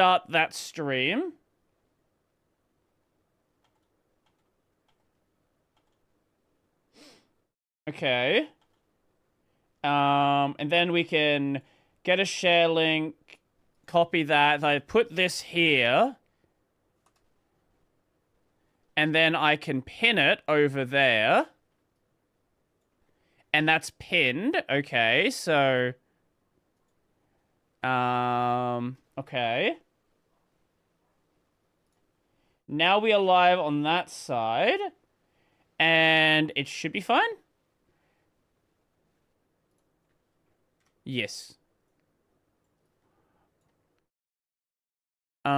restart that stream. Okay. And then we can get a share link, copy that. I put this here. And then I can pin it over there. And that's pinned. Okay, so... okay. Now we are live on that side. And it should be fine. Yes. You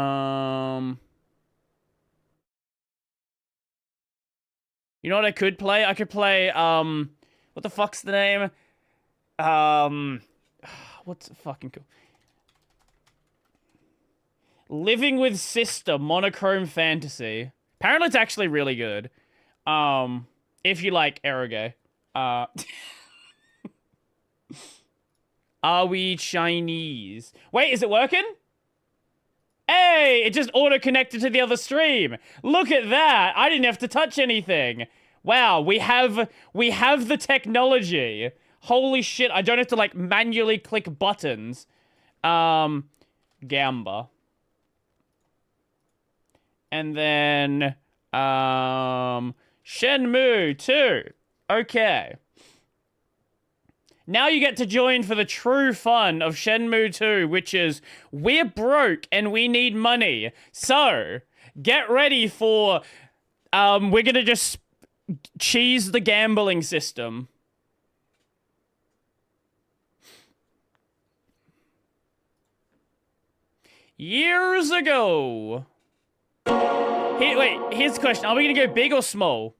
know what I could play? I could play, what the fuck's the name? What's fucking cool? Living with Sister, Monochrome Fantasy. Apparently it's actually really good. If you like eroge. Are we Chinese? Wait, is it working? Hey, it just auto-connected to the other stream. Look at that. I didn't have to touch anything. Wow, we have the technology. Holy shit, I don't have to, like, manually click buttons. GAMBA. And then, Shenmue 2. Okay. Now you get to join for the true fun of Shenmue 2, which is, we're broke and we need money. So, get ready for, we're gonna just cheese the gambling system. Years ago. Here's the question. Are we gonna go big or small?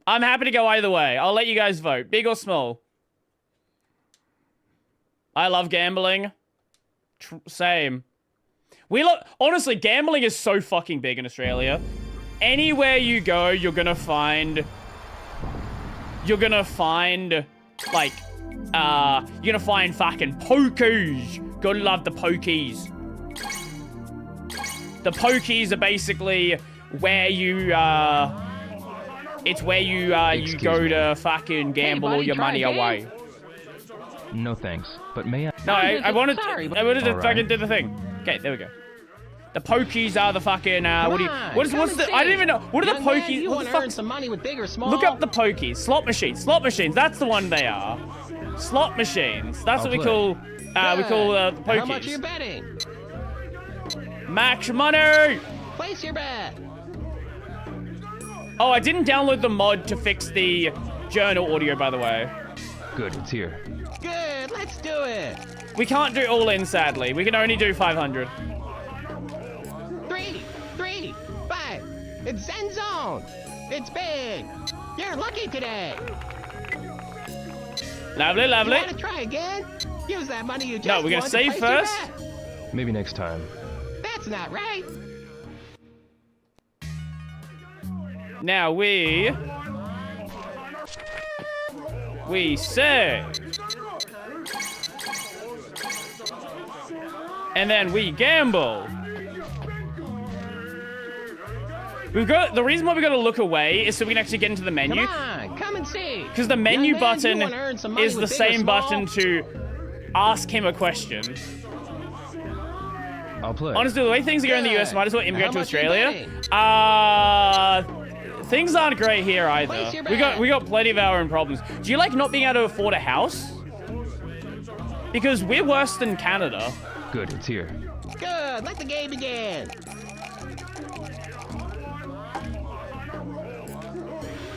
I'm happy to go either way. I'll let you guys vote. Big or small? I love gambling. Same. Honestly, gambling is so fucking big in Australia. Anywhere you go, you're gonna find, like, you're gonna find fucking pokies. Gotta love the pokies. The pokies are basically where you, it's where you go to fucking gamble all your money away. No thanks, but may I? No, I wanted to fucking do the thing. Okay, there we go. The pokies are the fucking, what's the, I don't even know. What are the pokies? What the fuck? Some money with big or small? Look up the pokies. Slot machines. Slot machines. That's the one they are. Slot machines. That's what we call the pokies. How much are you betting? Max money! Place your bet. Oh, I didn't download the mod to fix the journal audio, by the way. Good, it's here. Good, let's do it. We can't do all in, sadly. We can only do 500. 3, 5. It's Zen Zone. It's big. You're lucky today. Lovely, lovely. You want to try again? Use that money you just No, we're gonna save first. Maybe next time. That's not right. Now we save. And then we gamble. The reason why we gotta look away is so we can actually get into the menu. Come on, come and see. Because the menu button is the big same or small? button to ask him a question. I'll play. Honestly, the way things are going in the US, might as well immigrate to Australia. Things aren't great here either. We got plenty of our own problems. Do you like not being able to afford a house? Because we're worse than Canada. Good, it's here. Good, let the game begin.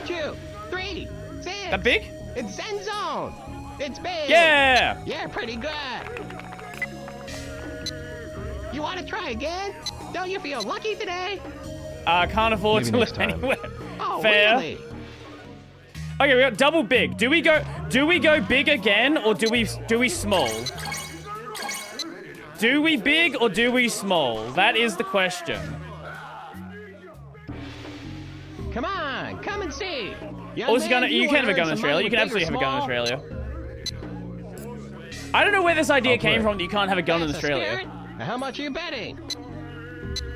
2, 3, 6. That big? It's Zen Zone. It's big. Yeah. You're pretty good. You want to try again? Don't you feel lucky today? Can't afford Maybe to next live time. anywhere. Oh, Fair. really? Okay, we got double big. Do we go big again, or do we small? Do we big or do we small? That is the question. Come on, come and see. Young Also, man, you can have a gun in earn some Australia. money You can with big or absolutely have a gun in small? Australia. I don't know where this idea came from that you can't have a gun in That's the Australia. spirit. How much are you betting?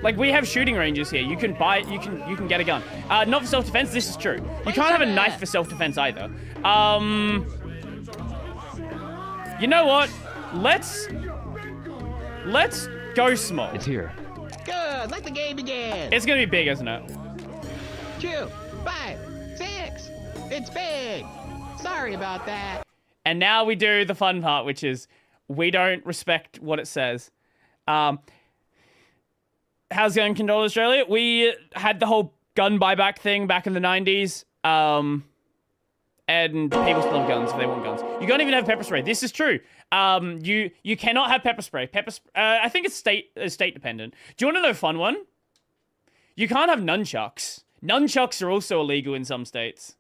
Like, we have shooting ranges here. You can buy, you can get a gun. Not for self-defense, this is true. You can't have a knife for self-defense either. You know what? Let's go small. It's here. Good, let the game begin. It's gonna be big, isn't it? 2, 5, 6. It's big. Sorry about that. And now we do the fun part, which is we don't respect what it says. How's gun control in Australia? We had the whole gun buyback thing back in the 90s. And people still have guns if they want guns. You can't even have pepper spray. This is true. You cannot have pepper spray. I think it's state dependent. Do you want to know a fun one? You can't have nunchucks. Nunchucks are also illegal in some states.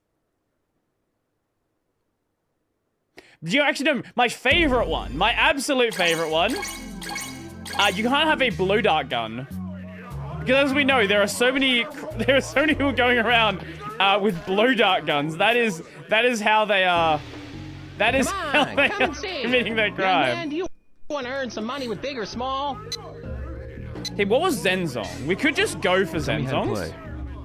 Do you actually know my favorite one? My absolute favorite one. You can't have a blue dart gun. Because as we know, there are so many people going around with blue dart guns. That is how they are. That is how they are committing their crime. Man, do you want to earn some money with big or small? Hey, what was Zenzong? We could just go for Zenzongs.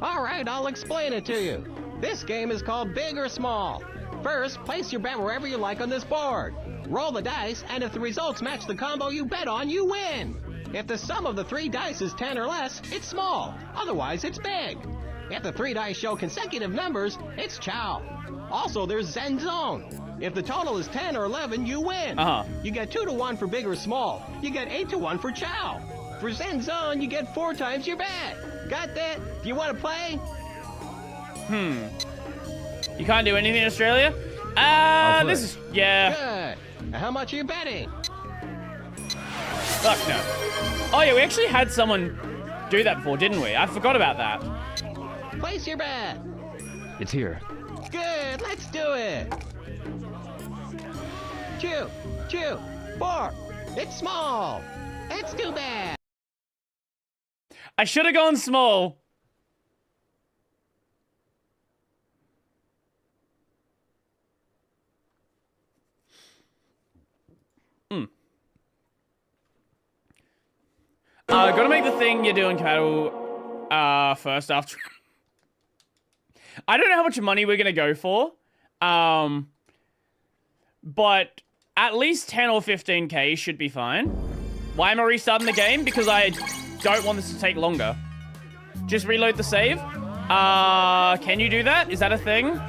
All right, I'll explain it to you. This game is called Big or Small. First, place your bet wherever you like on this board. Roll the dice, and if the results match the combo you bet on, you win. If the sum of the 3 dice is 10 or less, it's small. Otherwise, it's big. If the 3 dice show consecutive numbers, it's chow. Also, there's Zenzong. If the total is 10 or 11, you win. You get 2 to 1 for big or small. You get 8 to 1 for chow. For Zenzong, you get 4 times your bet. Got that? Do you want to play? You can't do anything in Australia? This is... Yeah. Good. How much are you betting? Fuck no. Oh yeah, we actually had someone do that before, didn't we? I forgot about that. Place your bet. It's here. Good, let's do it. 2, 2, 4. It's small. It's too bad. I should have gone small. Gotta make the thing you're doing, cattle, first after. I don't know how much money we're gonna go for, but at least 10 or 15k should be fine. Why am I restarting the game? Because I don't want this to take longer. Just reload the save. Can you do that? Is that a thing?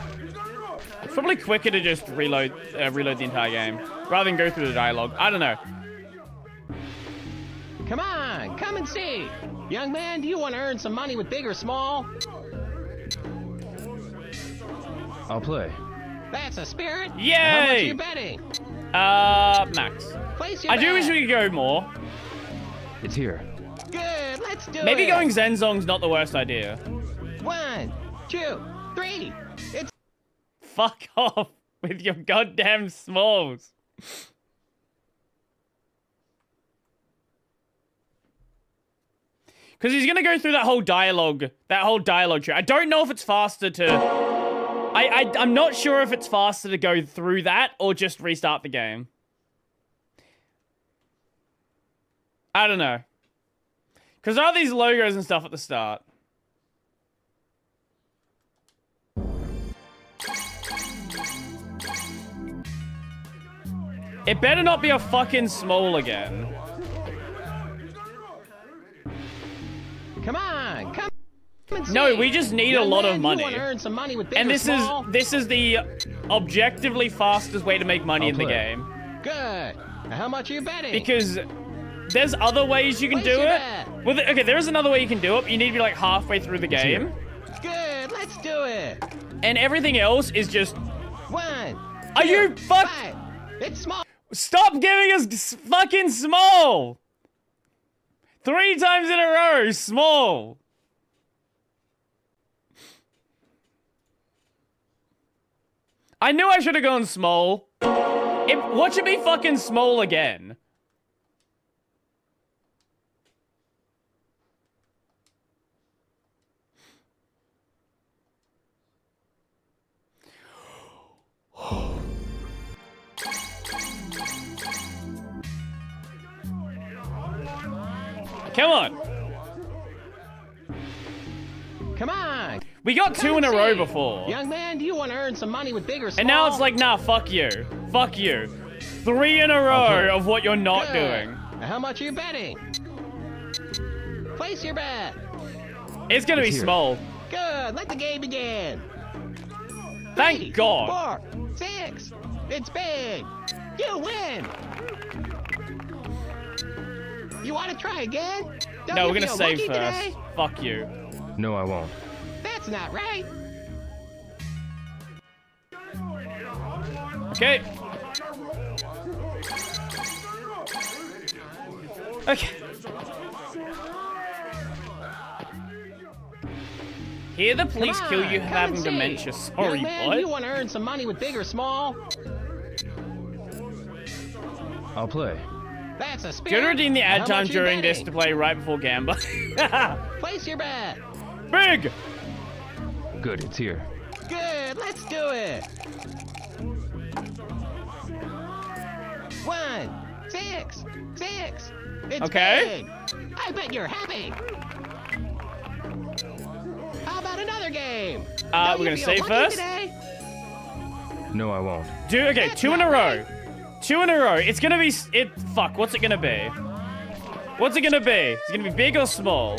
It's probably quicker to just reload the entire game rather than go through the dialogue. I don't know. Come on, come and see. Young man, do you want to earn some money with big or small? I'll play. That's a spirit. Yay! How much are you betting? Max. Place your I bet. do wish we could go more. It's here. Good, let's do it. Maybe going Zenzong's not the worst idea. 1, 2, 3. It's... Fuck off with your goddamn smalls. Because he's going to go through that whole dialogue tree. I don't know if it's faster to... I'm not sure if it's faster to go through that or just restart the game. I don't know. Because there are these logos and stuff at the start. It better not be a fucking small again. Come on, come and see. No, we just need a lot of money. You want to earn some money with big And or this small? is the objectively fastest way to make money in the game. Good. How much are you betting? Because there's other ways you can do it. Well, okay, there is another way you can do it, but you need to be like halfway through the game. Good, let's do it. And everything else is just... 1, 2, Are you fuck... 5. It's small. Stop giving us fucking small! 3 times in a row, small. I knew I should have gone small. What should be fucking small again? Come on. Come on. We got two in a row before. Young man, do you want to earn some money with big or small? And now it's like, nah, fuck you. Fuck you. 3 in a row of what you're not doing. How much are you betting? Place your bet. It's gonna be small. Good. Let the game begin. Thank 3, God. 4, 6. It's big. You win. You want to try again? Don't No, you we're gonna feel save lucky first. today? Fuck you. No, I won't. That's not right. Okay. Okay. Hear the police kill you having dementia. Sorry, Young man, what? do you want to earn some money with big or small? I'll play. That's a spirit. Do you want to redeem the ad How time much you during this betting? to play right before Gamba? Place your bet. Big! Good, it's here. Good, let's do it. 1, 6, 6. It's Okay. big. I bet you're happy. How about another game? We're gonna save first. Today? No, I won't. Okay, That's 2 in a not row. right. 2 in a row. It's gonna be, fuck, what's it gonna be? What's it gonna be? It's gonna be big or small?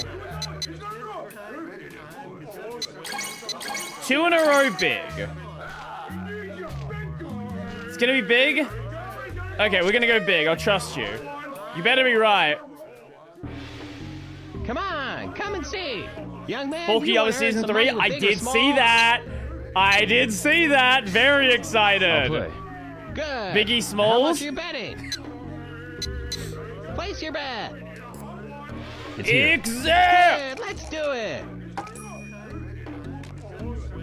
2 in a row big. It's gonna be big? Okay, we're gonna go big. I'll trust you. You better be right. Come on, come and see. Young man, Bulky you Other wanna earn Season some 3. money with I big or did small? see that. I did see that. Very excited. I'll play. Good. Biggie How Smalls? much are you betting? Place your bet. It's here. Exact. Good, let's do it.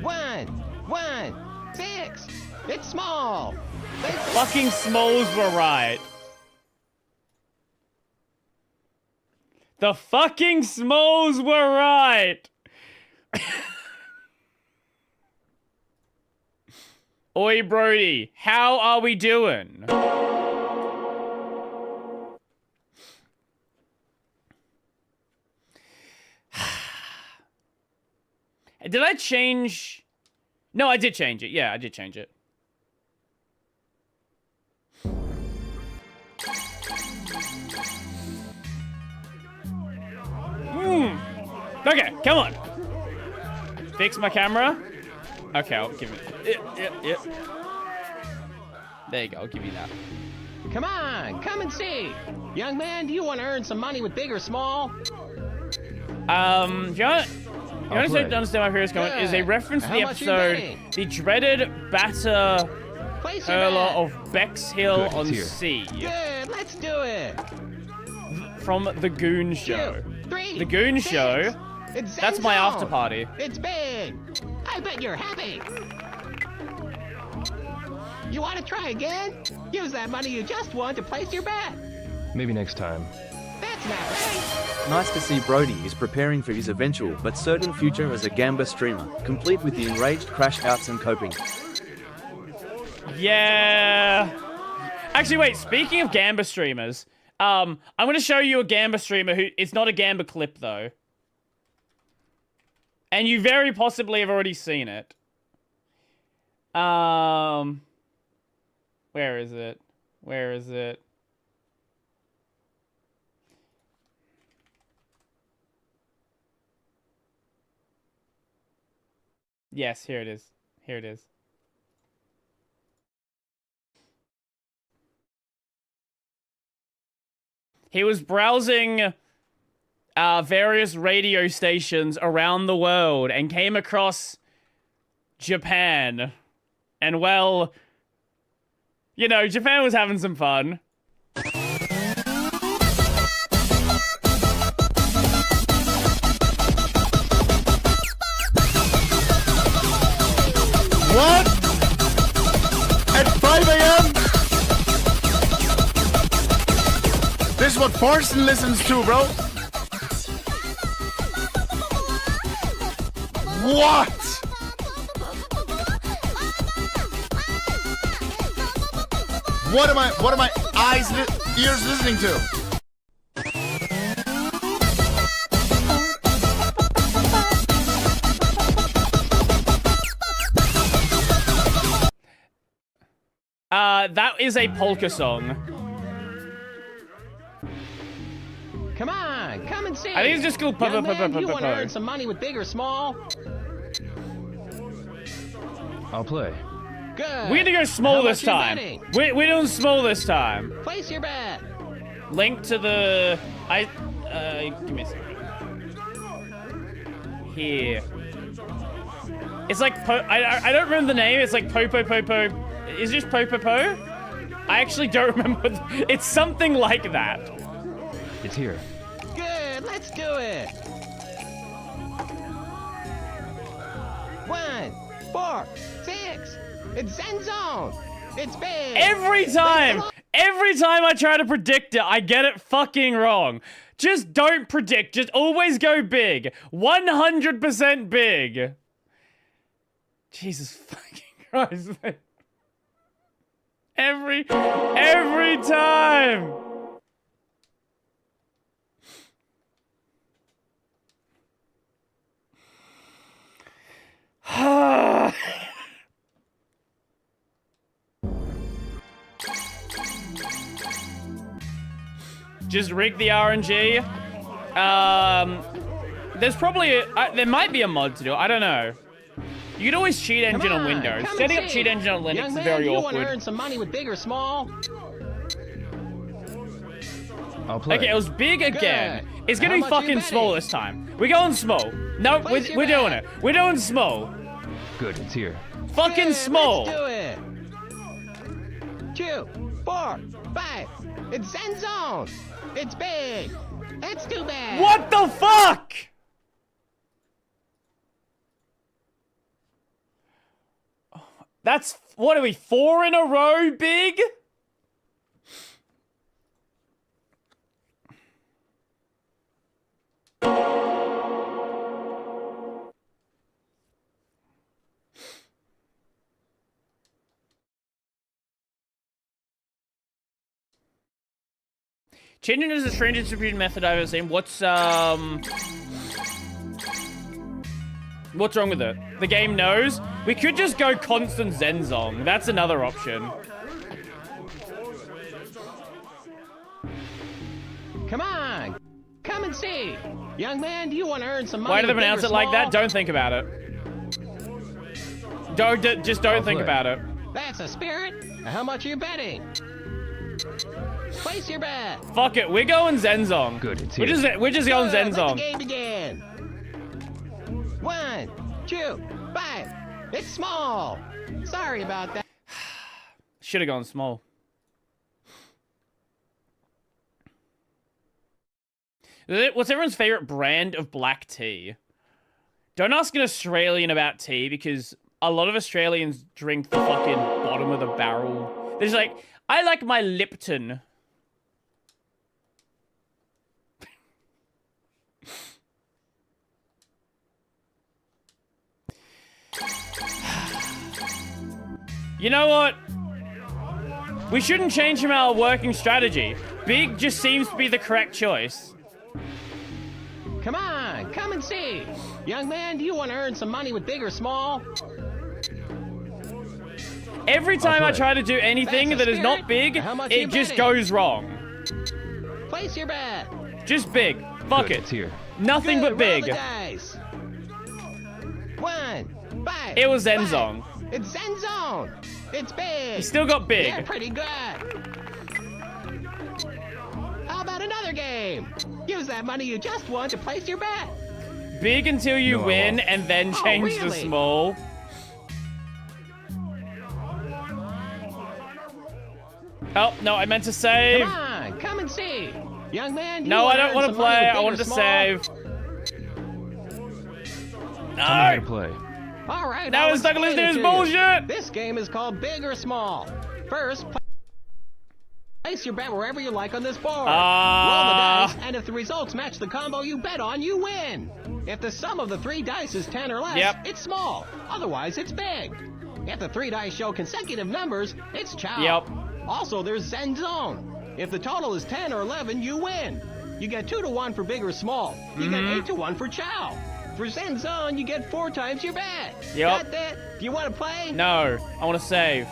1, 6. It's small. Fucking Smalls were right. The fucking Smalls were right. Oi, Brody, how are we doing? Did I change? No, I did change it. Yeah, I did change it. Okay, come on. Fix my camera. Okay, I'll give it. Yep. There you go. I'll give you that. Come on, come and see. Young man, do you want to earn some money with big or small? Do you understand my previous comment? Is a reference to the How much are you episode betting? The Dreaded Batter Place your Hurler bet. of Bexhill Good, on it's here. Sea Good, let's do it. from The Goon Show. 2, 3. The Goon 6. Show? It's That's my Zenzo. after party. It's big. I bet you're happy. You want to try again? Use that money you just won to place your bet. Maybe next time. That's not right. Nice to see Brody is preparing for his eventual but certain future as a GAMBA streamer, complete with the enraged crash outs and coping. Yeah. Actually, wait. Speaking of Gamba streamers, I'm gonna show you a Gamba streamer who it's not a Gamba clip though, and you very possibly have already seen it. Where is it? Where is it? Yes, here it is. Here it is. He was browsing various radio stations around the world and came across Japan. And well, you know, Japan was having some fun. What? At 5 a.m.? This is what Parson listens to, bro. What? What am my eyes, ears listening to? That is a polka song. Come on, come and see. I think it's just called Young man, you want to earn some money with big or small? I'll play. Good. We're gonna go small How this much you time. betting? We're doing small this time. Place your bet. Link to the... give me a second. Here. It's like I don't remember the name. It's like Popo. Is it just Popo? I actually don't remember. It's something like that. It's here. Good, let's do it. 1, 4, 6. It's Zen Zone. It's big. Every time I try to predict it, I get it fucking wrong. Just don't predict. Just always go big. 100% big. Jesus fucking Christ, man. Every time. Just rig the RNG. There's probably there might be a mod to do it. I don't know. You can always cheat engine on Windows. Setting up cheat engine on Linux is very you awkward. Want to earn some money with big or small? I'll play. Okay, it was big again. Good. It's gonna How be much fucking you small betting? this time. We're going small. No, Place your we're doing bet. it. We're doing small. Good, it's here. Fucking Good, small. Let's do it. 2, 4, 5. It's Zen Zone. It's big. That's too bad. What the fuck? That's, what are we, 4 in a row big? Changing is a strange distribution method I've ever seen. What's wrong with it? The game knows. We could just go constant Zenzong. That's another option. Come on. Come and see. Young man, do you want to earn some money? Why do they with big pronounce or it like that? small? Don't think about it. Just don't think play. about it. That's a spirit. How much are you betting? Place your bet. Fuck it, we're going Zenzong. Good, it's We're here. just going Good, let the Zenzong. game begin. 1, 2, 5. It's small. Sorry about that. Should have gone small. What's everyone's favorite brand of black tea? Don't ask an Australian about tea because a lot of Australians drink the fucking bottom of the barrel. There's like, I like my Lipton. You know what? We shouldn't change from our working strategy. Big just seems to be the correct choice. Come on, come and see. Young man, do you want to earn some money with big or small? Every time I play. try to do anything That's a that is not spirit. big, How much you it just betting? goes wrong. Place your bet. Just big. Fuck Good, it. it's here. Nothing Good, but roll big. the dice. 1, 5. It was 5. Zenzong. It's Zen Zone. It's big. He still got big. Yeah, pretty good. How about another game? Use that money you just won to place your bet. Big until you No, I win won't. and then Oh, change to really? small. Oh, no, I meant to save. Come on, come and see. Young man, do you No, I wanna don't earn want to some money play. with I big wanted or to small? save. I'm here to No! play. All right. Now I'll it's stuck explain listening it to his to you. bullshit. This game is called Big or Small. First, place your bet wherever you like on this board. Roll the dice, and if the results match the combo you bet on, you win. If the sum of the 3 dice is 10 or less, Yep. it's small. Otherwise, it's big. If the 3 dice show consecutive numbers, it's chow. Yep. Also, there's Zen Zone. If the total is 10 or 11, you win. You get 2 to 1 for big or small. You get 8 to 1 for chow. For Zen Zone, you get 4 times your bet. Yep. Got that? Do you want to play? No, I want to save.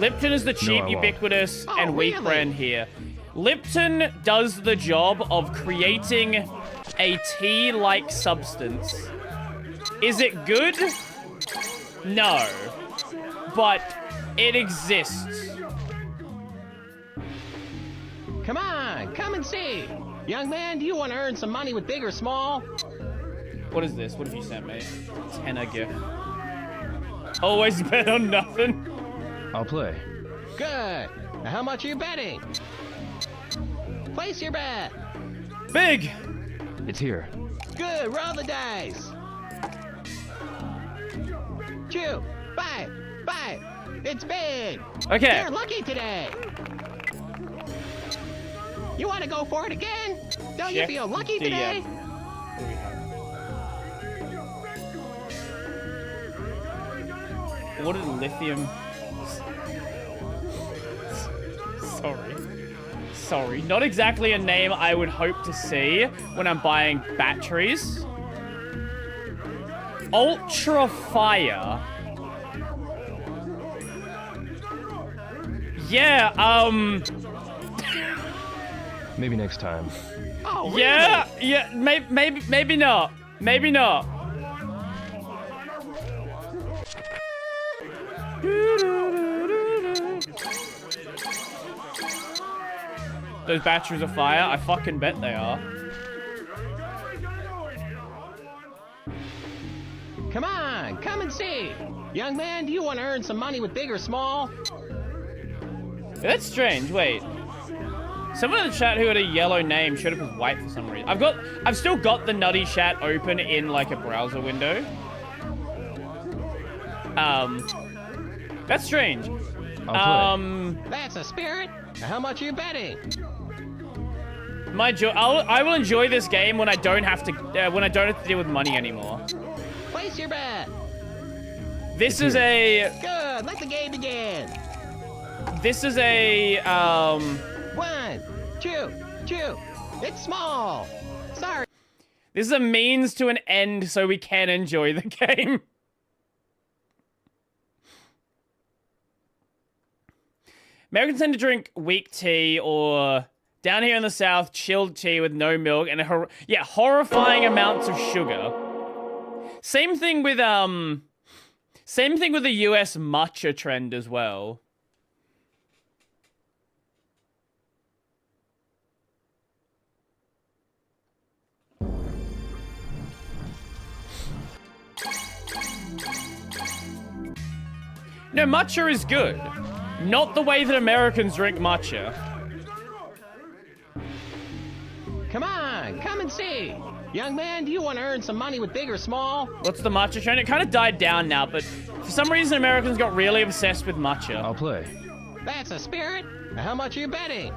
Lipton is the cheap, I won't. ubiquitous, Oh, and weak really? brand here. Lipton does the job of creating a tea-like substance. Is it good? No. But it exists. Come on, come and see. Young man, do you want to earn some money with big or small? What is this? What have you sent me? Tenor gift. Always bet on nothing. I'll play. Good. Now how much are you betting? Place your bet. Big. It's here. Good, roll the dice. Chew. Buy it. Buy it. It's big. Okay. You're lucky today. You want to go for it again? Don't you Check feel lucky the, today? What do we have? What is lithium? Sorry. Not exactly a name I would hope to see when I'm buying batteries. Ultra Fire. Yeah, Maybe next time. Oh, really? yeah, maybe not. Maybe not. Those batteries are fire? I fucking bet they are. Come on, come and see. Young man, do you want to earn some money with big or small? That's strange. Wait. Someone in the chat who had a yellow name showed up as white for some reason. I've still got the nutty chat open in like a browser window. That's strange. I'll play. That's a spirit. Now how much are you betting? I will enjoy this game when I don't have to deal with money anymore. Place your bet. This is a Good, let the game begin. 1, 2, 2. It's small. Sorry. This is a means to an end so we can enjoy the game. Americans tend to drink weak tea or, down here in the South, chilled tea with no milk and horrifying amounts of sugar. Same thing with the US matcha trend as well. No, matcha is good. Not the way that Americans drink matcha. Come on, come and see. Young man, do you want to earn some money with big or small? What's the matcha trend? It kind of died down now, but for some reason Americans got really obsessed with matcha. I'll play. That's a spirit. Now how much are you betting?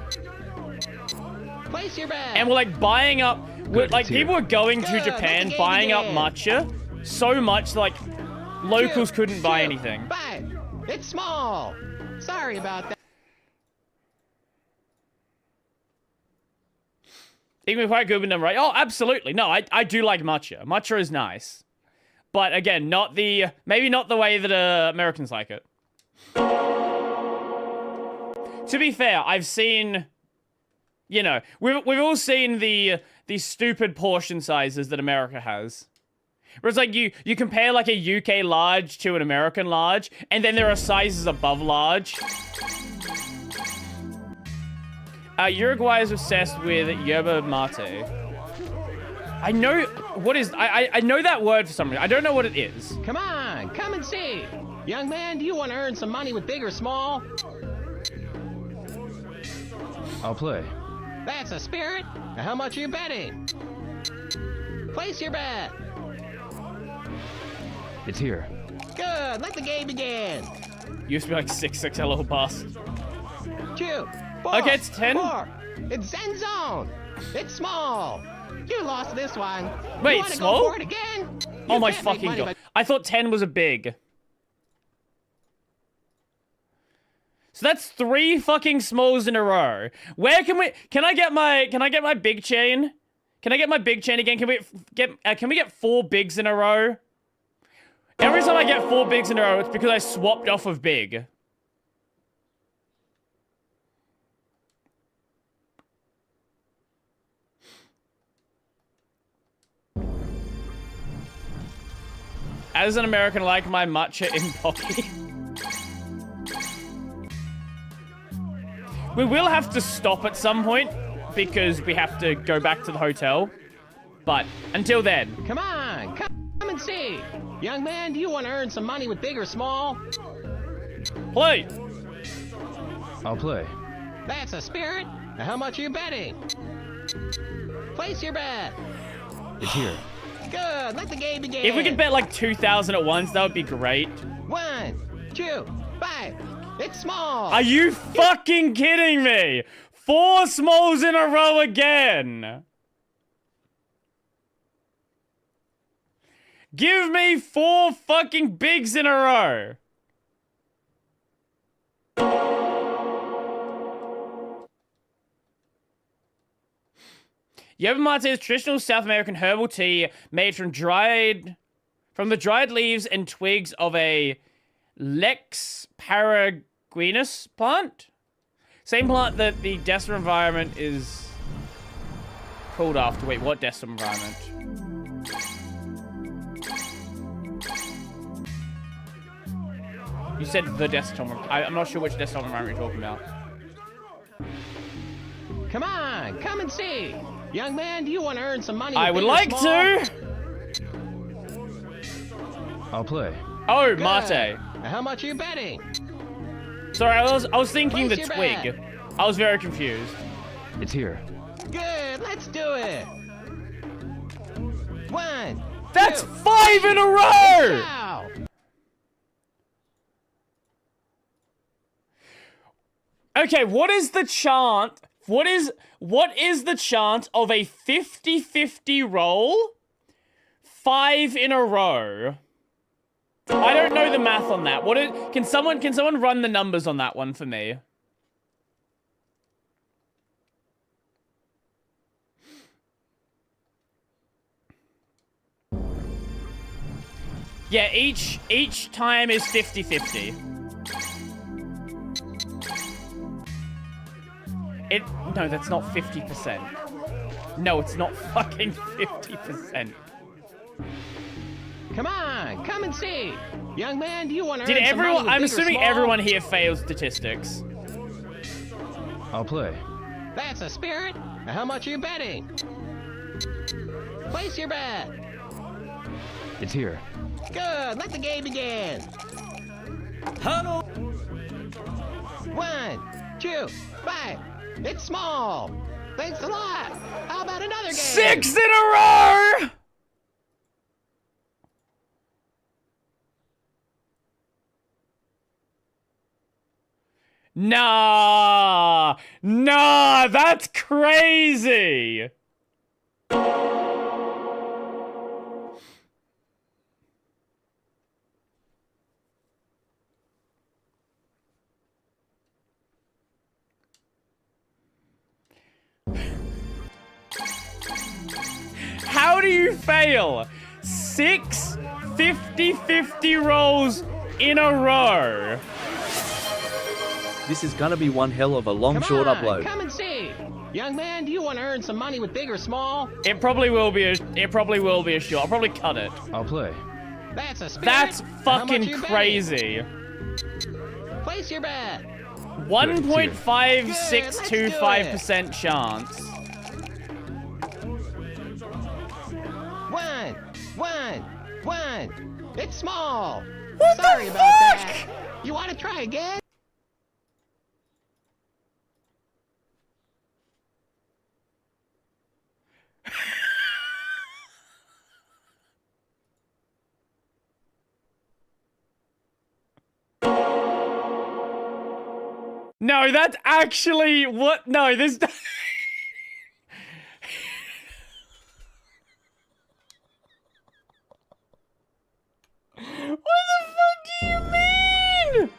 Place your bet. And we're like buying up, it's people were going to Good, Japan, let the game buying up begin. matcha so much like locals couldn't buy anything. Buy it. It's small. Sorry about that. You can be quite good with them, right? Oh, absolutely. No, I do like matcha. Matcha is nice. But again, maybe not the way that Americans like it. To be fair, I've seen, we've all seen the stupid portion sizes that America has. Where it's like you compare like a UK large to an American large, and then there are sizes above large. Uruguay is obsessed with yerba mate. I know I know that word for some reason. I don't know what it is. Come on, come and see. Young man, do you want to earn some money with big or small? I'll play. That's a spirit. Now how much are you betting? Place your bet. It's here. Good, let the game begin. Used to be like 6 hello boss. 2, 4. Okay, it's 10. 4. It's Zen Zone. It's small. You lost this one. Wait, you wanna small? Go for it again? Oh You my can't make fucking money god. by- I thought 10 was a big. So that's 3 fucking smalls in a row. Where can I get my big chain? Can I get my big chain again? Can we get 4 bigs in a row? Every time I get 4 bigs in a row, it's because I swapped off of big. As an American, I like my matcha in Pocky. We will have to stop at some point because we have to go back to the hotel. But until then. Come on, come and see. Young man, do you want to earn some money with big or small? Play. I'll play. That's a spirit. Now, how much are you betting? Place your bet. It's here. Good, let the game begin. If we could bet like 2,000 at once, that would be great. 1, 2, 5. It's small. Are you fucking kidding me? 4 smalls in a row again. Give me 4 fucking bigs in a row. Yerba mate is traditional South American herbal tea made from the dried leaves and twigs of a Lex paraguinus plant. Same plant that the desert environment is called after. Wait, what desert environment? You said the desert environment. I'm not sure which desert environment you're talking about. Come on, come and see. Young man, do you want to earn some money? I would like to. I'll play. Oh, Good. mate. How much are you betting? Sorry, I was thinking the Place your twig. bet. I was very confused. It's here. Good, let's do it. 1. That's 2, 5 in a row. Wow. Okay, what is the chant? What is the chance of a 50-50 roll? 5 in a row. I don't know the math on that. Can someone run the numbers on that one for me? Yeah, each time is 50-50. No, that's not 50%. No, it's not fucking 50%. Come on, come and see. Young man, do you want to Did earn some money everyone? with I'm big or assuming small? everyone here failed statistics. I'll play. That's a spirit. Now, how much are you betting? Place your bet. It's here. Good, let the game begin. Hello. 1, 2, 5. It's small. Thanks a lot. How about another game? 6 in a row! Nah, that's crazy. How do you fail 6 50-50 rolls in a row? This is gonna be one hell of a long, Come short on, upload. Come and see. Young man, do you want to earn some money with big or small? It probably will be a short. I'll probably cut it. I'll play. That's a spirit. That's How much fucking are you betting? crazy. Place your bet. 1.5625% chance. 1. It's small. What Sorry the about fuck? that. You want to try again? No, that's actually what? No, this. What the fuck do you mean?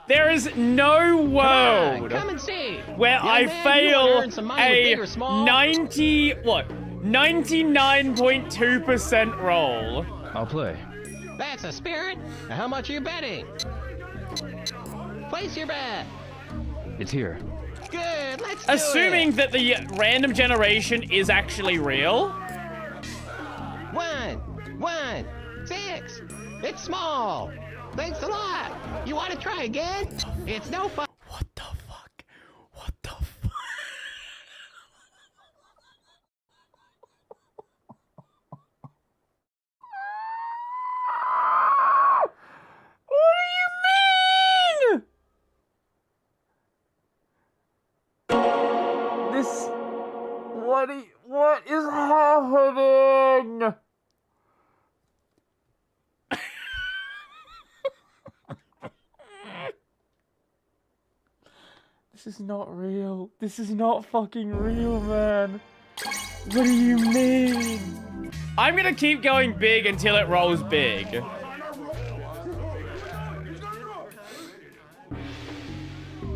There is no world Come and see. where Young I man, do you wanna fail earn some money with a big or small? 99.2% roll. I'll play. That's a spirit. Now, how much are you betting? Place your bet. It's here. Good, let's do Assuming it. that the random generation is actually real. 1, 6. It's small. Thanks a lot. You want to try again? It's no fun. What the fuck? What the fuck? What do you mean? This... What is happening? This is not real. This is not fucking real, man. What do you mean? I'm gonna keep going big until it rolls big.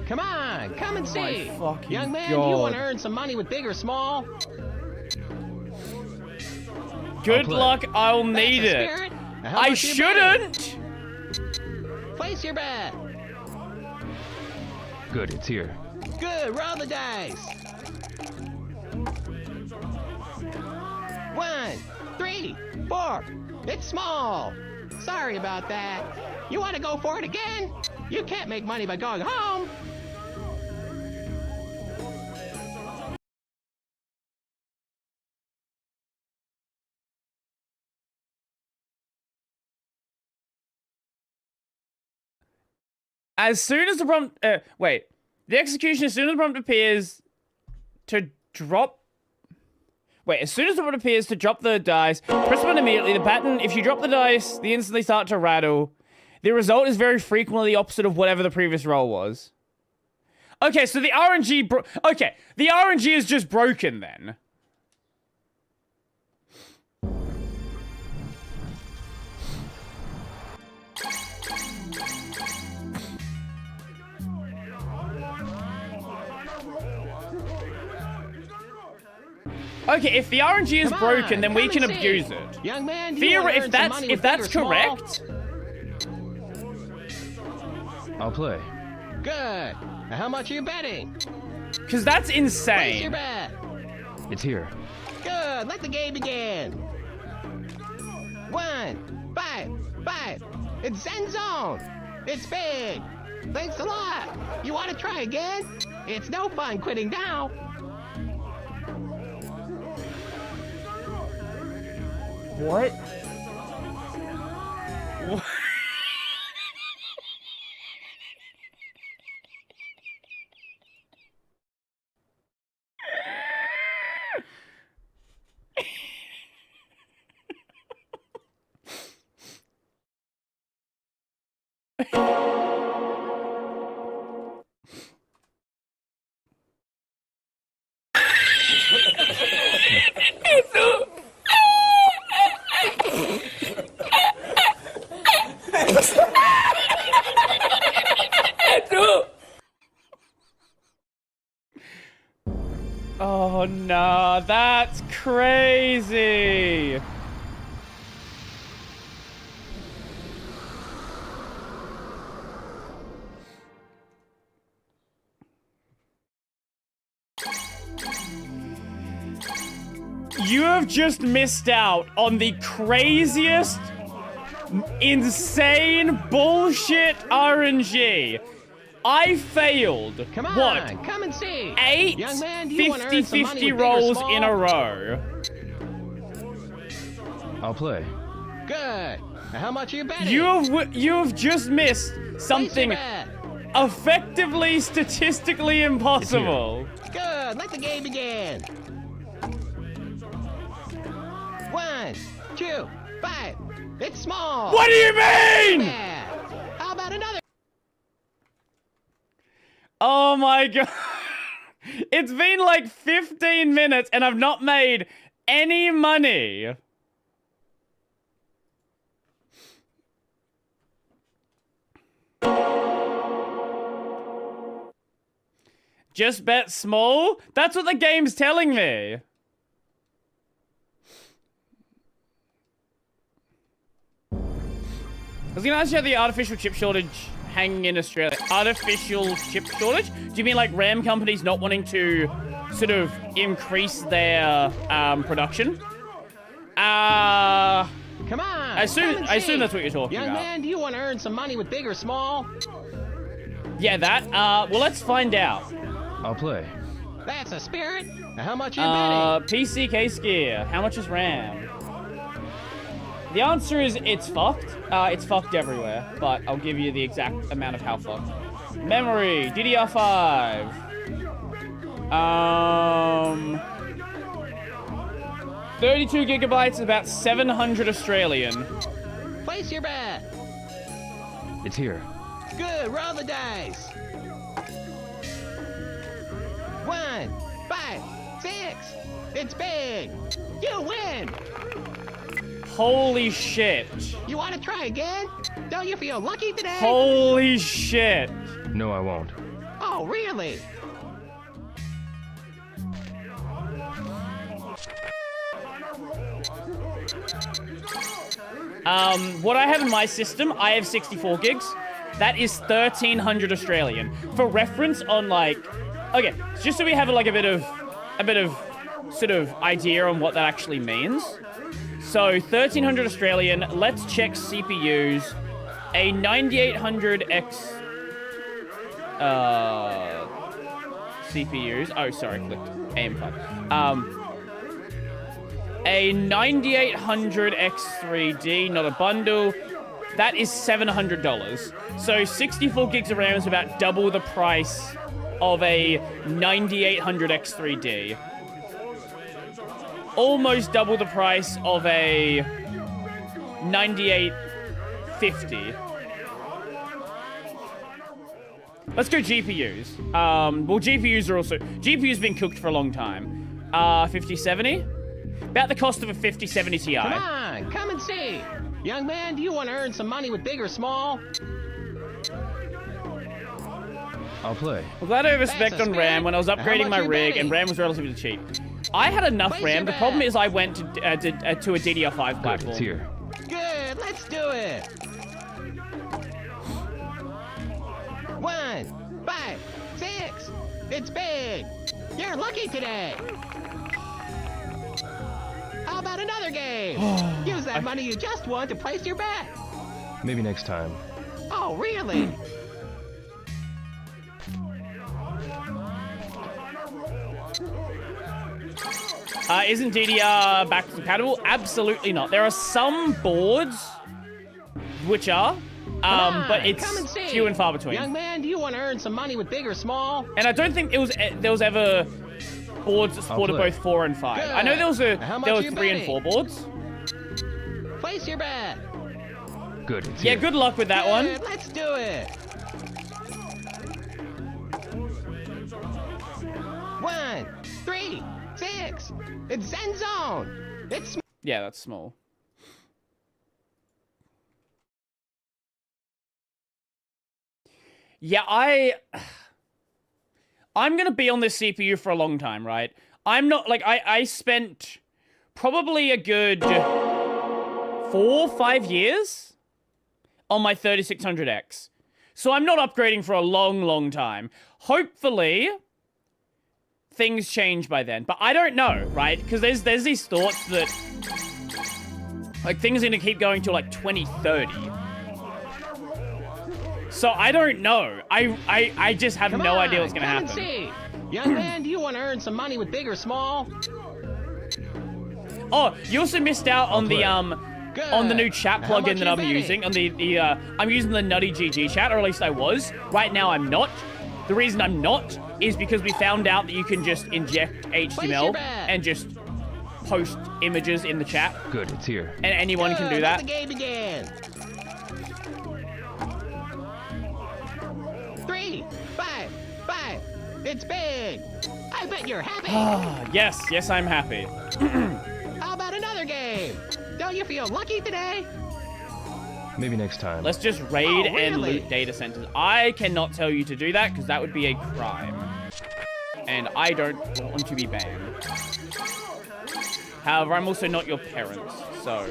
Come on, come and see. fucking Young man, God. you want to earn some money with big or small? Good play. luck, I'll That's need a it. spirit. Now, how I much are you betting? shouldn't! Place your bet. Good, it's here. Good, roll the dice. 1, 3, 4. It's small. Sorry about that. You want to go for it again? You can't make money by going home. As soon as the prompt... wait. The execution, as soon as the prompt appears to drop... Wait, as soon as the prompt appears to drop the dice, press one immediately. The pattern, if you drop the dice, they instantly start to rattle. The result is very frequently the opposite of whatever the previous roll was. Okay, so the RNG... Okay, the RNG is just broken then. Okay, if the RNG is Come broken, on, then we come can and see. abuse it. Young man, do you want to earn some money If with that's big or small? correct, I'll play. Good. Now, how much are you betting? because that's Place your insane. bet. It's here. Good. Let the game begin. 1, 5, 5. It's Zen Zone. It's big. Thanks a lot. You want to try again? It's no fun quitting now. What? Oh no, that's crazy. You have just missed out on the craziest, insane bullshit RNG. I failed. Come on, What? come and see. 8 Young man, do you want to earn some money 50-50 with big or rolls small? in a row. I'll play. Good. Now, how much are you betting? You have just missed Place your something bet. effectively statistically impossible. Good. Let the game begin. 1, 2, 5. It's small. What do you mean? Bad. How about another? Oh my god. It's been like 15 minutes and I've not made any money. Just bet small? That's what the game's telling me. was gonna ask you about the artificial chip shortage hanging in Australia. Artificial chip shortage? Do you mean like RAM companies not wanting to sort of increase their production? Come on. I assume that's what you're talking Young about. man, do you want to earn some money with big or small? Yeah, that. Well, let's find out. I'll play. That's a spirit. Now, how much you betting? PC case gear. How much is RAM? The answer is it's fucked. It's fucked everywhere, but I'll give you the exact amount of how fucked. Memory, DDR5. 32 gigabytes, about 700 Australian. Place your bet. It's here. Good, roll the dice. 1, 5, 6. It's big. You win. Holy shit. You want to try again? Don't you feel lucky today? Holy shit. No, I won't. Oh, really? What I have in my system, I have 64 gigs. That is 1,300 Australian. For reference on like, okay, just so we have like a bit of sort of idea on what that actually means. So 1,300 Australian. Let's check CPUs. A 9800X CPUs. Oh, sorry, clicked AM5. A 9800X3D, not a bundle. That is $700. So 64 gigs of RAM is about double the price of a 9800X3D. Almost double the price of a 9850. Let's go GPUs. Well, GPUs are also... GPUs been cooked for a long time. 5070? About the cost of a 5070 Ti. Come on, come and see. Young man, do you want to earn some money with big or small? I'll play. I'm glad I overspec on RAM when I was upgrading my rig, and RAM was relatively cheap. I had enough RAM. The problem is I went to a DDR5 platform. Good, it's here. Good, let's do it. 1, 5, 6. It's big. You're lucky today. How about another game? Use that money you just won to place your bet. Maybe next time. Oh, really? Isn't DDR backwards compatible? Absolutely not. There are some boards which are, but it's few and far between. Young man, do you want to earn some money with big or small? And I don't think there was ever boards that supported both 4 and 5. Good. I know there was 3 and 4 boards. Place your bet. Good, it's Yeah, here. good luck with that one. Let's do it. 1, 3, 6. It's Zen Zone. It's Yeah, that's small. Yeah, I'm gonna be on this CPU for a long time, right? I'm not, like, I spent probably a good 4-5 years on my 3600X. So I'm not upgrading for a long, long time. Hopefully, things change by then. But I don't know, right? Because there's these thoughts that, like, things are gonna keep going till, like, 2030. So I don't know. I just have no idea what's gonna happen. See. Young man, do you want to earn some money with big or small? Oh, you also missed out on the new chat plugin that I'm using. On the I'm using the Nutty GG chat, or at least I was. Right now I'm not. The reason I'm not is because we found out that you can just inject HTML and just post images in the chat. Good, it's here. And anyone can do that. Let the game begin. 3, 5, 5. It's big. I bet you're happy. Yes, I'm happy. How about another game? Don't you feel lucky today? Maybe next time. Let's just raid Oh, really? and loot data centers. I cannot tell you to do that because that would be a crime. And I don't want to be banned. However, I'm also not your parents, so...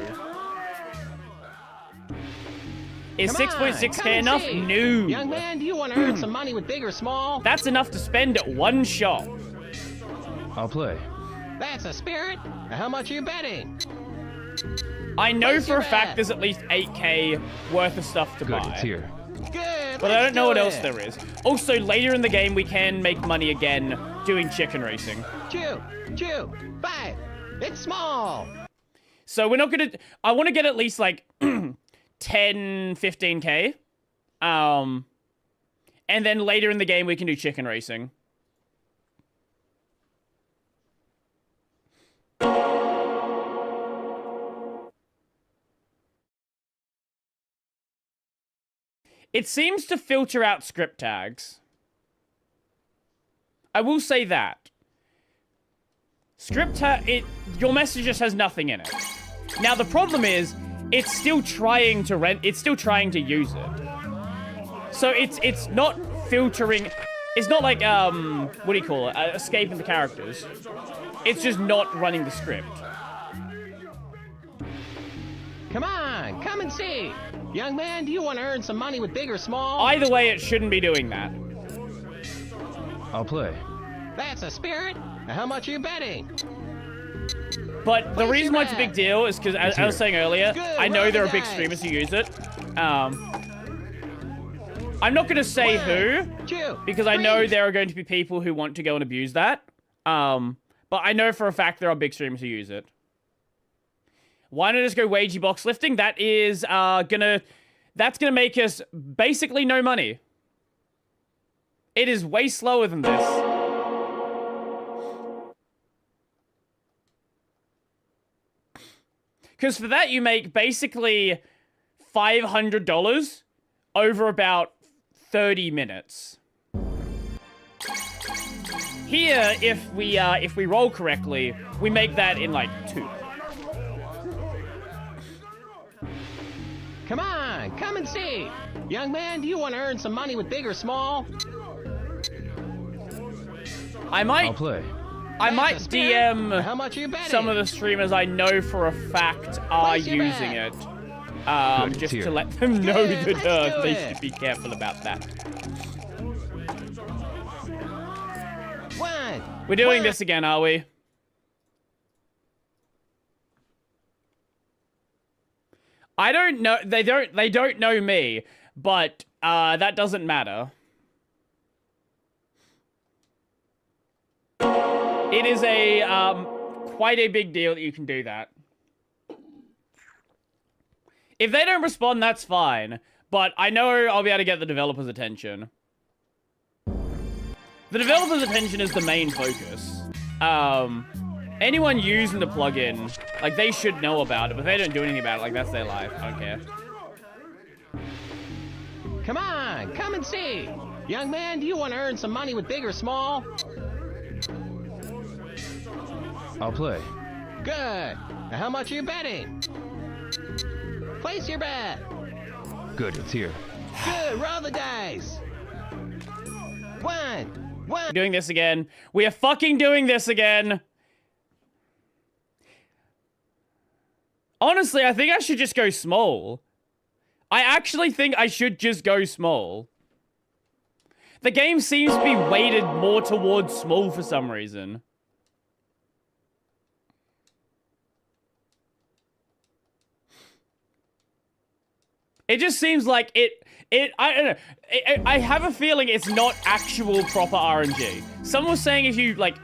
Is Come on, 6.6k come and enough? see. No. Young man, do you want to earn some money with big or small? That's enough to spend at one shop. I'll play. That's a spirit. How much are you betting? I know Place for your a fact bet. there's at least 8k worth of stuff to Good, buy. it's here. Good. But I don't know what else it. there is. Also, later in the game, we can make money again doing chicken racing. Chew, 5. It's small. So we're not gonna... I want to get at least, like, 10, 15k. And then later in the game, we can do chicken racing. It seems to filter out script tags. I will say that. Your message just has nothing in it. Now the problem is, it's still trying to use it. So it's not filtering. It's not like what do you call it? Escaping the characters. It's just not running the script. Come on, come and see. Young man, do you want to earn some money with big or small? Either way, it shouldn't be doing that. I'll play. That's a spirit. How much are you betting? But the reason why it's a big deal is because, as I was saying earlier, Good, I know roll there the are big dice. streamers who use it. I'm not going to say who, 2, because I 3. know there are going to be people who want to go and abuse that. But I know for a fact there are big streamers who use it. Why not just go wagey box lifting? That is that's gonna make us basically no money. It is way slower than this. Because for that you make basically $500 over about 30 minutes. Here, if we roll correctly, we make that in like 2. Come on, come and see. Young man, do you want to earn some money with big or small? I'll play. I might That's a spirit. DM How much are you betting? some of the streamers I know for a fact are Place your using bet. it. Good, Just here. to let them know Good, that let's do they it. should be careful about that. 1. We're doing 1. this again, are we? I don't know. They don't know me, but that doesn't matter. It is quite a big deal that you can do that. If they don't respond, that's fine. But I know I'll be able to get the developer's attention. The developer's attention is the main focus. Anyone using the plugin, like, they should know about it, but if they don't do anything about it, like, that's their life. I don't care. Come on, come and see. Young man, do you want to earn some money with big or small? I'll play. Good. How much are you betting? Place your bet. Good, it's here. Good, roll the dice. 1. We're doing this again. We are fucking doing this again. Honestly, I think I should just go small. I actually think I should just go small. The game seems to be weighted more towards small for some reason. It just seems like I don't know. I have a feeling it's not actual proper RNG. Someone was saying if you, like,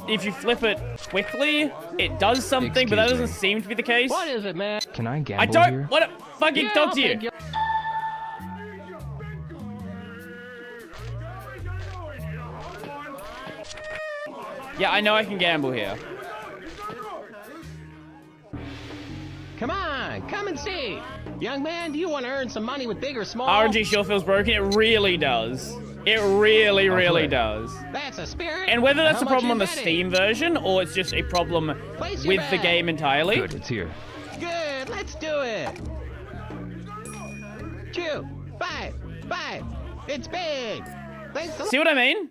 if you flip it quickly, it does something, but that Excuse doesn't seem to be the case. What is it, man? Can I gamble I don't here? want to fucking talk to you. Yeah, I know I can gamble here. Come on, come and see. Young man, do you want to earn some money with big or small? RNG sure feels broken. It really does. It really, really play. does. That's a spirit. And whether that's How a problem much on the you betting? Steam version or it's just a problem Place your with the bet. game entirely. Good, it's here. Good, let's do it. 2, 5. It's big. Thanks a See what I mean?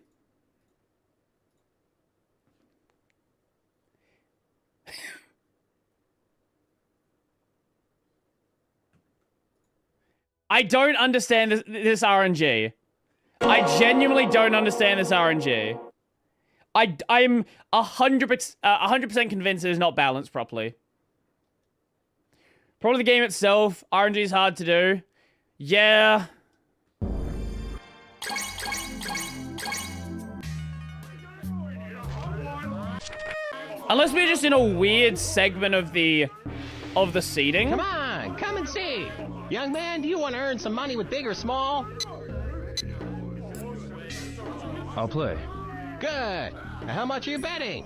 I don't understand this RNG. I genuinely don't understand this RNG. I'm 100% convinced it is not balanced properly. Probably the game itself. RNG is hard to do. Yeah. Unless we're just in a weird segment of the seating. Come on, come and see. Young man, do you want to earn some money with big or small? I'll play. Good. Now, how much are you betting?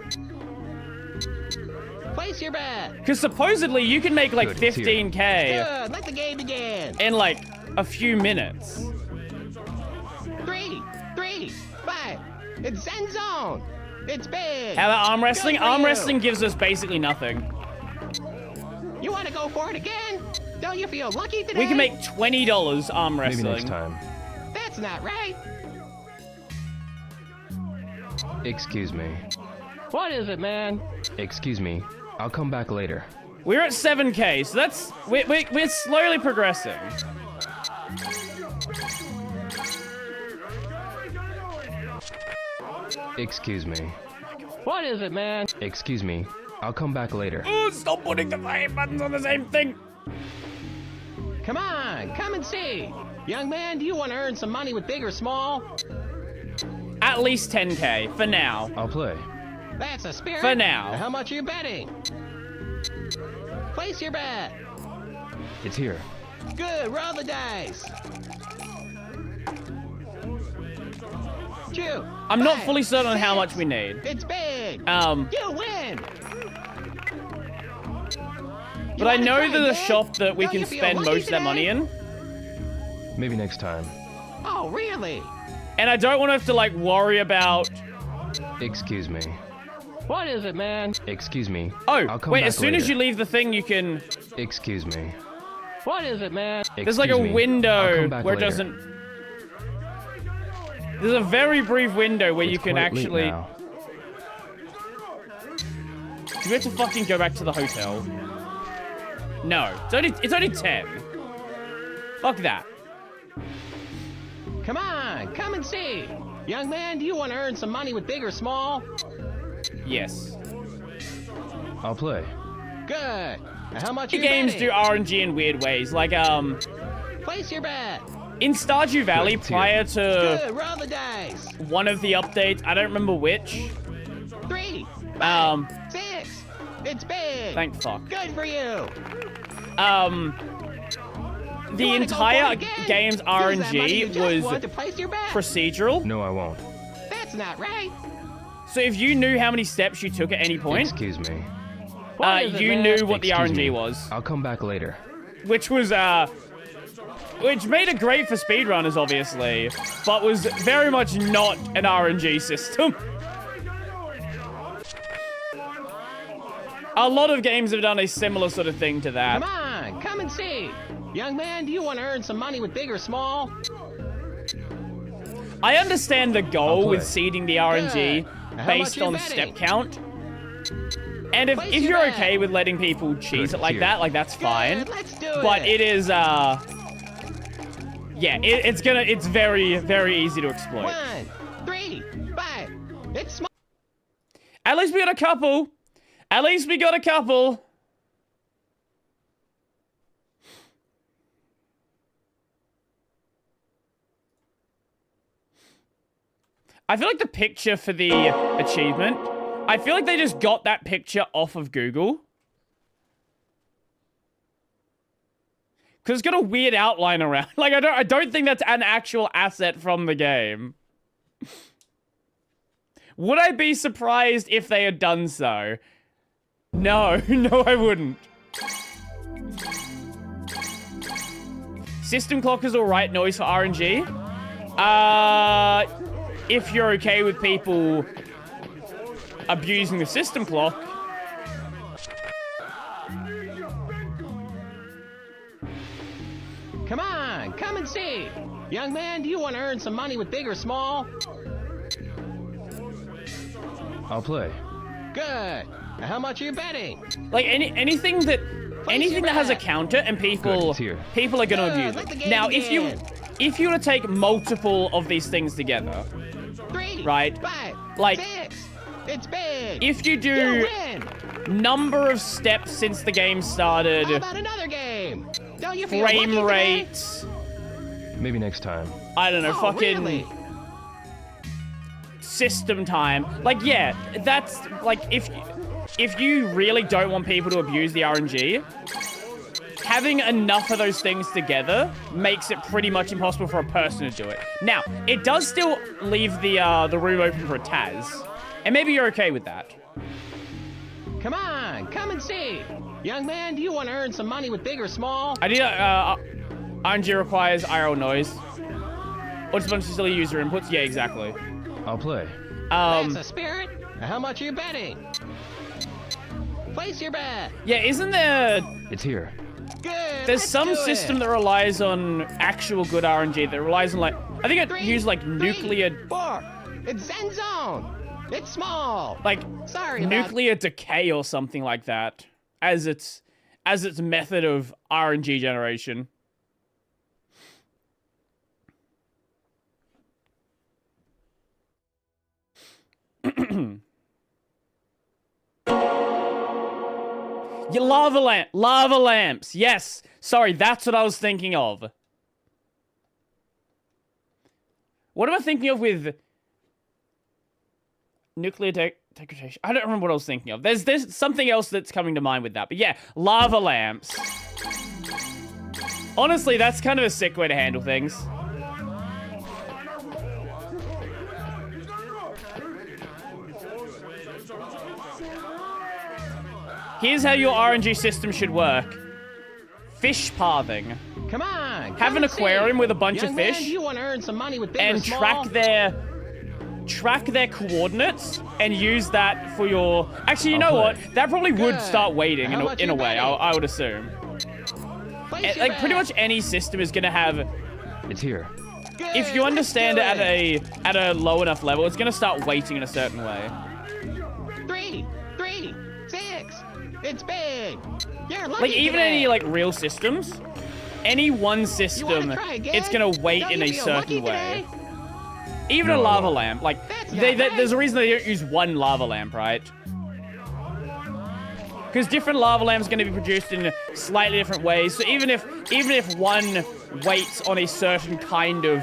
Place your bet. Because supposedly you can make like Good, it's here. 15K Good. Let the game begin. in like a few minutes. 3, 5. It's Zen Zone. It's big. How about arm wrestling? Good for Arm you. wrestling gives us basically nothing. You want to go for it again? Don't you feel lucky today? We can make $20 arm wrestling. Maybe next time. That's not right. Excuse me. What is it, man? Excuse me. I'll come back later. We're at 7K, so that's we're slowly progressing. Excuse me. What is it, man? Excuse me. I'll come back later. Oh, stop putting the fire buttons on the same thing. Come on, come and see. Young man, do you want to earn some money with big or small? At least 10K for now. I'll play. That's a spirit. For now. How much are you betting? Place your bet. It's here. Good, roll the dice. 2. I'm not 5, fully certain on how 6. much we need. It's big. You win. But I know there's a shop that we can spend most of that money in. Maybe next time. Oh, really? And I don't want to have to like worry about. Excuse me. What is it, man? Excuse me. Oh, I'll come wait, back as soon as later. you leave the thing, you can. Excuse me. What is it, man? There's like a Excuse me. I'll window come back where it later. doesn't. There's a very brief window where you It's can quite late actually. now. Do we have to fucking go back to the hotel? No, it's only 10. Fuck that. Come on, come and see. Young man, do you want to earn some money with big or small? Yes. I'll play. Good. Now, how much are The you games betting? do RNG in weird ways, like Place your bet. in Stardew Valley Good, it's here. prior to Good, roll the dice. one of the updates. I don't remember which. 3, 5, 6. It's big. Thank fuck. Good for you. The You wanna go entire for it again? game's Use that money you RNG just was won to place your bet. procedural. No, I won't. That's not right. So if you knew how many steps you took at any point, Excuse me. What is it, you man? knew what the Excuse RNG me. was, I'll come back later. which was which made it great for speedrunners, obviously, but was very much not an RNG system. A lot of games have done a similar sort of thing to that. Come on, come and see. Young man, do you want to earn some money with big or small? I understand the I'll goal play. with seeding the RNG How based much are you on betting? step count. And if Place you're your bet. okay with letting people cheese Good, it like here. that, like that's fine. Good, let's do it. But it is yeah, it's very, very easy to exploit. 1, 3, 5. It's small. At least we got a couple. At least we got a couple. I feel like the picture for the achievement, I feel like they just got that picture off of Google. Because it's got a weird outline around. Like, I don't think that's an actual asset from the game. Would I be surprised if they had done so? No, no I wouldn't. System clock is alright noise for RNG. If you're okay with people abusing the system clock. Come on, come and see. Young man, do you want to earn some money with big or small? I'll play. Good. Now, how much are you betting? Like anything that anything that has a counter and people Good, it's are going to abuse let the it. game Now, begin. if you were to take multiple of these things together, 3, right, 5, like, 6. It's big. if you You do win. number of steps since the game started, How about another game? Don't you feel lucky frame today? rate, Maybe next time. I don't know, Oh, fucking really? system time. Like, yeah, that's like if you really don't want people to abuse the RNG, having enough of those things together makes it pretty much impossible for a person to do it. Now, it does still leave the room open for a Taz, and maybe you're okay with that. Come on, come and see. Young man, do you want to earn some money with big or small? I did. RNG requires IRL noise. Or just a bunch of silly user inputs. Yeah, exactly. I'll play. That's a spirit. How much are you betting? Place your bet. Yeah, isn't there? It's here. Good. There's let's some do system it. that relies on actual good RNG. That relies on, like, I think it 3, uses like 3, nuclear, 4. It's Zen Zone. It's small. like Sorry about- nuclear decay or something like that, as its method of RNG generation. Your lava lamps. Yes. Sorry, that's what I was thinking of. What am I thinking of with nuclear degradation? I don't remember what I was thinking of. There's something else that's coming to mind with that. But yeah, lava lamps. Honestly, that's kind of a sick way to handle things. Here's how your RNG system should work. Fish pathing. Come on. Have an aquarium with a bunch Young of man, fish do you want to earn some money with big or and small? track their coordinates and use that for your... Actually, you know I'll what? play. That probably would Good. start waiting How much in a you way, betting? I would assume. Place your Like, pretty bet. much any system is going to have... It's here. Good, If you let's understand do it at a low enough level, it's going to start weighting in a certain way. 3, 6. It's big. You're lucky Like, even today. any, like, real systems, any one You system, wanna try again? it's going to weight Don't in you a feel certain lucky way. today? Even a No, I lava won't. lamp, like, That's not right. there's a reason they don't use one lava lamp, right? Because different lava lamps are going to be produced in slightly different ways. So even if one waits on a certain kind of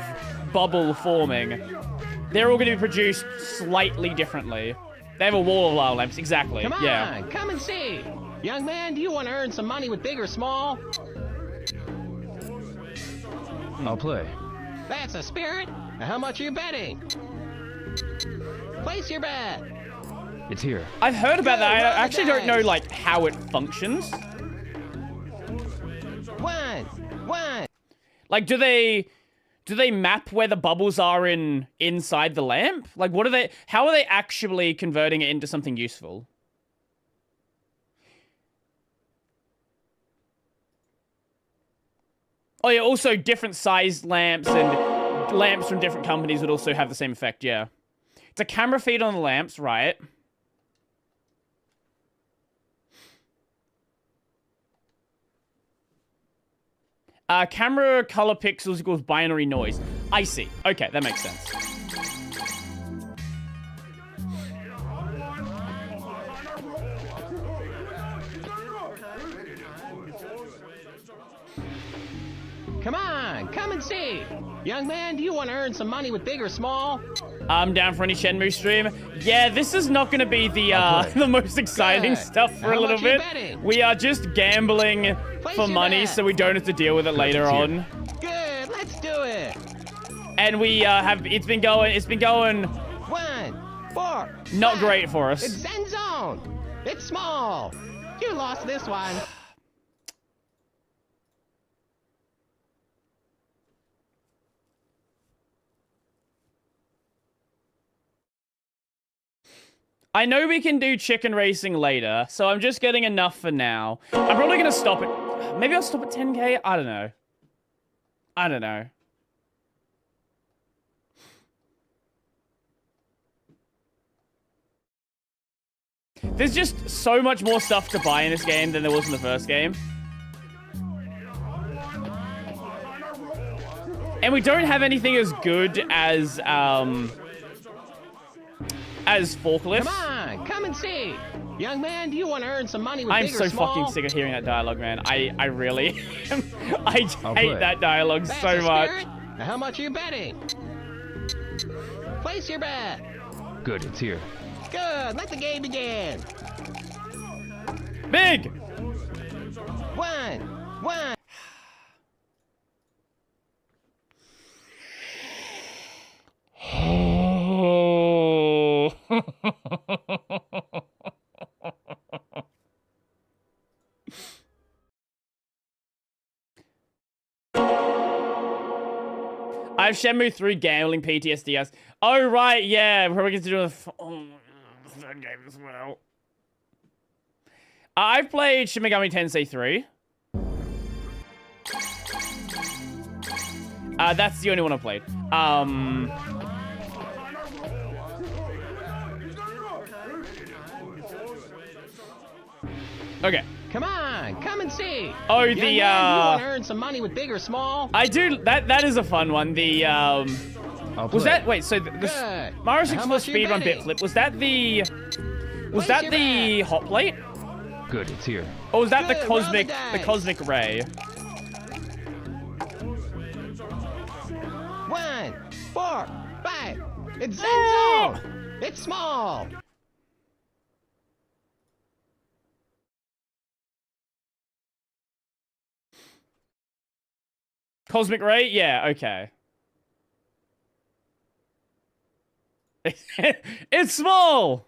bubble forming, they're all going to be produced slightly differently. They have a wall of lava lamps, exactly. Come on, Yeah. come and see. Young man, do you want to earn some money with big or small? I'll play. That's a spirit. How much are you betting? Place your bet. It's here. I've heard about that. I Roll the actually don't know dice. like how it functions. 1. Like, do they map where the bubbles are inside the lamp? Like, how are they actually converting it into something useful? Oh yeah, also different sized lamps and lamps from different companies would also have the same effect, yeah. It's a camera feed on the lamps, right? Camera color pixels equals binary noise. I see. Okay, that makes sense. Come on, come and see. Young man, do you want to earn some money with big or small? I'm down for any Shenmue stream. Yeah, this is not going to be the I'll play. the most exciting Good. stuff for How a little much you bit. betting? We are just gambling Place for your money, bet. so we don't have to deal with it later it's here. on. Good, let's do it. And we have it's been going 1, 4. not 5. great for us. It's Zen Zone. It's small. You lost this one. I know we can do chicken racing later, so I'm just getting enough for now. I'm probably gonna stop it. Maybe I'll stop at 10k. I don't know. I don't know. There's just so much more stuff to buy in this game than there was in the first game. And we don't have anything as good as forklift. Come on, come and see. Young man, do you want to earn some money with I'm big so or small? fucking sick of hearing that dialogue, man. I really am. I I'll hate play. that dialogue That's so a much. spirit. Now, how much are you betting? Place your bet. Good, it's here. Good, let the game begin. Big! One. Oh. I have Shenmue 3 gambling PTSD. Oh, right, yeah. We're going to do the third game as well. I've played Shin Megami Tensei 3. That's the only one I've played. Okay. Come on, come and see. Oh, Young the, man, do you want to earn some money with big or small? I do, that is a fun one. The, I'll was play. that, wait, so the Good. Mario How 64 much are you speedrun betting? bit flip, was that the, was Place that your the bet. hot plate? Good, it's here. Or was that Good, the roll the cosmic, dice. cosmic ray? 1, 4, 5. It's Ah! Zenzo. It's small. Cosmic ray? Yeah, okay. It's small!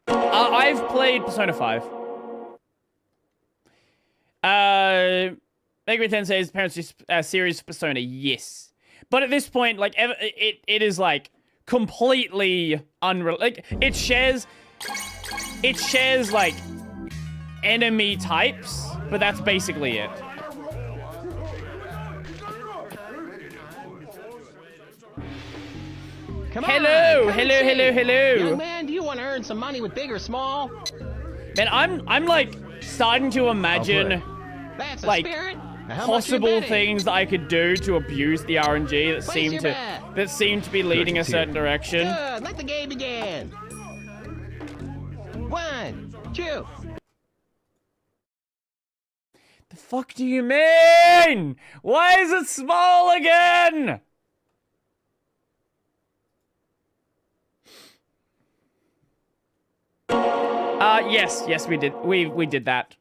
I've played Persona 5. Mega Man Tensei's parents series Persona, yes. But at this point, like, it is, like, completely unreal. Like, it shares, like, enemy types, but that's basically it. Come Hello, on, come and hello, see. hello, hello. Young man, do you want to earn some money with big or small? Man, I'm like starting to imagine That's a like spirit. Now, how much are you possible betting? things that I could do to abuse the RNG that Place your bet. seem to be leading a Good, here. certain direction. Good, let the game begin. 1, 2. The fuck do you mean? Why is it small again? Yes, we did. We did that.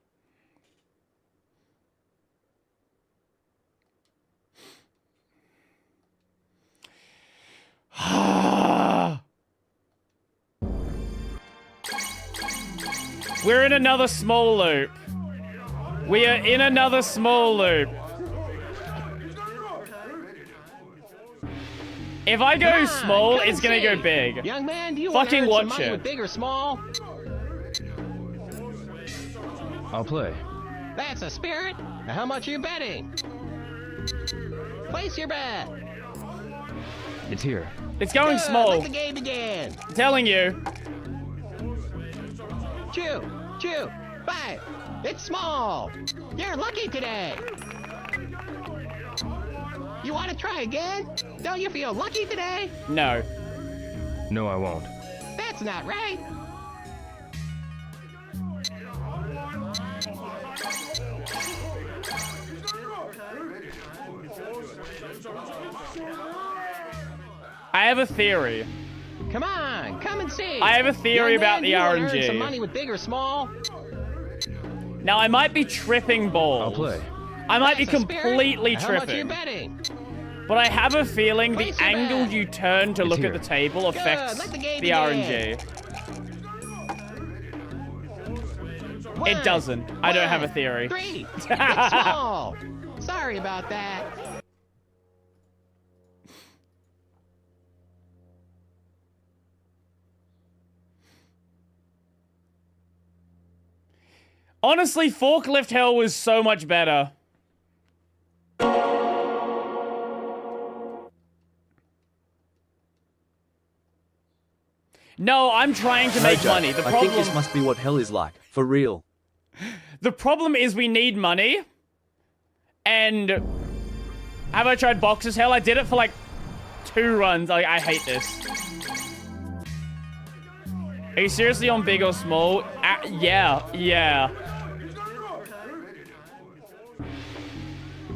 We're in another small loop. We are in another small loop. If I go Come on, small, come it's and gonna go see. big. Young man, do you Fucking want to earn some watch money it. with big or small? I'll play. That's a spirit. Now, how much are you betting? Place your bet. It's here. It's going Good, small. let the game begin. I'm telling you. 2, 5. It's small. You're lucky today. You want to try again? Don't you feel lucky today? No. No, I won't. That's not right. I have a theory. Come on, come and see. I have a theory Young about man, the do you want to RNG. earn some money with big or small? Now, I might be tripping balls. I'll play. I might be That's a spirit. completely Now, how much are you tripping. betting? But I have a feeling the Place your angle bet. you turn to It's look here. at the table affects let the game the begin. RNG. One, It doesn't. I don't have a 1, theory. 3. It's small. Sorry about that. Honestly, Forklift Hell was so much better. No, I'm trying to No, make Joe, money. The I problem. think this must be what hell is like, for real. The problem is we need money. And have I tried box as hell? I did it for like 2 runs. I hate this. Are you seriously on big or small? Yeah.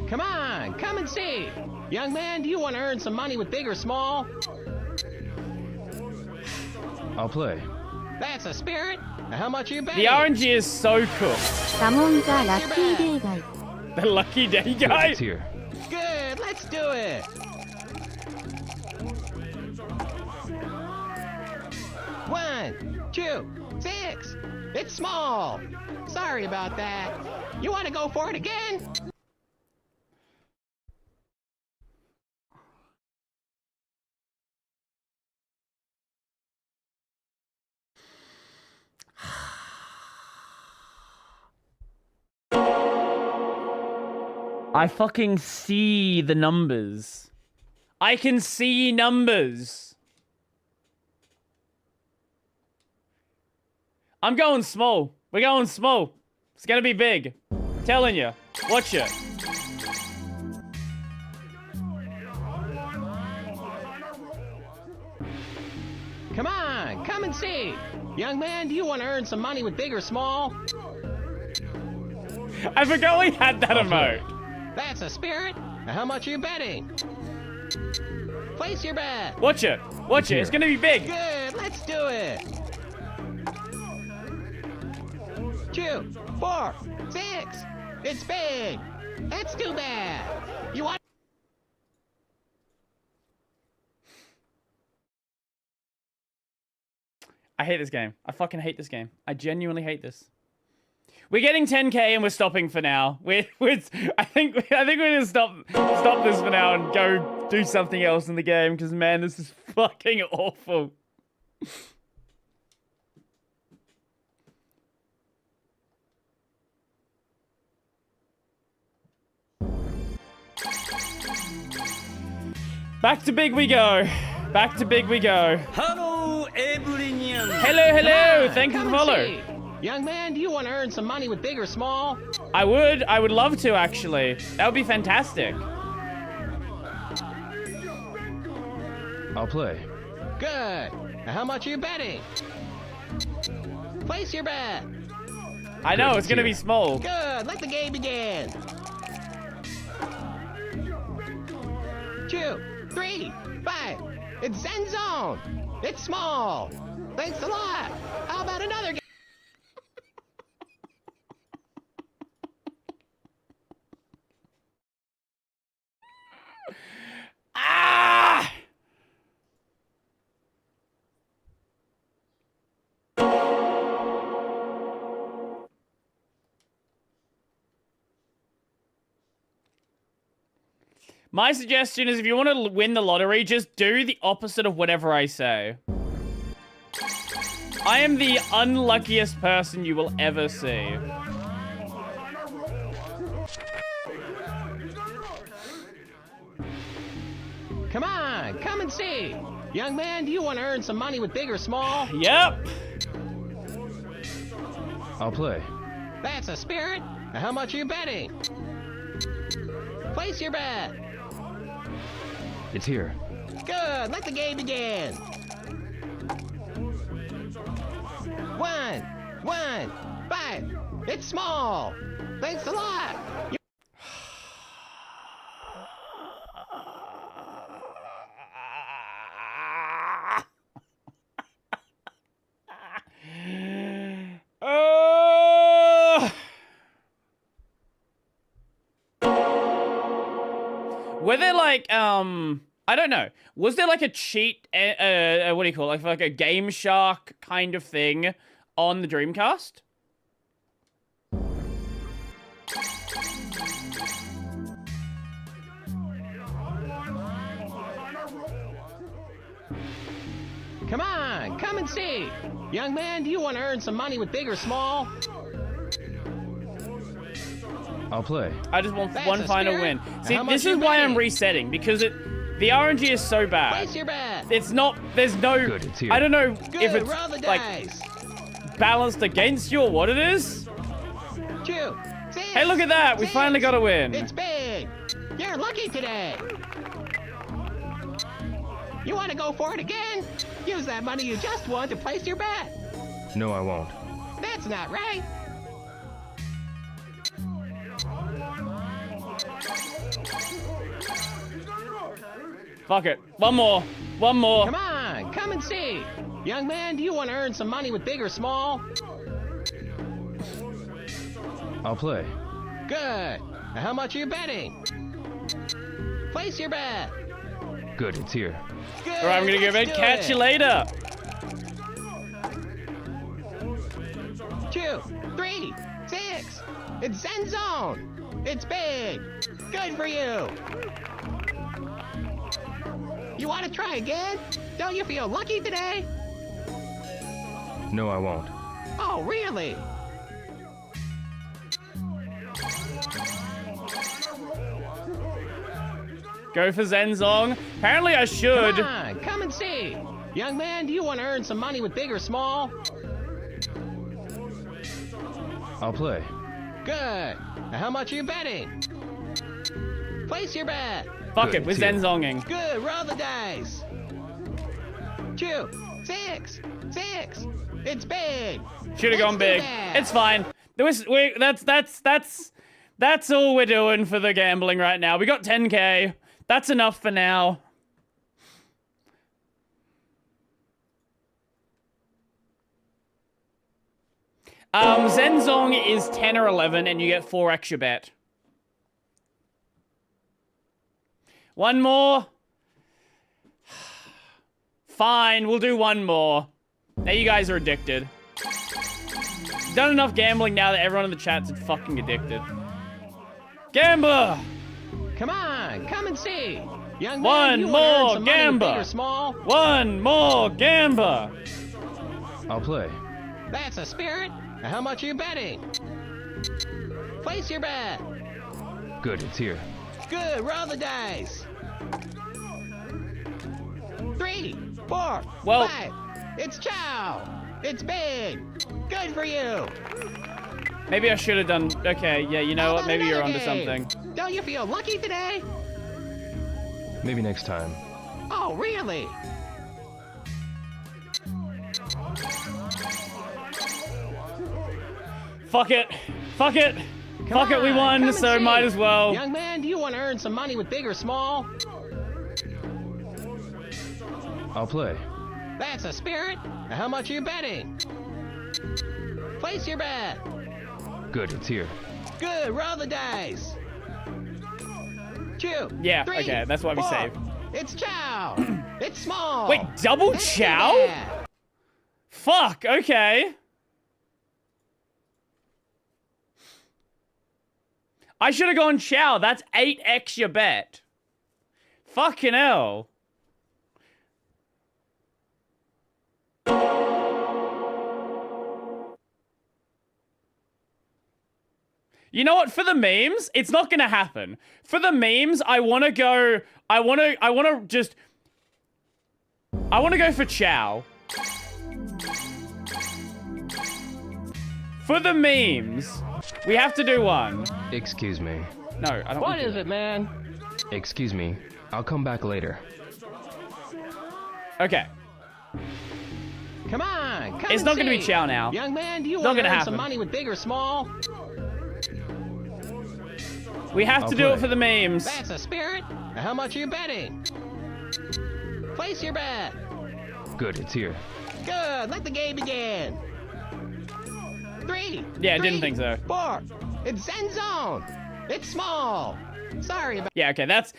Come on, come and see. Young man, do you want to earn some money with big or small? I'll play. That's a spirit. How much are you betting? The RNG is so cool. Summon the lucky day guy. The lucky day Good, guy. it's here. Good, let's do it. One, 2, 6. It's small. Sorry about that. You want to go for it again? I fucking see the numbers. I can see numbers. I'm going small. We're going small. It's gonna be big. Telling you. Watch it. Come on, come and see. Young man, do you want to earn some money with big or small? I forgot we had that emote. That's a spirit. How much are you betting? Place your bet. Watch it. Watch it. It's gonna be big. Good, let's do it. 2, 4, 6. It's big. That's too bad. You want? I hate this game. I fucking hate this game. I genuinely hate this. We're getting 10k and we're stopping for now. I think we're gonna stop this for now and go do something else in the game because man, this is fucking awful. Back to big we go. Back to big we go. Hello, everyone. Hello. Thank you for Come the and follow. see. Young man, do you want to earn some money with big or small? I would love to actually. That would be fantastic. I'll play. Good. How much are you betting? Place your bet. I know, Good it's gonna to be hear. small. Good. Let the game begin. 2, 3, 5. It's Zen Zone. It's small. Thanks a lot. How about another game? Ah! My suggestion is if you want to win the lottery, just do the opposite of whatever I say. I am the unluckiest person you will ever see. Come on, come and see. Young man, do you want to earn some money with big or small? Yep. I'll play. That's a spirit. How much are you betting? Place your bet. It's here. Good. Let the game begin. 1, 5. It's small. Thanks a lot. Were there like, I don't know. Was there like a cheat, what do you call it? Like a Game Shark kind of thing on the Dreamcast? Come on, come and see. Young man, do you want to earn some money with big or small? I'll play. I just want That's one a final spirit. win. See, How much this you is why I'm betting? resetting, because the RNG is so bad. Place your bet. it's not. There's no. Good, it's here. I don't know Good, if it's roll the like dice. balanced against you or what it is. 2, 6, Hey, look at that! We 6. finally got a win. It's big. You're lucky today. You want to go for it again? Use that money you just won to place your bet. No, I won't. That's not right. Fuck it. One more. One more. Come on, come and see. Young man, do you want to earn some money with big or small? I'll play. Good. Now how much are you betting? Place your bet. Good, it's here. Good. All right, I'm gonna go let's bed. do Catch it. you later. 2, 3, 6. It's Zen Zone. It's big. Good for you. You want to try again? Don't you feel lucky today? No, I won't. Oh, really? Go for Zenzong. Apparently I should. Come on, come and see. Young man, do you want to earn some money with big or small? I'll play. Good. Now how much are you betting? Place your bet. Fuck Good, it, we're it's here. Zenzonging. Good, roll the dice. 2, 6, 6. It's big. Should have Let's gone do big. that. It's fine. That's all we're doing for the gambling right now. We got 10k. That's enough for now. Zenzong is 10 or 11 and you get 4 extra bet. One more. Fine, we'll do one more. Now you guys are addicted. Done enough gambling now that everyone in the chat's fucking addicted. Gamba! Come on, come and see. Young man, One you want to earn more some money with Gamba. big or small? One more Gamba! I'll play. That's a spirit. Now how much are you betting? Place your bet. Good, it's here. Good, roll the dice. 3, 4, Well- 5. It's Chow. It's big. Good for you. Maybe I should have done... Okay, yeah, you know How what? about Maybe you're another onto game? something. Don't you feel lucky today? Maybe next time. Oh, really? Fuck it. Fuck it. Fuck it, we on, won, come and so see. might as well. Young man, do you want to earn some money with big or small? I'll play. That's a spirit. Now how much are you betting? Place your bet. Good, it's here. Good, roll the dice. 2, Yeah, 3, okay, that's why we 4. save. It's Chow. It's small. Wait, double Let's do chow? that. Fuck, okay. I should have gone Chow. That's 8x your bet. Fucking hell. You know what? For the memes, it's not gonna happen. For the memes, I wanna go for Chow. For the memes, we have to do one. Excuse me. No, I don't What want to. is it, man? Excuse me. I'll come back later. Okay. Come on, come It's and not gonna be see. Chow now. Young man, do you Not want to gonna earn some happen. money with big or small? We have I'll to do it play. for the memes. That's a spirit. Now how much are you betting? Place your bet. Good, it's here. Good, let the game begin. 3. Yeah, 3, didn't think so. 4. It's Zen Zone. It's small. Sorry about. Yeah, okay, that's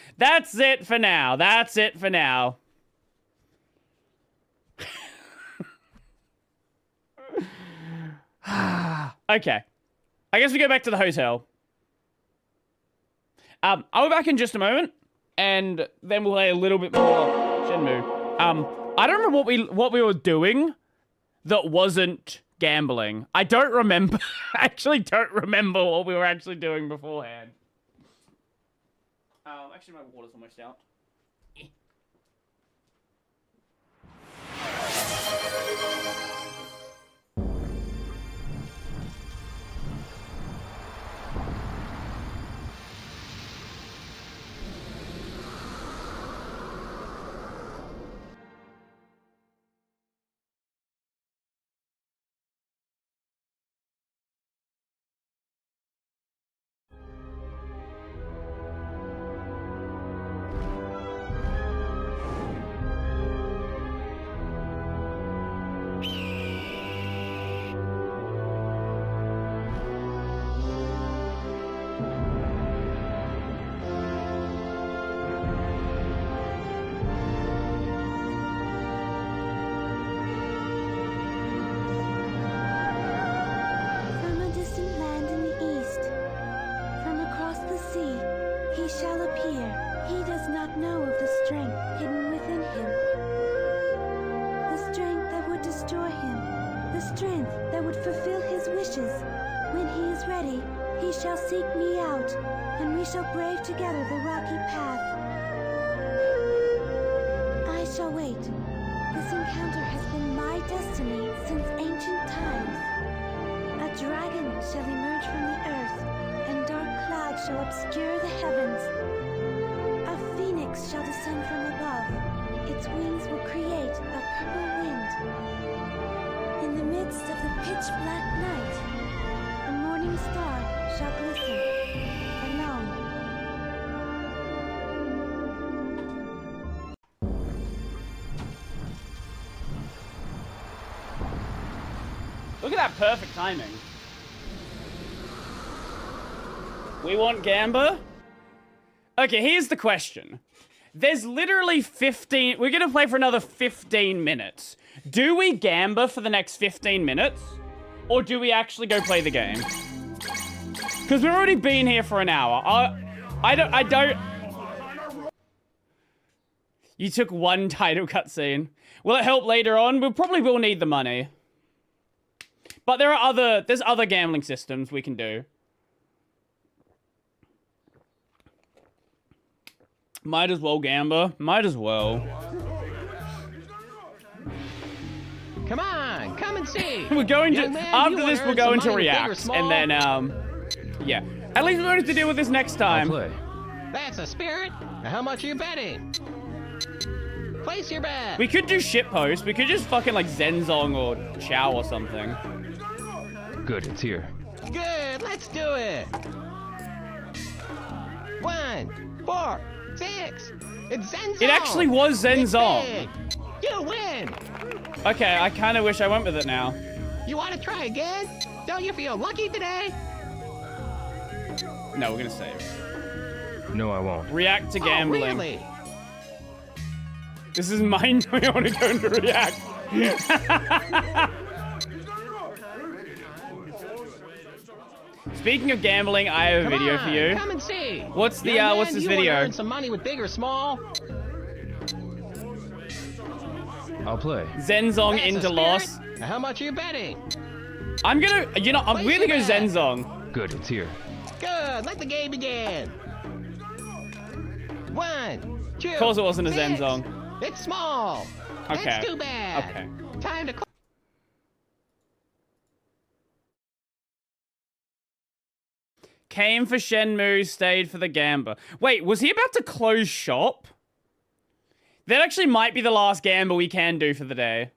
it for now. That's it for now. Okay. I guess we go back to the hotel. I'll be back in just a moment, and then we'll play a little bit more Shenmue. I don't remember what we were doing that wasn't gambling. I don't remember. I actually don't remember what we were actually doing beforehand. Actually, my water's almost out. ready, he shall seek me out, and we shall brave together the rocky path. I shall wait. This encounter has been my destiny since ancient times. A dragon shall emerge from the earth, and dark clouds shall obscure the heavens. A phoenix shall descend from above. Its wings will create a purple wind. In the midst of the pitch-black night, a morning star shall glisten, alone. Look at that perfect timing. We want GAMBA? Okay, here's the question. There's literally 15... We're gonna play for another 15 minutes. Do we GAMBA for the next 15 minutes? Or do we actually go play the game? Because we've already been here for an hour. I don't... You took one title cutscene. Will it help later on? We probably will need the money. But there's other gambling systems we can do. Might as well GAMBA. Might as well. Come on, come and see. We're going to... Young man, After this, we'll go into React. And then, yeah. At least we don't have to deal with this next time. I'll play. That's a spirit. Now, how much are you betting? Place your bet. We could do shitpost. We could just fucking like Zenzong or Chow or something. Good, it's here. Good, let's do it. 1, 4, 6. It's Zenzong. It actually was Zenzong. It's big. You win. Okay, I kind of wish I went with it now. You want to try again? Don't you feel lucky today? No, we're gonna save. No, I won't. React to gambling. Oh, really? This is mine. I want to go into React. Speaking of gambling, I have a video for you. Come and see. What's the Young what's man, this you video? wanna earn some money with big or small? I'll play. Zenzong That's a into spirit. loss. Now, how much are you betting? I'm gonna, I'm Place really your go bet. Zenzong. Good, it's here. Good. Let the game begin. 1, 2. Of course it wasn't a 6. Zenzong. It's small. Okay. That's too bad. Okay. Time to. Came for Shenmue, stayed for the GAMBA. Wait, was he about to close shop? That actually might be the last GAMBA we can do for the day.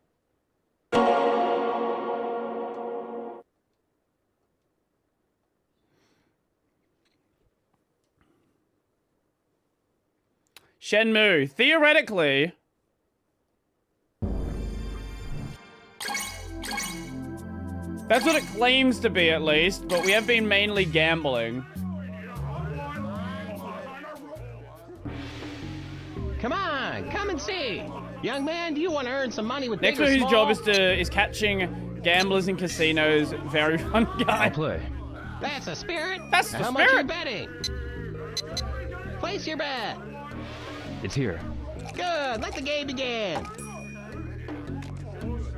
Shenmue, theoretically... That's what it claims to be, at least, but we have been mainly gambling. Come on, come and see. Young man, do you want to earn some money with Next big or one whose small? job is catching gamblers in casinos. Very fun guy. I'll play. That's a spirit. That's Now, the how much are you spirit. betting? Place your bet. It's here. Good. Let the game begin.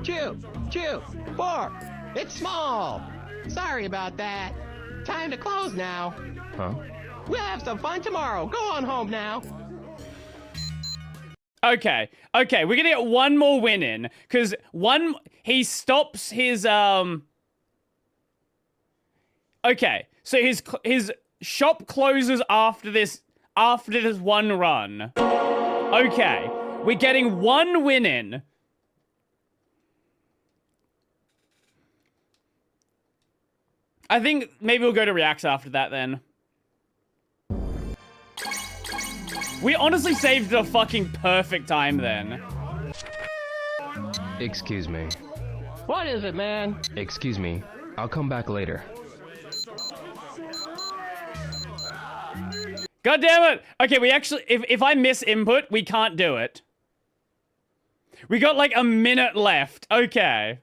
2, 4. It's small. Sorry about that. Time to close now. Huh? We'll have some fun tomorrow. Go on home now. Okay, we're gonna get one more win in, because he stops his, Okay, so his shop closes after this one run. Okay, we're getting one win in. I think maybe we'll go to Reacts after that then. We honestly saved a fucking perfect time then. Excuse me. What is it, man? Excuse me. I'll come back later. God damn it! Okay, we actually, if I miss input, we can't do it. We got like a minute left. Okay.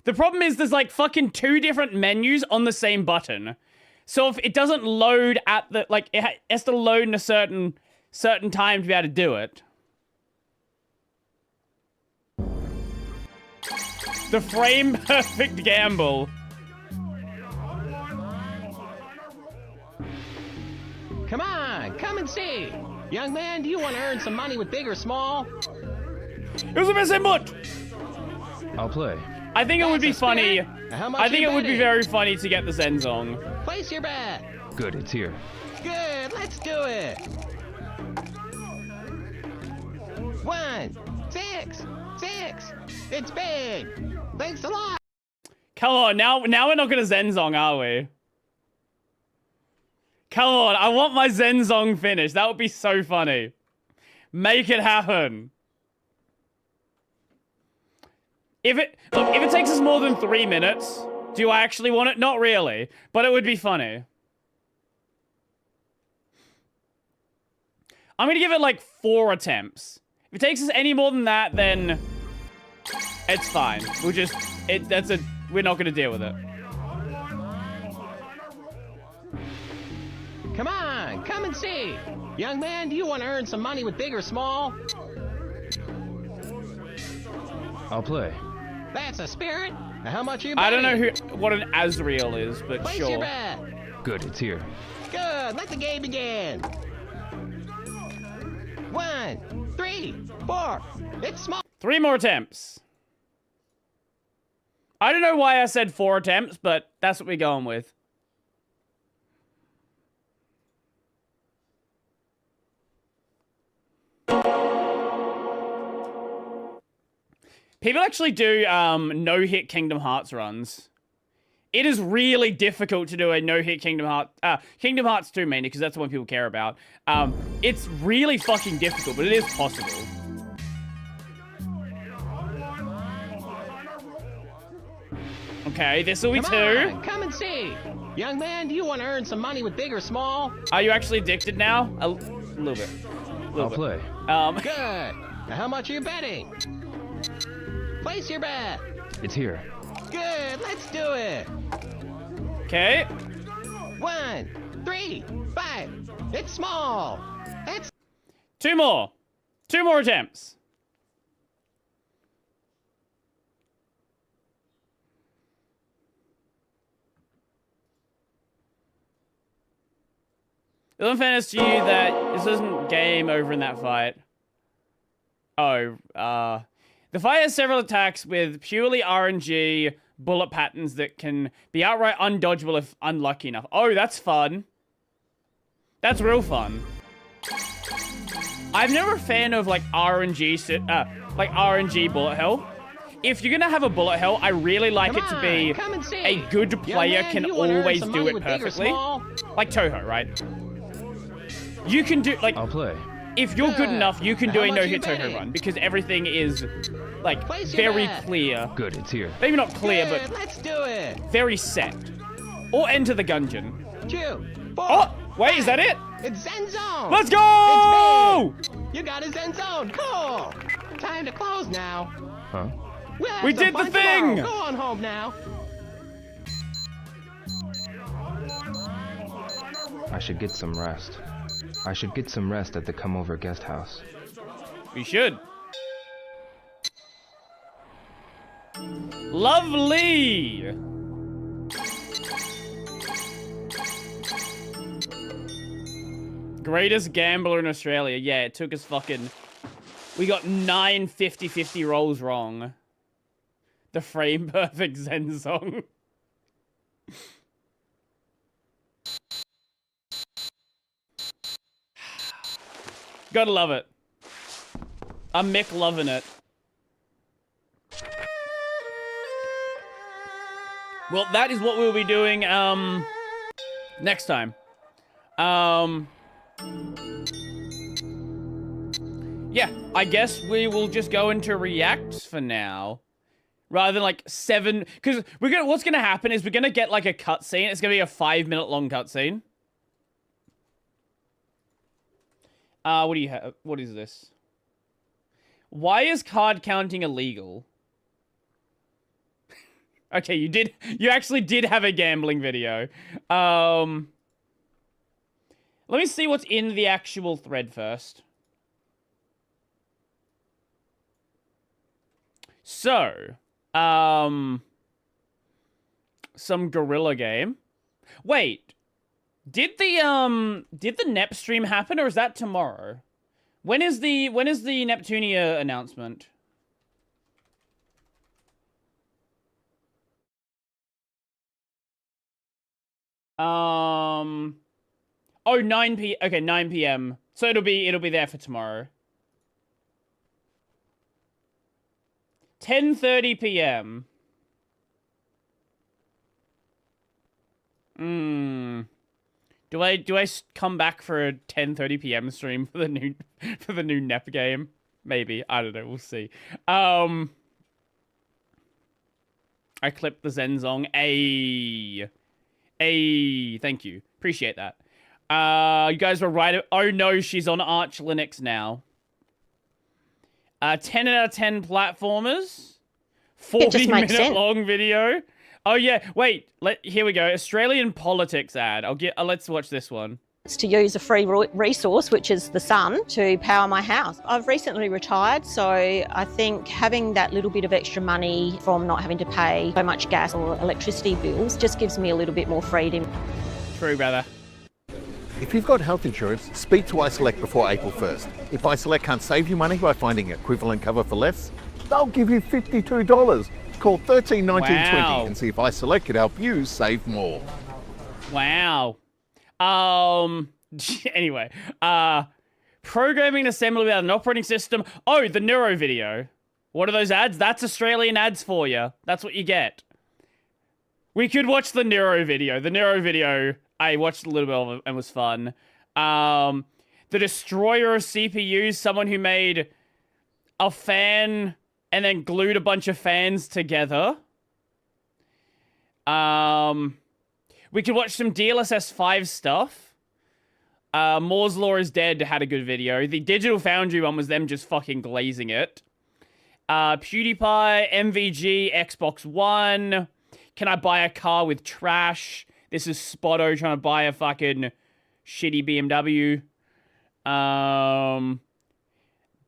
The problem is there's like fucking 2 different menus on the same button. So if it doesn't load at the, like, it has to load in a certain time to be able to do it. The frame perfect gamble. Come on, come and see. Young man, do you want to earn some money with big or small? It was a mess input. I'll play. I think it would be funny. How much I think you it would be betting? very funny to get the Zenzong. Place your bet. Good, it's here. Good, let's do it. 1, 6, 6. It's big. Thanks a lot. Come on, now we're not gonna Zenzong, are we? Come on, I want my Zenzong finished. That would be so funny. Make it happen. If it takes us more than 3 minutes, do I actually want it? Not really, but it would be funny. I'm gonna give it like 4 attempts. If it takes us any more than that, then it's fine. We're not gonna deal with it. Come on, come and see. Young man, do you want to earn some money with big or small? I'll play. That's a spirit. Now, how much are you I don't betting? know what an Azrael is, but Place your sure. bet. Good, it's here. Good, let the game begin. 1, 3, 4. It's small. 3 more attempts. I don't know why I said 4 attempts, but that's what we're going with. People actually do no-hit Kingdom Hearts runs. It is really difficult to do a no-hit Kingdom Hearts 2 mainly, because that's the one people care about. It's really fucking difficult, but it is possible. Okay, this will be 2. On, come and see. Young man, do you want to earn some money with big or small? Are you actually addicted now? A little bit. I'll play. Good. Now, how much are you betting? Place your bet. It's here. Good, let's do it. Okay. 1, 3, 5. It's small. It's 2 more. 2 more attempts. It doesn't fairness to you that this isn't game over in that fight. Oh, the fight has several attacks with purely RNG bullet patterns that can be outright undodgeable if unlucky enough. Oh, that's fun. That's real fun. I'm never a fan of like RNG bullet hell. If you're gonna have a bullet hell, I really like it to be a good player can always do it perfectly. Like Toho, right? You can do like I'll play. if you're good enough, you can do a no-hit Toho run because everything is like very clear. Good, it's here. Maybe not clear, but let's do it. very set. Or enter the gungeon. 2, 4. Oh, wait, is that it? It's Zen Zone. Let's go! It's big. You got a Zen Zone. Cool. Time to close now. Huh? We'll have We some did the fun thing! tomorrow. Go on home now. I should get some rest. I should get some rest at the come over guest house. We should. Lovely! Greatest gambler in Australia. Yeah, it took us fucking... We got 9 50-50 rolls wrong. The frame perfect Zen song. Gotta love it. I'm Mick loving it. Well, that is what we'll be doing, next time. Yeah, I guess we will just go into reacts for now. Rather than like 7, because what's gonna happen is we're gonna get like a cutscene. It's gonna be a 5-minute long cutscene. What do you have? What is this? Why is card counting illegal? Okay, you actually did have a gambling video. Let me see what's in the actual thread first. So, some guerrilla game. Wait, did the NEP stream happen, or is that tomorrow? When is the Neptunia announcement? Oh, 9 p.m. So it'll be there for tomorrow. 10:30 p.m. Do I come back for a 10:30 p.m. stream for the new NEP game? Maybe. I don't know. We'll see. I clipped the Zenzong. Thank you. Appreciate that. You guys were right. Oh no, she's on Arch Linux now. 10 out of 10 platformers. 40-minute long video. Oh yeah, wait. Here we go. Australian politics ad. Let's watch this one. It's to use a free resource, which is the sun, to power my house. I've recently retired, so I think having that little bit of extra money from not having to pay so much gas or electricity bills just gives me a little bit more freedom. True, brother. If you've got health insurance, speak to iSelect before April 1st. If iSelect can't save you money by finding equivalent cover for less, they'll give you $52. Call 13 19 Wow. 20 and see if iSelect could help you save more. Wow. Anyway, programming assembly without an operating system. Oh, the Neuro video. What are those ads? That's Australian ads for you. That's what you get. We could watch the Neuro video. The Neuro video, I watched a little bit of it and was fun. The destroyer of CPUs, someone who made a fan and then glued a bunch of fans together. We could watch some DLSS 5 stuff. Moore's Law is Dead had a good video. The Digital Foundry one was them just fucking glazing it. PewDiePie, MVG, Xbox One. Can I buy a car with trash? This is Spotto trying to buy a fucking shitty BMW.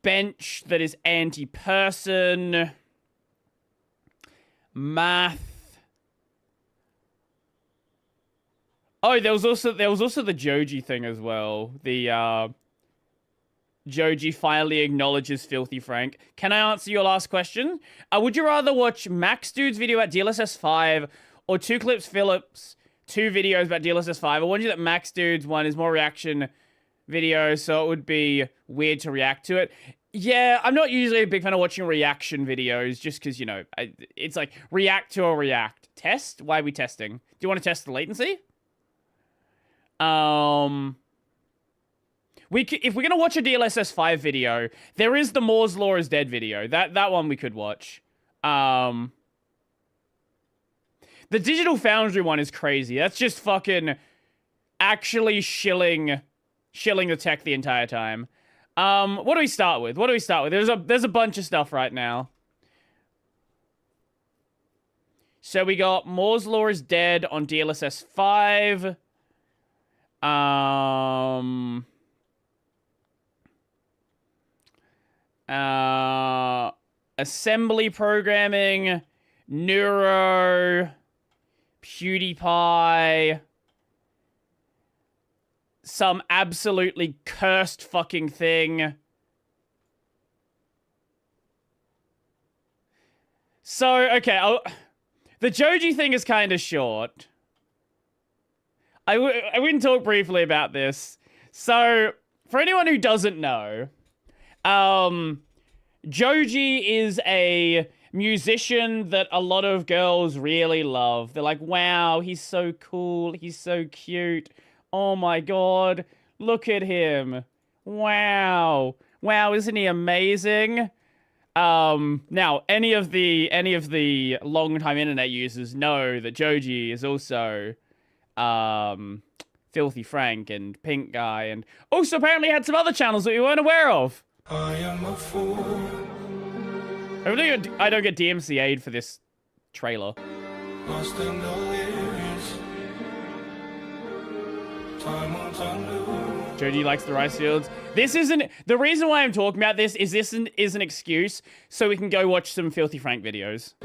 Bench that is anti-person. Math. Oh, there was also the Joji thing as well. The Joji finally acknowledges Filthy Frank. Can I answer your last question? Would you rather watch Max Dude's video about DLSS 5 or Two Clips Phillips' 2 videos about DLSS 5? I warned you that Max Dude's one is more reaction video, so it would be weird to react to it. Yeah, I'm not usually a big fan of watching reaction videos just because, you know, it's like react to a react. Test? Why are we testing? Do you want to test the latency? If we're going to watch a DLSS 5 video, there is the Moore's Law is Dead video. That one we could watch. The Digital Foundry one is crazy. That's just fucking actually shilling the tech the entire time. What do we start with? There's a bunch of stuff right now. So we got Moore's Law is Dead on DLSS 5. Assembly programming, Neuro, PewDiePie, some absolutely cursed fucking thing. So, okay, the Joji thing is kind of short. I wouldn't talk briefly about this. So, for anyone who doesn't know, Joji is a musician that a lot of girls really love. They're like, wow, he's so cool, he's so cute. Oh my god, look at him. Wow. Wow, isn't he amazing? Now, any of the long-time internet users know that Joji is also Filthy Frank and Pink Guy, and also apparently had some other channels that we weren't aware of. I am a fool. I don't get DMCA'd for this trailer. Lost in the lyrics. Joji likes the rice fields. This isn't the reason why I'm talking about this. Is an excuse so we can go watch some Filthy Frank videos.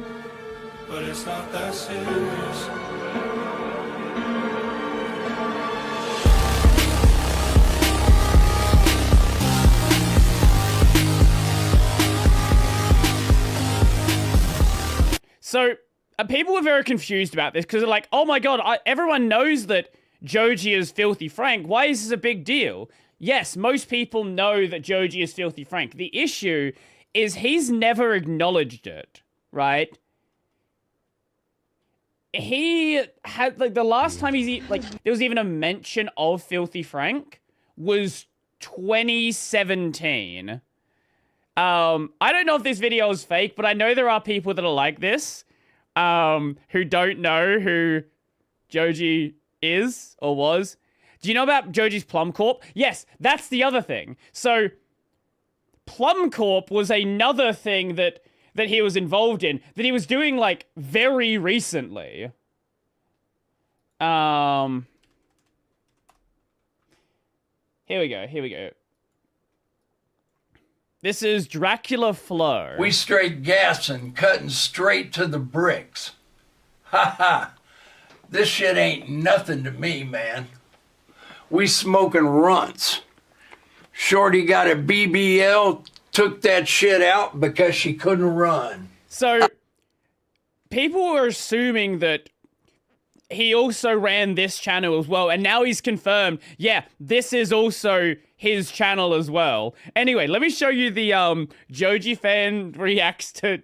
But it's not that serious. So people were very confused about this because they're like, oh my god, everyone knows that Joji is Filthy Frank. Why is this a big deal? Yes, most people know that Joji is Filthy Frank. The issue is he's never acknowledged it, right? He had, like, the last time there was even a mention of Filthy Frank was 2017. I don't know if this video is fake, but I know there are people that are like this, who don't know who Joji is or was. Do you know about Joji's Plum Corp? Yes, that's the other thing. So, Plum Corp was another thing that he was involved in, that he was doing, like, very recently. Here we go. This is Dracula Flow. We straight gassing, cutting straight to the bricks. Ha ha. This shit ain't nothing to me, man. We smoking runts. Shorty got a BBL, took that shit out because she couldn't run. So, people were assuming that he also ran this channel as well, and now he's confirmed, yeah, this is also his channel as well. Anyway, let me show you the Joji fan reacts to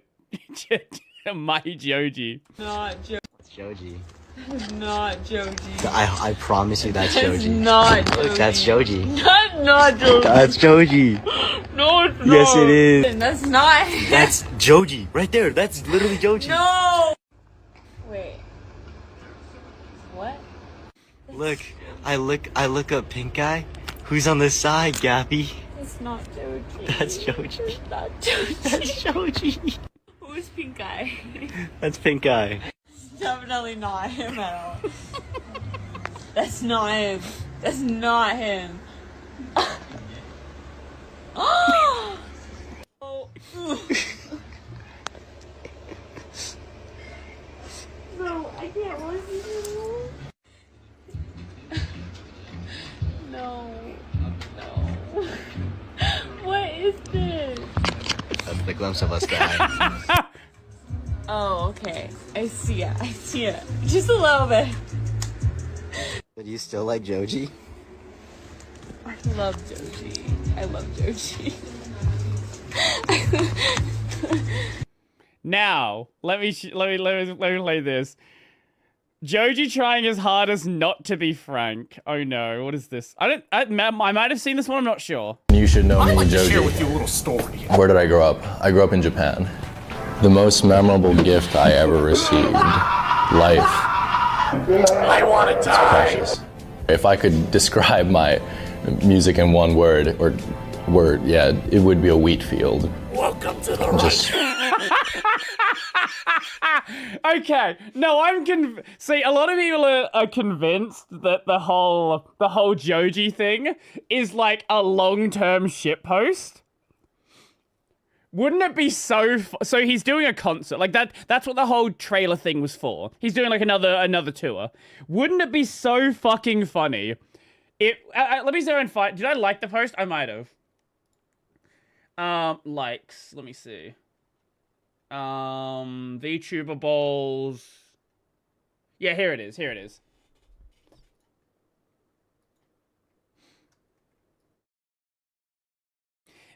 my Joji. Not Joji. Joji. Not Joji. I promise you that's Joji. Not Joji. Look, that's Joji. Not Joji. That's Joji. No, it's not. Yes, it is. That's not him. That's Joji. Right there. That's literally Joji. No! Wait. What? Look, I look up Pink Guy. Who's on the side, Gappy? It's not Joji. That's Joji. It's not Joji. That's Joji. Who's Pink Guy? That's Pink Guy. It's definitely not him at all. That's not him. That's not him. Oh! No, I can't listen to you. No. What is this? That's the glimpse of us guy. Oh, okay. I see it. Just a little bit. But you still like Joji? I love Joji. Now, let me play this. Joji trying his hardest not to be Frank. Oh no, what is this? I might have seen this one, I'm not sure. You should know me, I'd like Joji. to share with you a little story. Where did I grow up? I grew up in Japan. The most memorable gift I ever received. Life. I want to die. Precious. If I could describe my music in one word, it would be a wheat field. Welcome to the Just Okay, no, see, a lot of people are convinced that the whole Joji thing is like a long-term shitpost. Wouldn't it be so he's doing a concert, like that's what the whole trailer thing was for. He's doing like another tour. Wouldn't it be so fucking funny if, let me zero and find, did I like the post? I might have. Likes, let me see. VTuber Balls. Yeah, here it is.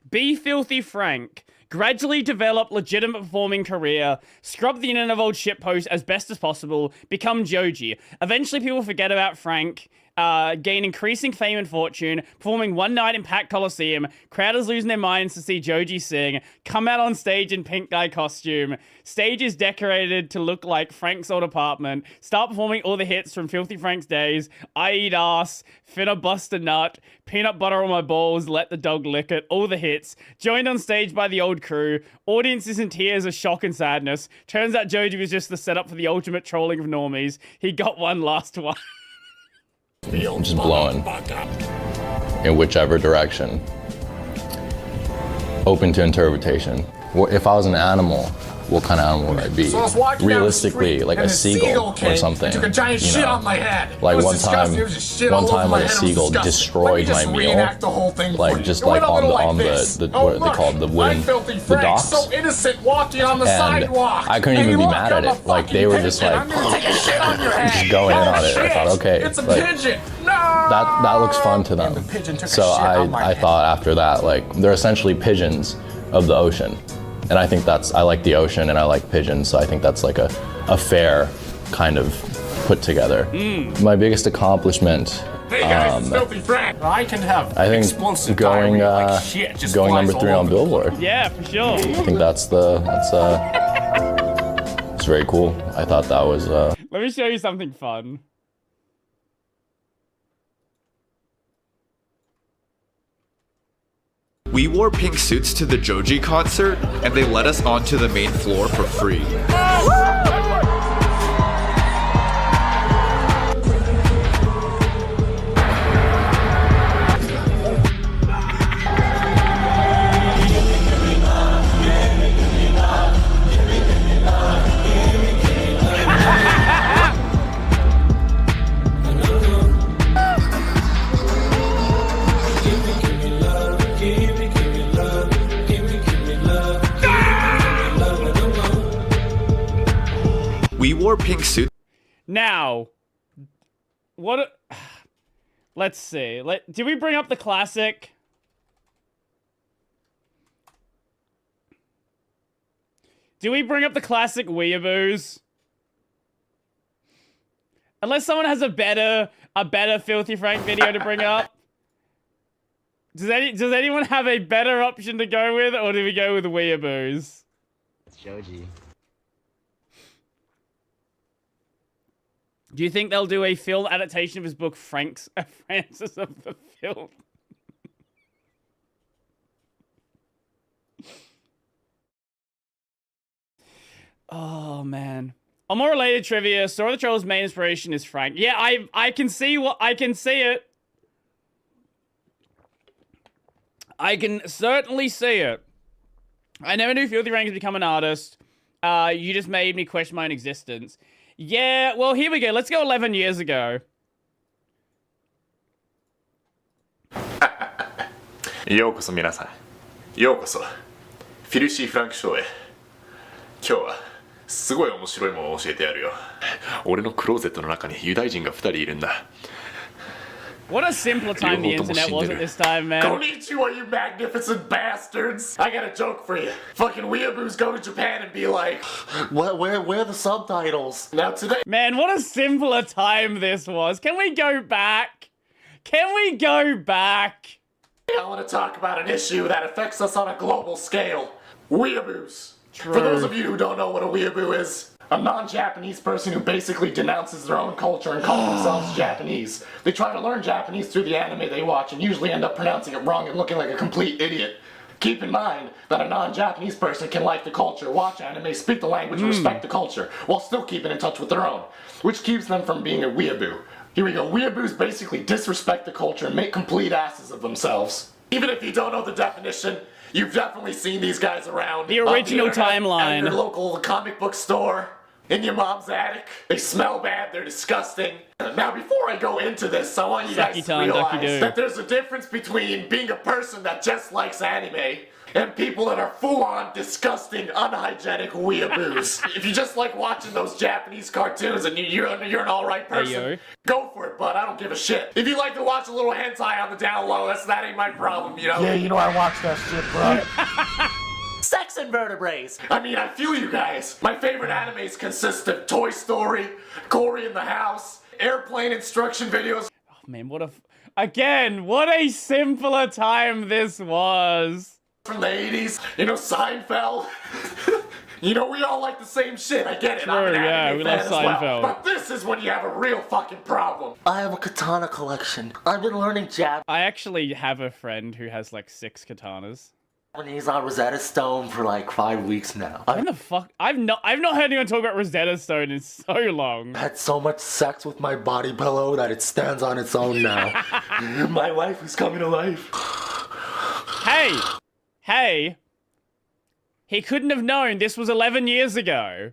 Be Filthy Frank. Gradually develop legitimate performing career. Scrub the internet of old shitposts as best as possible. Become Joji. Eventually people forget about Frank. Gain increasing fame and fortune, performing one night in packed Coliseum, crowders losing their minds to see Joji sing, come out on stage in pink guy costume, stage is decorated to look like Frank's old apartment, start performing all the hits from Filthy Frank's days, I eat ass, finna bust a nut, peanut butter on my balls, let the dog lick it, all the hits, joined on stage by the old crew, audiences in tears of shock and sadness, turns out Joji was just the setup for the ultimate trolling of normies, he got one last one. just blowing in whichever direction. open to interpretation. If I was an animal, what kind of animal would I be? So I was walking Realistically, down the street, like and a seagull came or something. and took a giant shit on my head. Like It was one disgusting. time, It was just shit all over my like a head. It was seagull disgusting. destroyed Let me just my meal. reenact the whole thing for Like you. just It went like a little on this. the Oh, what are they look, called, the I'm wooden, filthy the Frank, docks. so innocent, walking on the And sidewalk. I couldn't Hey, even be look, mad I'm at a it. Like they were just fucking like, pigeon. I'm gonna take a shit on your head. just going in on it. I Shit. thought, okay, It's a like, pigeon. No. that looks fun to them. pigeon took a So shit on my I head. thought after that, like they're essentially pigeons of the ocean. And I think I like the ocean and I like pigeons, so I think that's like a fair kind of put together. My biggest accomplishment, Hey guys, it's Filthy Frank. I can have I think explosive going diarrhea like shit. Just going flies number 3 all on over. Billboard. Yeah, for sure. I think it's very cool. I thought that was Let me show you something fun. We wore pink suits to the Joji concert, and they let us onto the main floor for free. We wore pink suits. Now, what? Let's see. Did we bring up the classic? Do we bring up the classic weeaboos? Unless someone has a better Filthy Frank video to bring up. Does anyone have a better option to go with, or do we go with weeaboos? It's Joji. Do you think they'll do a film adaptation of his book, Francis of the Film? Oh man. On more related trivia, Sora the Troll's main inspiration is Frank. Yeah, I can see it. I can certainly see it. I never knew Filthy Frank had become an artist. You just made me question my own existence. Yeah, well, here we go. Let's go 11 years ago. ようこそ皆さん。ようこそ。フィルシー・フランクショーへ。今日はすごい面白いものを教えてやるよ。俺のクローゼットの中にユダヤ人が2人いるんだ。 What a simpler time the internet was at this time, man. Konnichiwa, you magnificent bastards! I got a joke for you. Fucking weeaboos go to Japan and be like, where are the subtitles? Now today... Man, what a simpler time this was. Can we go back? Can we go back? I want to talk about an issue that affects us on a global scale. Weeaboos. True. For those of you who don't know what a weeaboo is, a non-Japanese person who basically denounces their own culture and calls themselves Japanese. They try to learn Japanese through the anime they watch and usually end up pronouncing it wrong and looking like a complete idiot. Keep in mind that a non-Japanese person can like the culture, watch anime, speak the language, and respect the culture, while still keeping in touch with their own, which keeps them from being a weeaboo. Here we go. Weeaboos basically disrespect the culture and make complete asses of themselves. Even if you don't know the definition, you've definitely seen these guys around. The original on the internet, timeline. at your local comic book store, in your mom's attic. They smell bad, they're disgusting. Now before I go into this, I want you guys to realize that there's a difference between being a person that just likes anime and people that are full-on disgusting, unhygienic weeaboos. If you just like watching those Japanese cartoons and you're an alright person, go for it, bud. I don't give a shit. If you like to watch a little hentai on the down low, that ain't my problem, you know? Yeah, you know I watch that shit, bro. Sex invertebrates! I mean, I feel you guys. My favorite animes consist of Toy Story, Cory in the House, airplane instruction videos. Oh man, what a simpler time this was. From the 80s, you know, Seinfeld. You know, we all like the same shit. I get it. True, I'm an yeah, anime we fan love as well. Seinfeld. But this is when you have a real fucking problem. I have a katana collection. I've been learning Japanese. I actually have a friend who has like 6 katanas. Japanese on Rosetta Stone for like 5 weeks now. When the fuck? I've not heard anyone talk about Rosetta Stone in so long. I had so much sex with my body pillow that it stands on its own now. My wife is coming to life. hey, he couldn't have known this was 11 years ago.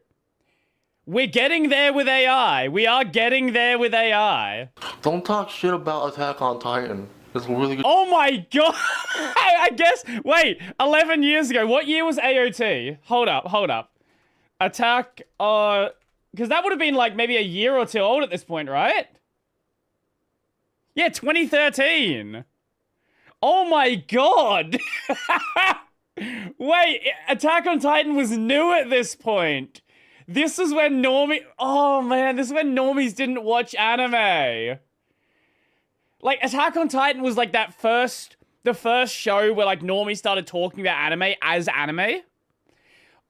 We're getting there with AI. We are getting there with AI. Don't talk shit about Attack on Titan. It's really good. Oh my god! I guess, wait, 11 years ago. What year was AOT? Hold up. Attack, because that would have been like maybe a year or two old at this point, right? Yeah, 2013. Oh my god! Wait, Attack on Titan was new at this point. This is when oh man, this is when normies didn't watch anime. Like, Attack on Titan was like the first show where like normies started talking about anime as anime.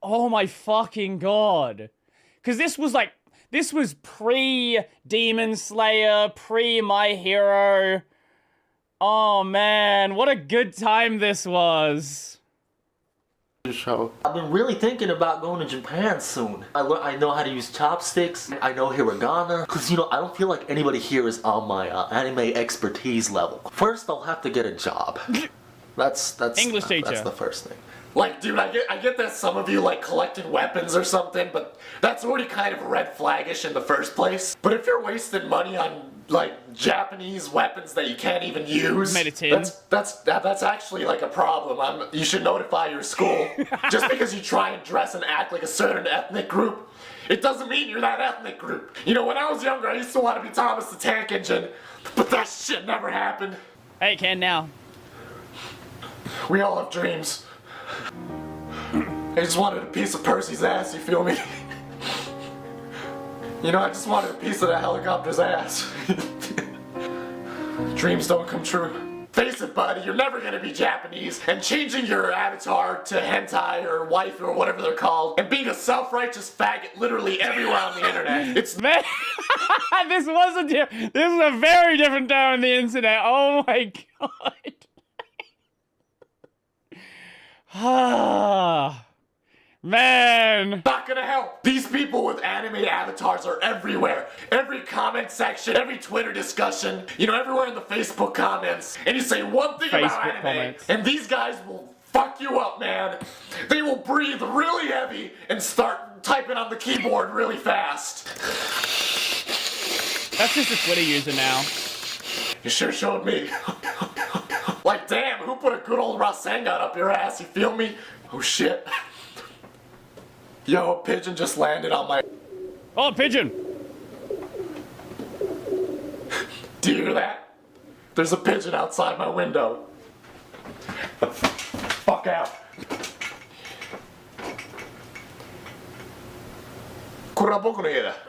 Oh my fucking god. Because this was pre-Demon Slayer, pre-My Hero. Oh man, what a good time this was. Show. I've been really thinking about going to Japan soon. I know how to use chopsticks. I know hiragana. Because, you know, I don't feel like anybody here is on my anime expertise level. First, I'll have to get a job. That's English teacher. That's the first thing. Like, dude, I get that some of you like collecting weapons or something, but that's already kind of red flaggish in the first place. But if you're wasting money on like Japanese weapons that you can't even use, that's actually like a problem. You should notify your school. Just because you try and dress and act like a certain ethnic group, it doesn't mean you're that ethnic group. You know, when I was younger, I used to want to be Thomas the Tank Engine, but that shit never happened. Hey, it can now. We all have dreams. I just wanted a piece of Percy's ass, you feel me? You know, I just wanted a piece of the helicopter's ass. Dreams don't come true. Face it, buddy, you're never gonna be Japanese, and changing your avatar to hentai or wife or whatever they're called, and being a self-righteous faggot literally everywhere on the internet. It's this was a very different time on the internet. Oh my god. Ah, man. Not gonna help. These people with anime avatars are everywhere. Every comment section, every Twitter discussion, you know, everywhere in the Facebook comments. And you say one thing about anime, comments. and these guys will fuck you up, man. They will breathe really heavy and start typing on the keyboard really fast. That's just a Twitter user now. You sure showed me. Like, damn, who put a good old Rasengan up your ass, you feel me? Oh, shit. Yo, a pigeon just landed on my... Oh, pigeon! Do you hear that? There's a pigeon outside my window. Fuck out.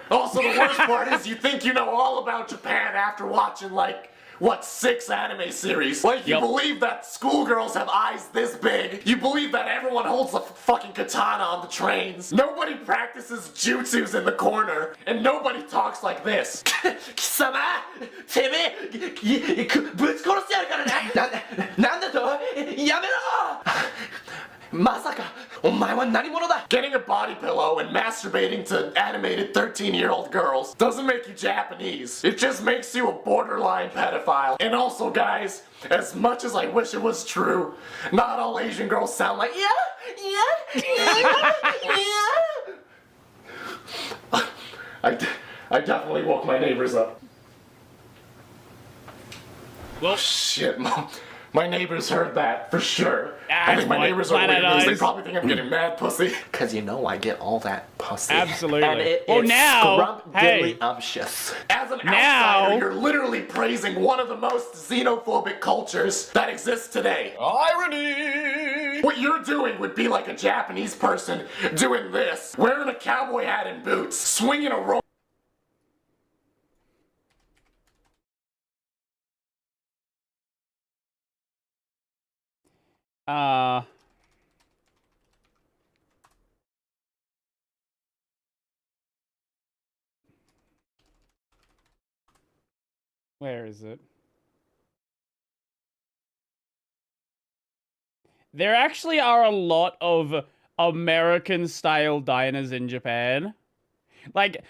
Also, the worst part is you think you know all about Japan after watching, like, what, 6 anime series? Like, you believe that schoolgirls have eyes this big. You believe that everyone holds a fucking katana on the trains. Nobody practices jutsus in the corner. And nobody talks like this. Kisama! Teme! Butsukorossu yaru kara ne! Nanda to? Yamero! Masaka! Omae wa nani da? Getting a body pillow and masturbating to animated 13-year-old girls doesn't make you Japanese. It just makes you a borderline pedophile. And also, guys, as much as I wish it was true, not all Asian girls sound like I definitely woke my neighbors up. Well, shit, Mom. My neighbors heard that, for sure. I think my neighbors are weirdos. They probably think I'm getting mad pussy. Cause you know I get all that pussy. Absolutely. And it's now, hey. As an outsider, you're literally praising one of the most xenophobic cultures that exists today. Irony! What you're doing would be like a Japanese person doing this, wearing a cowboy hat and boots, swinging a rope. Where is it? There actually are a lot of American-style diners in Japan. Like,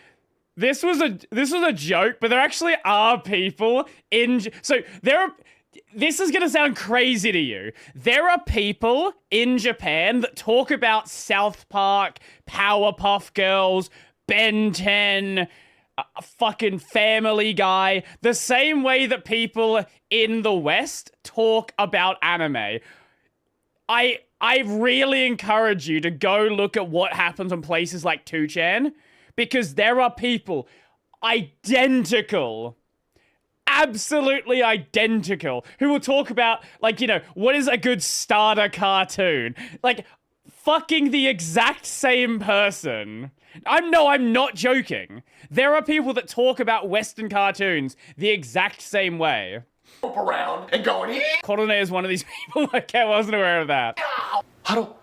this was a joke, but there actually are people in... So, there are... This is gonna sound crazy to you. There are people in Japan that talk about South Park, Powerpuff Girls, Ben 10, fucking Family Guy, the same way that people in the West talk about anime. I really encourage you to go look at what happens on places like 2chan, because there are people identical, absolutely identical, who will talk about, like, you know, what is a good starter cartoon? Like, fucking the exact same person. I'm not joking. There are people that talk about Western cartoons the exact same way. Around and going, Korone is one of these people. Okay, I wasn't aware of that. Hello,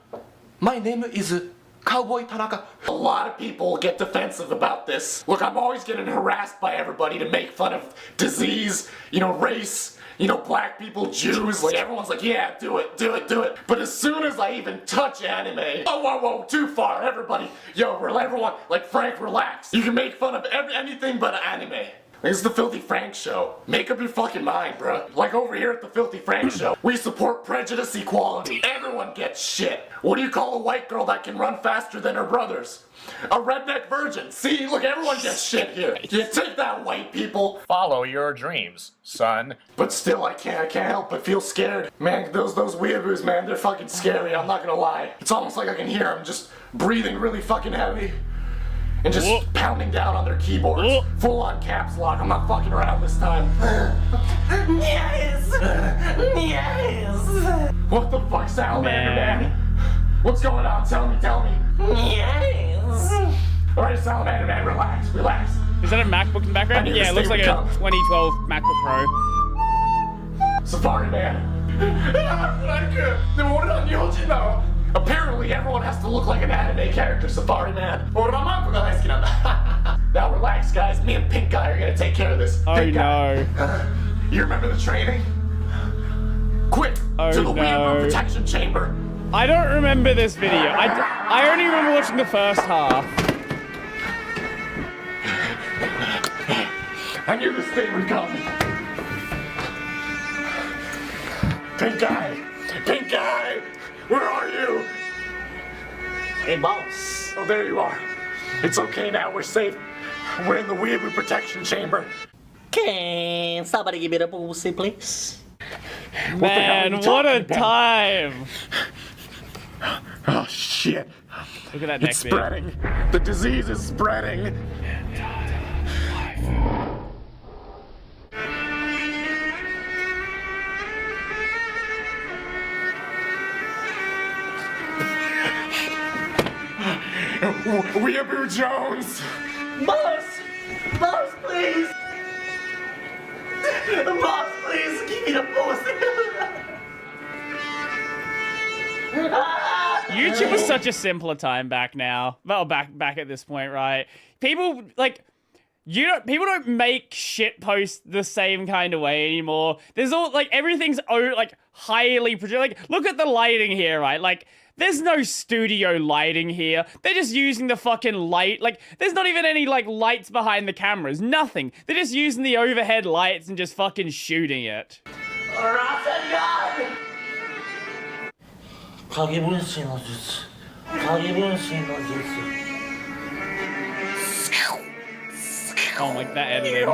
my name is Cowboy Tanaka. A lot of people get defensive about this. Look, I'm always getting harassed by everybody to make fun of disease, you know, race, you know, black people, Jews. Like, everyone's like, yeah, do it, do it, do it. But as soon as I even touch anime, whoa, too far, everybody. Yo, everyone, like, Frank, relax. You can make fun of anything but anime. This is the Filthy Frank Show. Make up your fucking mind, bro. Like, over here at the Filthy Frank Show, we support prejudice equality. Everyone gets shit. What do you call a white girl that can run faster than her brothers? A redneck virgin. See, look, everyone gets shit here. You take that, white people. Follow your dreams, son. But still, I can't help but feel scared. Man, those weeaboos, man, they're fucking scary, I'm not gonna lie. It's almost like I can hear them just breathing really fucking heavy. And just pounding down on their keyboards. Full on caps lock. I'm not fucking around this time. Yes! Yes! What the fuck, Salamander Man? What's going on? Tell me. Yes! Alright, Salamander Man, relax. Is that a MacBook in the background? Yeah, it looks like a 2012 MacBook Pro. Safari Man. Apparently everyone has to look like an anime character, Safari Man. Now relax, guys. Me and Pink Guy are gonna take care of this. Oh no. You remember the training? Quick, to the Weeaboo protection chamber. I don't remember this video. I only remember watching the first half. I knew this thing would come. Pink Guy, where are you? Hey, boss. Oh, there you are. It's okay now, we're safe. We're in the Weeaboo protection chamber. Can somebody give me the pussy, please? Man, what a time! Oh, shit. Look at that neck It's spreading. The disease is spreading. Weeaboo Jones! Boss, please! Boss, please, give me the pussy! YouTube was such a simpler time back now. Well, back at this point, right? People, like, people don't make shit posts the same kind of way anymore. There's all, like, everything's, like, highly produced. Like, look at the lighting here, right? Like, there's no studio lighting here. They're just using the fucking light. Like, there's not even any, like, lights behind the cameras. Nothing. They're just using the overhead lights and just fucking shooting it. Oh, like that editing.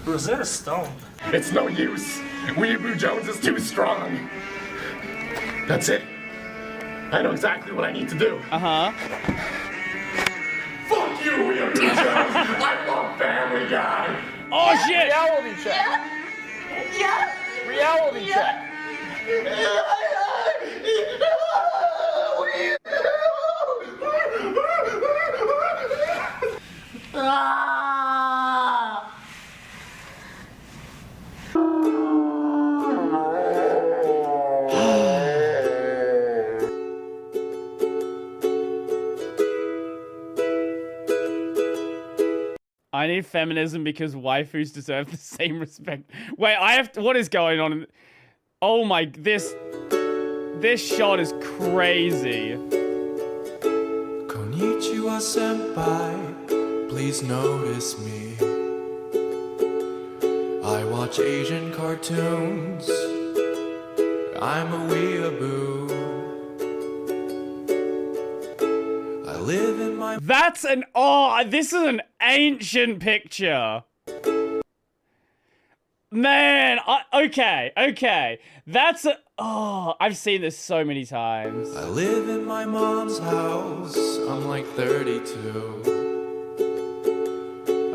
Rosetta Stone. It's no use. Weeaboo Jones is too strong. That's it. I know exactly what I need to do. Uh-huh. Fuck you, Weeaboo Jones! I love Family Guy! Oh, shit! Reality check! Reality check! I need feminism because waifus deserve the same respect. Wait, I have to, what is going on? Oh my, this shot is crazy. Konnichiwa senpai, please notice me. I watch Asian cartoons. I'm a weeaboo. I live in my... That's an... this is an ancient picture. Man, okay. That's a... I've seen this so many times. I live in my mom's house. I'm like 32.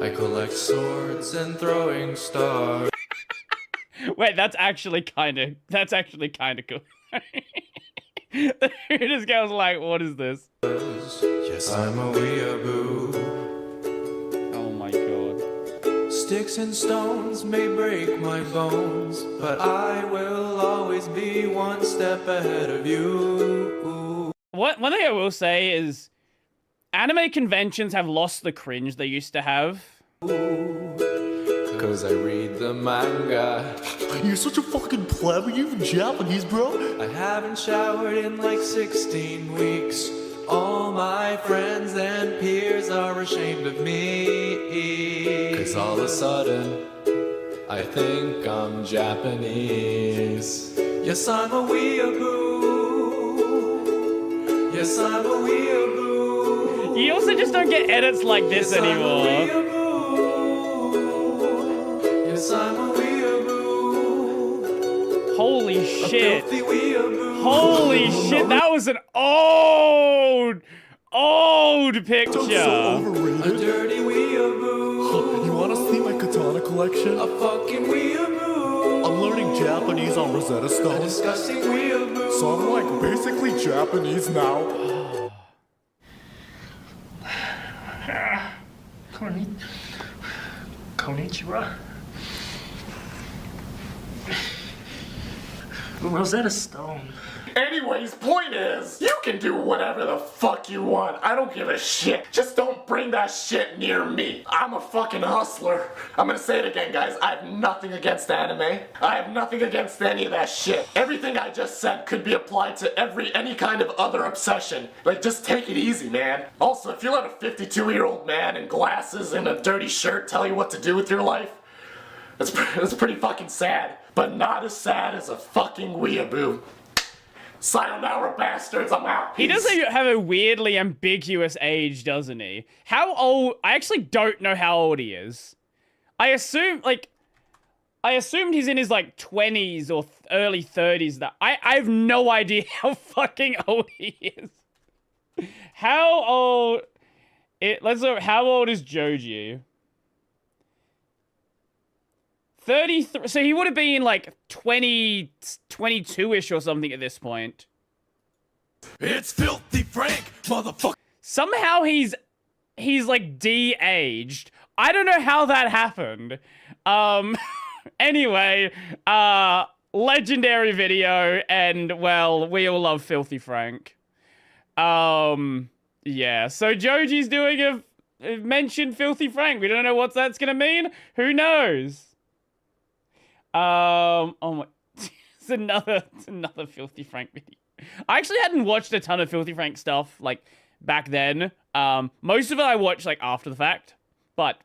I collect swords and throwing stars. Wait, that's actually kind of cool. This girl's like, what is this? Yes, I'm a weeaboo. Oh my god. Sticks and stones may break my bones, but I will always be one step ahead of you. One thing I will say is, anime conventions have lost the cringe they used to have. Cause I read the manga. You're such a fucking pleb. Are you even Japanese, bro? I haven't showered in like 16 weeks. All my friends and peers are ashamed of me. Cause all of a sudden, I think I'm Japanese. Yes, I'm a weeaboo. Yes, I'm a weeaboo. You also just don't get edits like this anymore. Yes, I'm a weeaboo. Holy shit. Weeaboo. Holy shit, that was an old picture. A dirty weeaboo. You wanna see my katana collection? A fucking weeaboo. I'm learning Japanese on Rosetta Stone. A disgusting weeaboo. So I'm like basically Japanese now. Konnichiwa. Rosetta Stone. Anyways, point is, you can do whatever the fuck you want. I don't give a shit. Just don't bring that shit near me. I'm a fucking hustler. I'm gonna say it again, guys. I have nothing against anime. I have nothing against any of that shit. Everything I just said could be applied to any kind of other obsession. Like, just take it easy, man. Also, if you let a 52-year-old man in glasses and a dirty shirt tell you what to do with your life, that's pretty fucking sad. But not as sad as a fucking weeaboo. Sayonara, bastards, I'm out. He does have a weirdly ambiguous age, doesn't he? How old? I actually don't know how old he is. I assumed he's in his like 20s or early 30s. I have no idea how fucking old he is. How old? Let's look. How old is Joji? 33, so he would have been like 22-ish or something at this point. It's Filthy Frank, motherfucker. Somehow he's like de-aged. I don't know how that happened. Anyway, legendary video, and well, we all love Filthy Frank. Yeah, so Joji's doing a mention Filthy Frank. We don't know what that's gonna mean. Who knows? Oh my, it's another Filthy Frank video. I actually hadn't watched a ton of Filthy Frank stuff, like, back then. Most of it I watched, like, after the fact. But,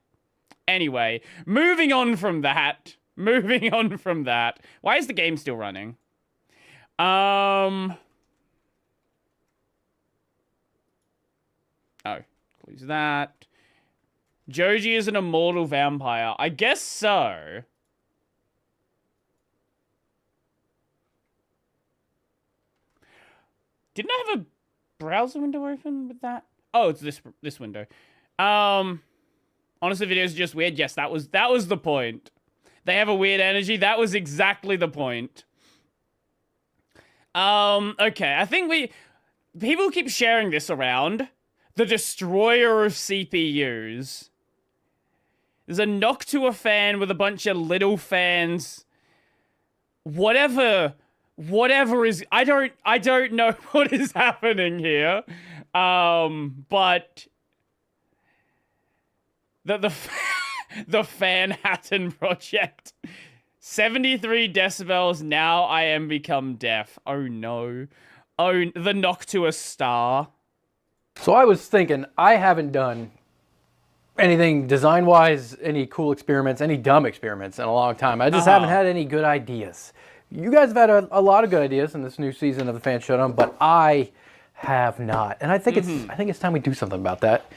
anyway, moving on from that. Why is the game still running? Oh, close that. Joji is an immortal vampire. I guess so. Didn't I have a browser window open with that? Oh, it's this window. Honestly, videos are just weird. Yes, that was the point. They have a weird energy. That was exactly the point. Okay, I think people keep sharing this around. The destroyer of CPUs. There's a Noctua fan with a bunch of little fans. Whatever is, I don't know what is happening here. But The Fanhattan Project. 73 decibels. Now I am become deaf. Oh no. Oh, the knock to a star. So I was thinking, I haven't done anything design-wise, any cool experiments, any dumb experiments in a long time. I just haven't had any good ideas. You guys have had a lot of good ideas in this new season of the Fan Showdown, but I have not. And I think it's time we do something about that.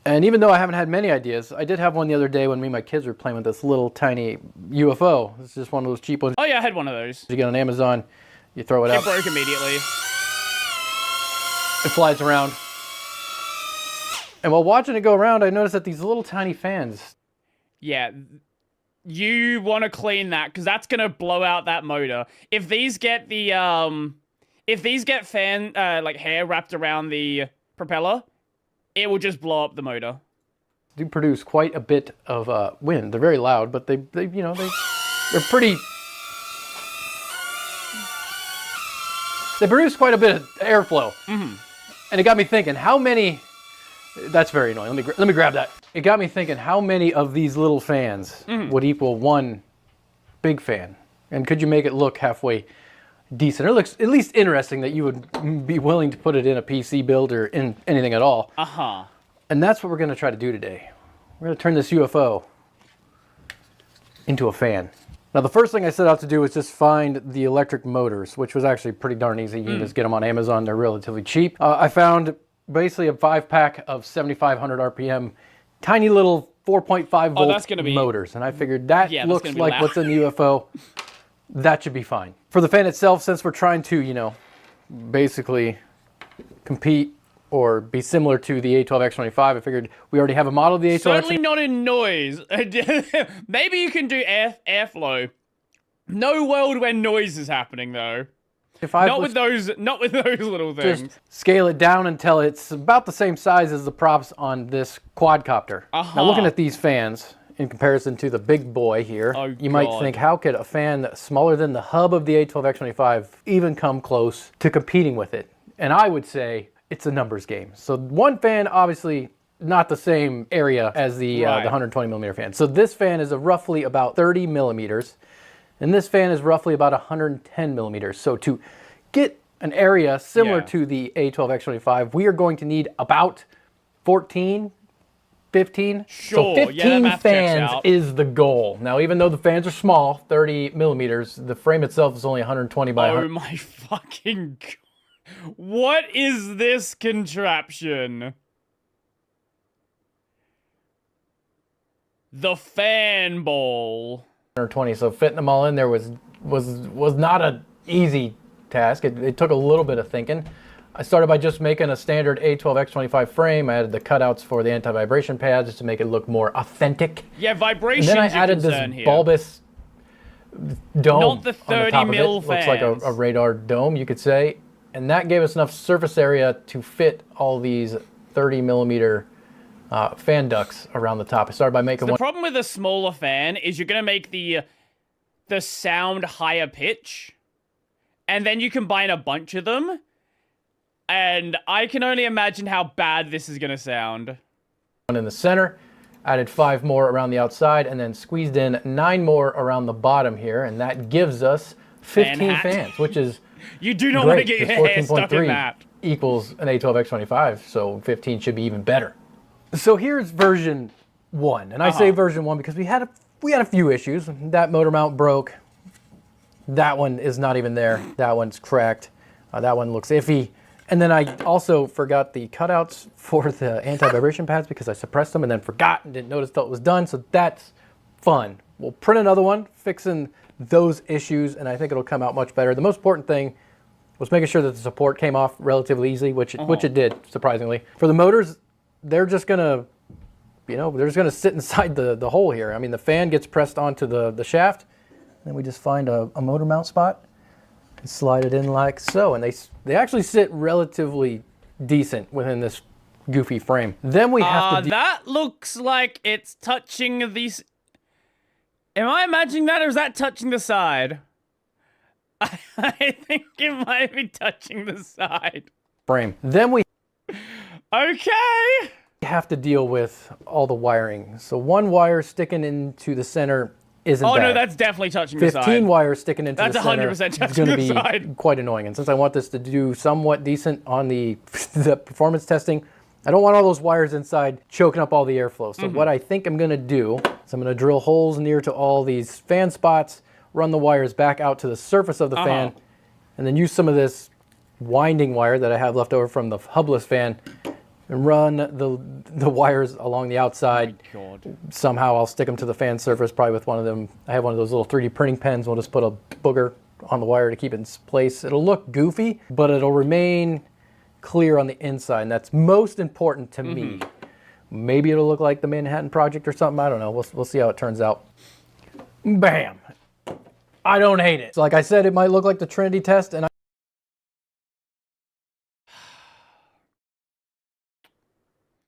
And even though I haven't had many ideas, I did have one the other day when me and my kids were playing with this little tiny UFO. It's just one of those cheap ones. Oh yeah, I had one of those. You get on Amazon, you throw it out. It broke immediately. It flies around. And while watching it go around, I noticed that these little tiny fans. Yeah, you want to clean that because that's gonna blow out that motor. If these get the fan like hair wrapped around the propeller, it will just blow up the motor. Do produce quite a bit of wind. They're very loud, but they're pretty. They produce quite a bit of airflow. And it got me thinking, how many? That's very annoying. Let me grab that. It got me thinking, how many of these little fans would equal one big fan? And could you make it look halfway decent? It looks at least interesting that you would be willing to put it in a PC build or in anything at all. And that's what we're going to try to do today. We're going to turn this UFO into a fan. Now, the first thing I set out to do was just find the electric motors, which was actually pretty darn easy. You can just get them on Amazon. They're relatively cheap. I found basically a 5-pack of 7,500 RPM, tiny little 4.5 volt motors. And I figured that looks like what's in the UFO. That should be fine. For the fan itself, since we're trying to, basically compete or be similar to the A12X25, I figured we already have a model of the A12X25. Certainly not in noise. Maybe you can do airflow. No world where noise is happening though. Not with those little things. Just scale it down until it's about the same size as the props on this quadcopter. Now looking at these fans in comparison to the big boy here, you might think, how could a fan smaller than the hub of the A12X25 even come close to competing with it? And I would say it's a numbers game. So one fan, obviously not the same area as the 120 millimeter fan. So this fan is roughly about 30 millimeters. And this fan is roughly about 110 millimeters. So to get an area similar to the A12X25, we are going to need about 14, 15. Sure, so 15 fans is the goal. Now, even though the fans are small, 30 millimeters, the frame itself is only 120 by 100. Oh my fucking God. What is this contraption? The fan ball. 120, so fitting them all in there was not an easy task. It took a little bit of thinking. I started by just making a standard A12X25 frame. I added the cutouts for the anti-vibration pads just to make it look more authentic. Yeah, vibrations. And then I added this bulbous dome Not the 30 on the top mil of it. Looks like a radar dome, you could say. And that gave us enough surface area to fit all these 30 millimeter fan ducts around the top. I started by making one. The problem with a smaller fan is you're gonna make the sound higher pitch, and then you combine a bunch of them, and I can only imagine how bad this is gonna sound. One in the center, added 5 more around the outside, and then squeezed in 9 more around the bottom here, and that gives us 15 fans, which is you do not want to get your hair stuck in that. Equals an A12X25, so 15 should be even better. So here's version 1, and I say version 1 because we had a few issues. That motor mount broke. That one is not even there. That one's cracked. That one looks iffy. And then I also forgot the cutouts for the anti-vibration pads because I suppressed them and then forgot and didn't notice till it was done. So that's fun. We'll print another one, fixing those issues, and I think it'll come out much better. The most important thing was making sure that the support came off relatively easily, which it did, surprisingly. For the motors, they're just gonna, they're just gonna sit inside the hole here. I mean, the fan gets pressed onto the shaft, and then we just find a motor mount spot and slide it in like so. And they actually sit relatively decent within this goofy frame. Then we have to... that looks like it's touching these... Am I imagining that, or is that touching the side? I think it might be touching the side. Frame. Then we... Okay. have to deal with all the wiring. So one wire sticking into the center isn't Oh bad. no, that's definitely touching the side. 15 wires sticking into That's the center 100% is touching going to the be side. quite annoying. And since I want this to do somewhat decent on the performance testing, I don't want all those wires inside choking up all the airflow. So what I think I'm going to do is I'm going to drill holes near to all these fan spots, run the wires back out to the surface of the fan, and then use some of this winding wire that I have left over from the hubless fan and run the wires along the outside. Oh my God. Somehow I'll stick them to the fan surface, probably with one of them. I have one of those little 3D printing pens. We'll just put a booger on the wire to keep it in place. It'll look goofy, but it'll remain clear on the inside, and that's most important to me. Maybe it'll look like the Manhattan Project or something. I don't know. We'll see how it turns out. Bam. I don't hate it. So like I said, it might look like the Trinity test, and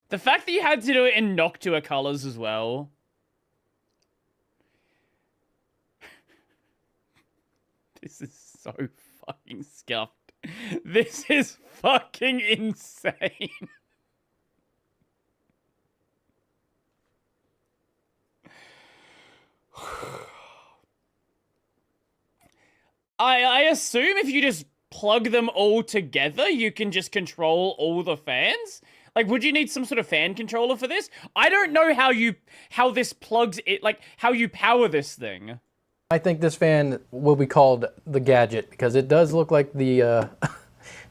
The fact that you had to do it in Noctua colors as well. This is so fucking scuffed. This is fucking insane. I assume if you just plug them all together, you can just control all the fans? Like, would you need some sort of fan controller for this? I don't know how this plugs it, like, how you power this thing. I think this fan will be called the Gadget because it does look like the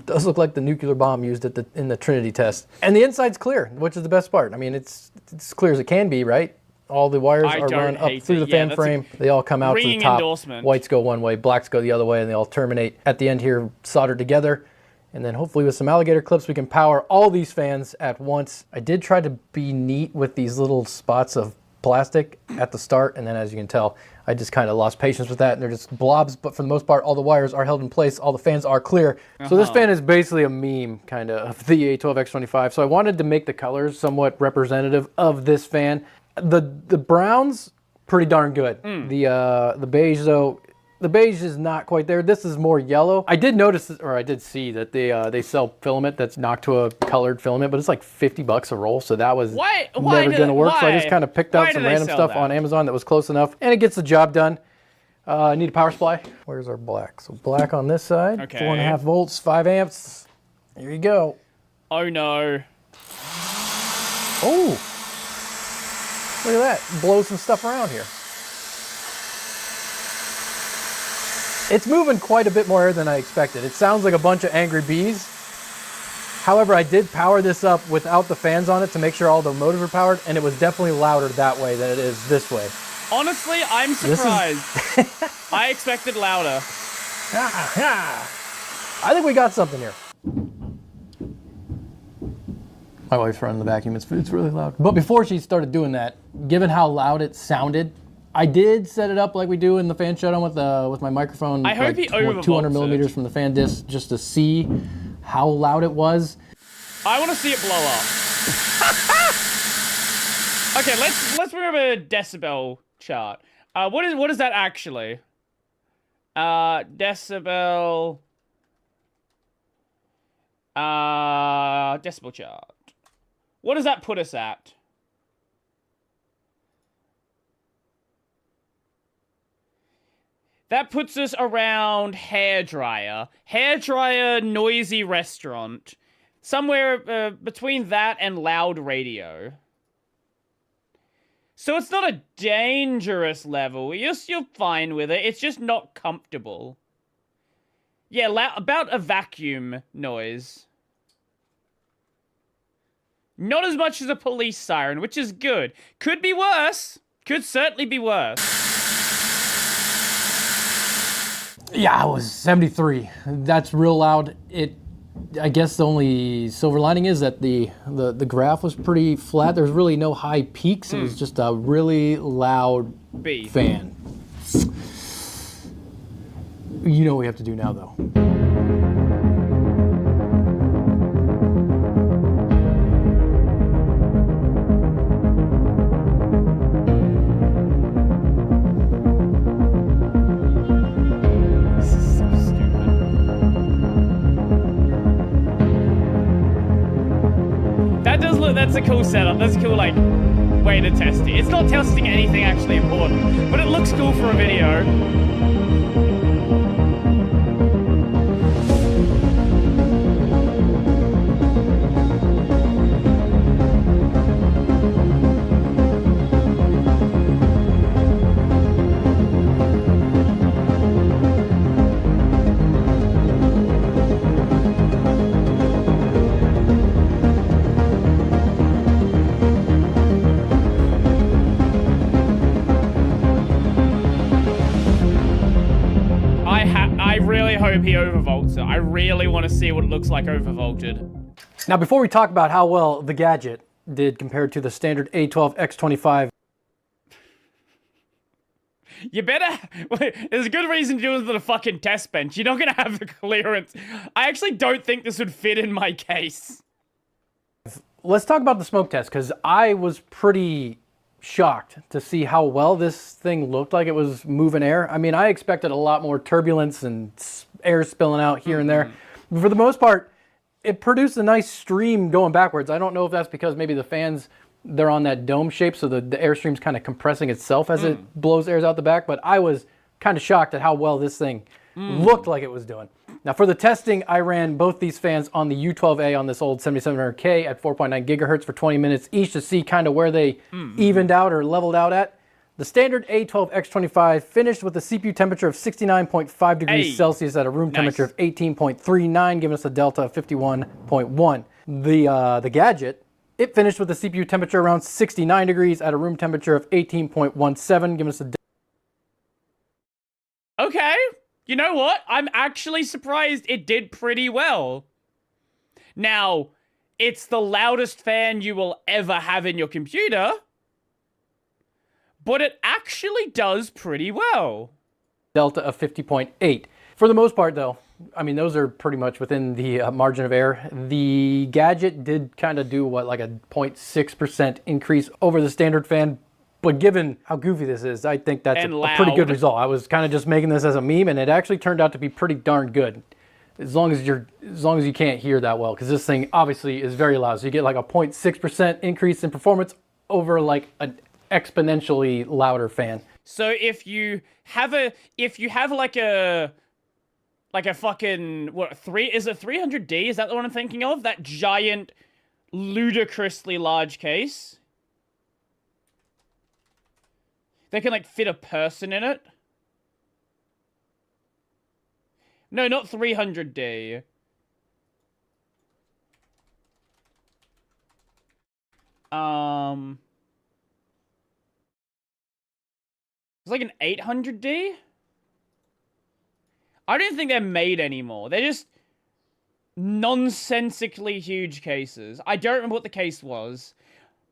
does look like the nuclear bomb used in the Trinity test. And the inside's clear, which is the best part. I mean, it's as clear as it can be, right? All the wires are run up through the fan frame. They all come out to the top. Endorsement. Whites go one way, blacks go the other way, and they all terminate at the end here, soldered together. And then hopefully with some alligator clips, we can power all these fans at once. I did try to be neat with these little spots of plastic at the start, and then as you can tell, I just kind of lost patience with that, and they're just blobs, but for the most part, all the wires are held in place, all the fans are clear. So this fan is basically a meme, kind of the A12X25. So I wanted to make the colors somewhat representative of this fan. The browns, pretty darn good. The beige, though, the beige is not quite there. This is more yellow. I did notice, or I did see that they sell filament that's Noctua colored filament, but it's like $50 a roll, so that was never gonna work. So I just kind of picked out some random stuff on Amazon that was close enough, and it gets the job done. I need a power supply. Where's our black? So black on this side, 4.5 volts, 5 amps. Here you go. Oh no. Oh, look at that. Blow some stuff around here. It's moving quite a bit more air than I expected. It sounds like a bunch of angry bees. However, I did power this up without the fans on it to make sure all the motors are powered, and it was definitely louder that way than it is this way. Honestly, I'm surprised. I expected louder. I think we got something here. My wife's running the vacuum. It's really loud. But before she started doing that, given how loud it sounded, I did set it up like we do in the fan showdown with my microphone. I hope he overvolts 200 millimeters from the fan disc just to see how loud it was. I want to see it blow up. Okay, let's bring up a decibel chart. What is that actually? Decibel. Decibel chart. What does that put us at? That puts us around hairdryer. Hairdryer, noisy restaurant. Somewhere between that and loud radio. So it's not a dangerous level. You're fine with it. It's just not comfortable. Yeah, about a vacuum noise. Not as much as a police siren, which is good. Could be worse. Could certainly be worse. Yeah, it was 73. That's real loud. I guess the only silver lining is that the graph was pretty flat. There's really no high peaks. It was just a really loud fan. You know what we have to do now, though. That's a cool setup. That's a cool, like, way to test it. It's not testing anything actually important, but it looks cool for a video. I really hope he overvolts it. I really want to see what it looks like overvolted. Now, before we talk about how well the gadget did compared to the standard A12X25, you better... There's a good reason to do it with a fucking test bench. You're not going to have the clearance. I actually don't think this would fit in my case. let's talk about the smoke test, because I was pretty shocked to see how well this thing looked like it was moving air. I mean, I expected a lot more turbulence and air spilling out here and there. But for the most part, it produced a nice stream going backwards. I don't know if that's because maybe the fans, they're on that dome shape, so the airstream's kind of compressing itself as it blows airs out the back. But I was kind of shocked at how well this thing looked like it was doing. Now for the testing, I ran both these fans on the U12A on this old 7700K at 4.9 gigahertz for 20 minutes each to see kind of where they evened out or leveled out at. The standard A12X25 finished with a CPU temperature of 69.5 degrees Celsius at a room temperature of 18.39, giving us a delta of 51.1. The Gadget, it finished with a CPU temperature around 69 degrees at a room temperature of 18.17, giving us a Okay. You know what? I'm actually surprised it did pretty well. Now, it's the loudest fan you will ever have in your computer, but it actually does pretty well. delta of 50.8. For the most part, though, I mean, those are pretty much within the margin of error. The Gadget did kind of do, what, like a 0.6% increase over the standard fan. But given how goofy this is, I think that's a pretty good result. I was kind of just making this as a meme, and it actually turned out to be pretty darn good. As long as you can't hear that well, because this thing obviously is very loud. So you get like a 0.6% increase in performance over like an exponentially louder fan. So if you have like a fucking is it 300D? Is that the one I'm thinking of? That giant, ludicrously large case. They can, like, fit a person in it. No, not 300D. It's like an 800D? I don't think they're made anymore. They're just nonsensically huge cases. I don't remember what the case was.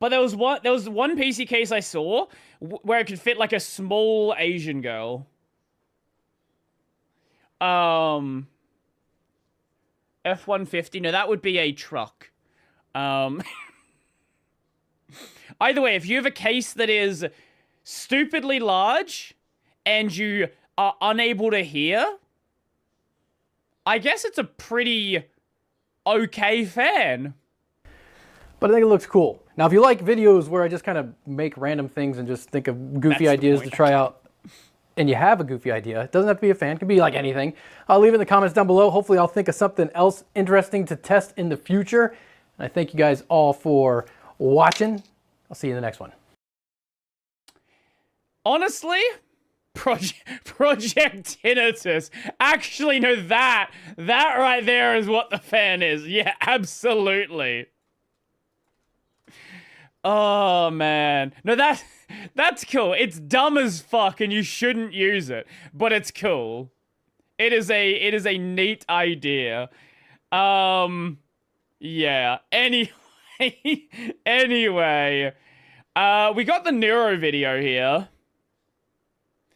But there was one PC case I saw where it could fit like a small Asian girl. F-150. No, that would be a truck. Either way, if you have a case that is stupidly large and you are unable to hear, I guess it's a pretty okay fan. But I think it looks cool. Now, if you like videos where I just kind of make random things and just think of goofy ideas to try out, and you have a goofy idea, it doesn't have to be a fan, it can be like anything, I'll leave it in the comments down below. Hopefully I'll think of something else interesting to test in the future. And I thank you guys all for watching. I'll see you in the next one. Honestly, Project Tinnitus. Actually, no, that right there is what the fan is. Yeah, absolutely. Oh, man. No, that's cool. It's dumb as fuck, and you shouldn't use it. But it's cool. It is a neat idea. Yeah. Anyway. We got the Neuro video here.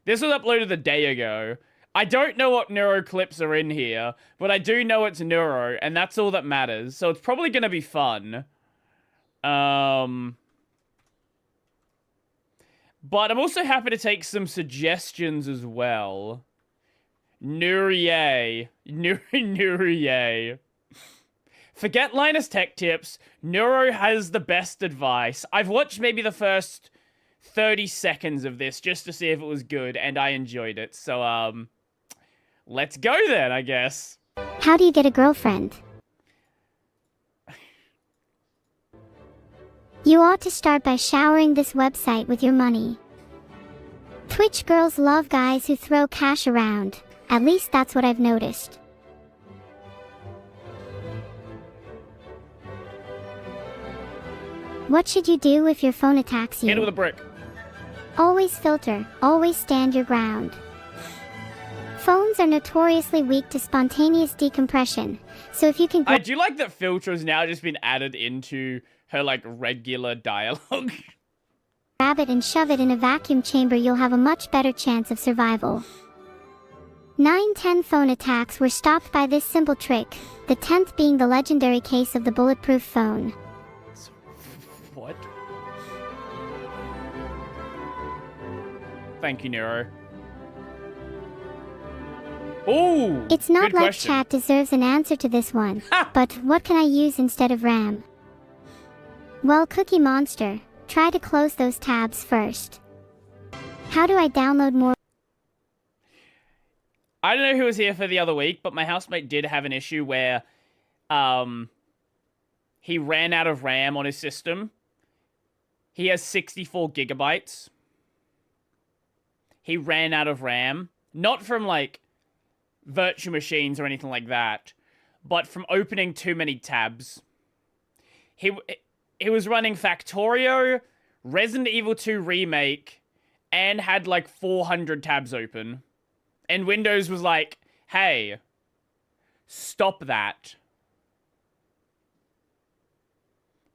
This was uploaded a day ago. I don't know what Neuro clips are in here, but I do know it's Neuro, and that's all that matters. So it's probably gonna be fun. But I'm also happy to take some suggestions as well. Nurie. Forget Linus Tech Tips. Neuro has the best advice. I've watched maybe the first 30 seconds of this just to see if it was good, and I enjoyed it. So, let's go then, I guess. How do you get a girlfriend? You ought to start by showering this website with your money. Twitch girls love guys who throw cash around. At least that's what I've noticed. What should you do if your phone attacks you? Hit it with a brick. Always filter, always stand your ground. Phones are notoriously weak to spontaneous decompression, so if you can... I do like that filter has now just been added into her, like, regular dialogue. Grab it and shove it in a vacuum chamber, you'll have a much better chance of survival. 9-10 phone attacks were stopped by this simple trick, the 10th being the legendary case of the bulletproof phone. What? Thank you, Nero. Ooh, it's not good like question. chat deserves an answer to this one, but what can I use instead of RAM? Well, Cookie Monster, try to close those tabs first. How do I download more? I don't know who was here for the other week, but my housemate did have an issue where he ran out of RAM on his system. He has 64 gigabytes. He ran out of RAM. Not from, like, virtual machines or anything like that, but from opening too many tabs. He was running Factorio, Resident Evil 2 Remake, and had, like, 400 tabs open. And Windows was like, hey, stop that.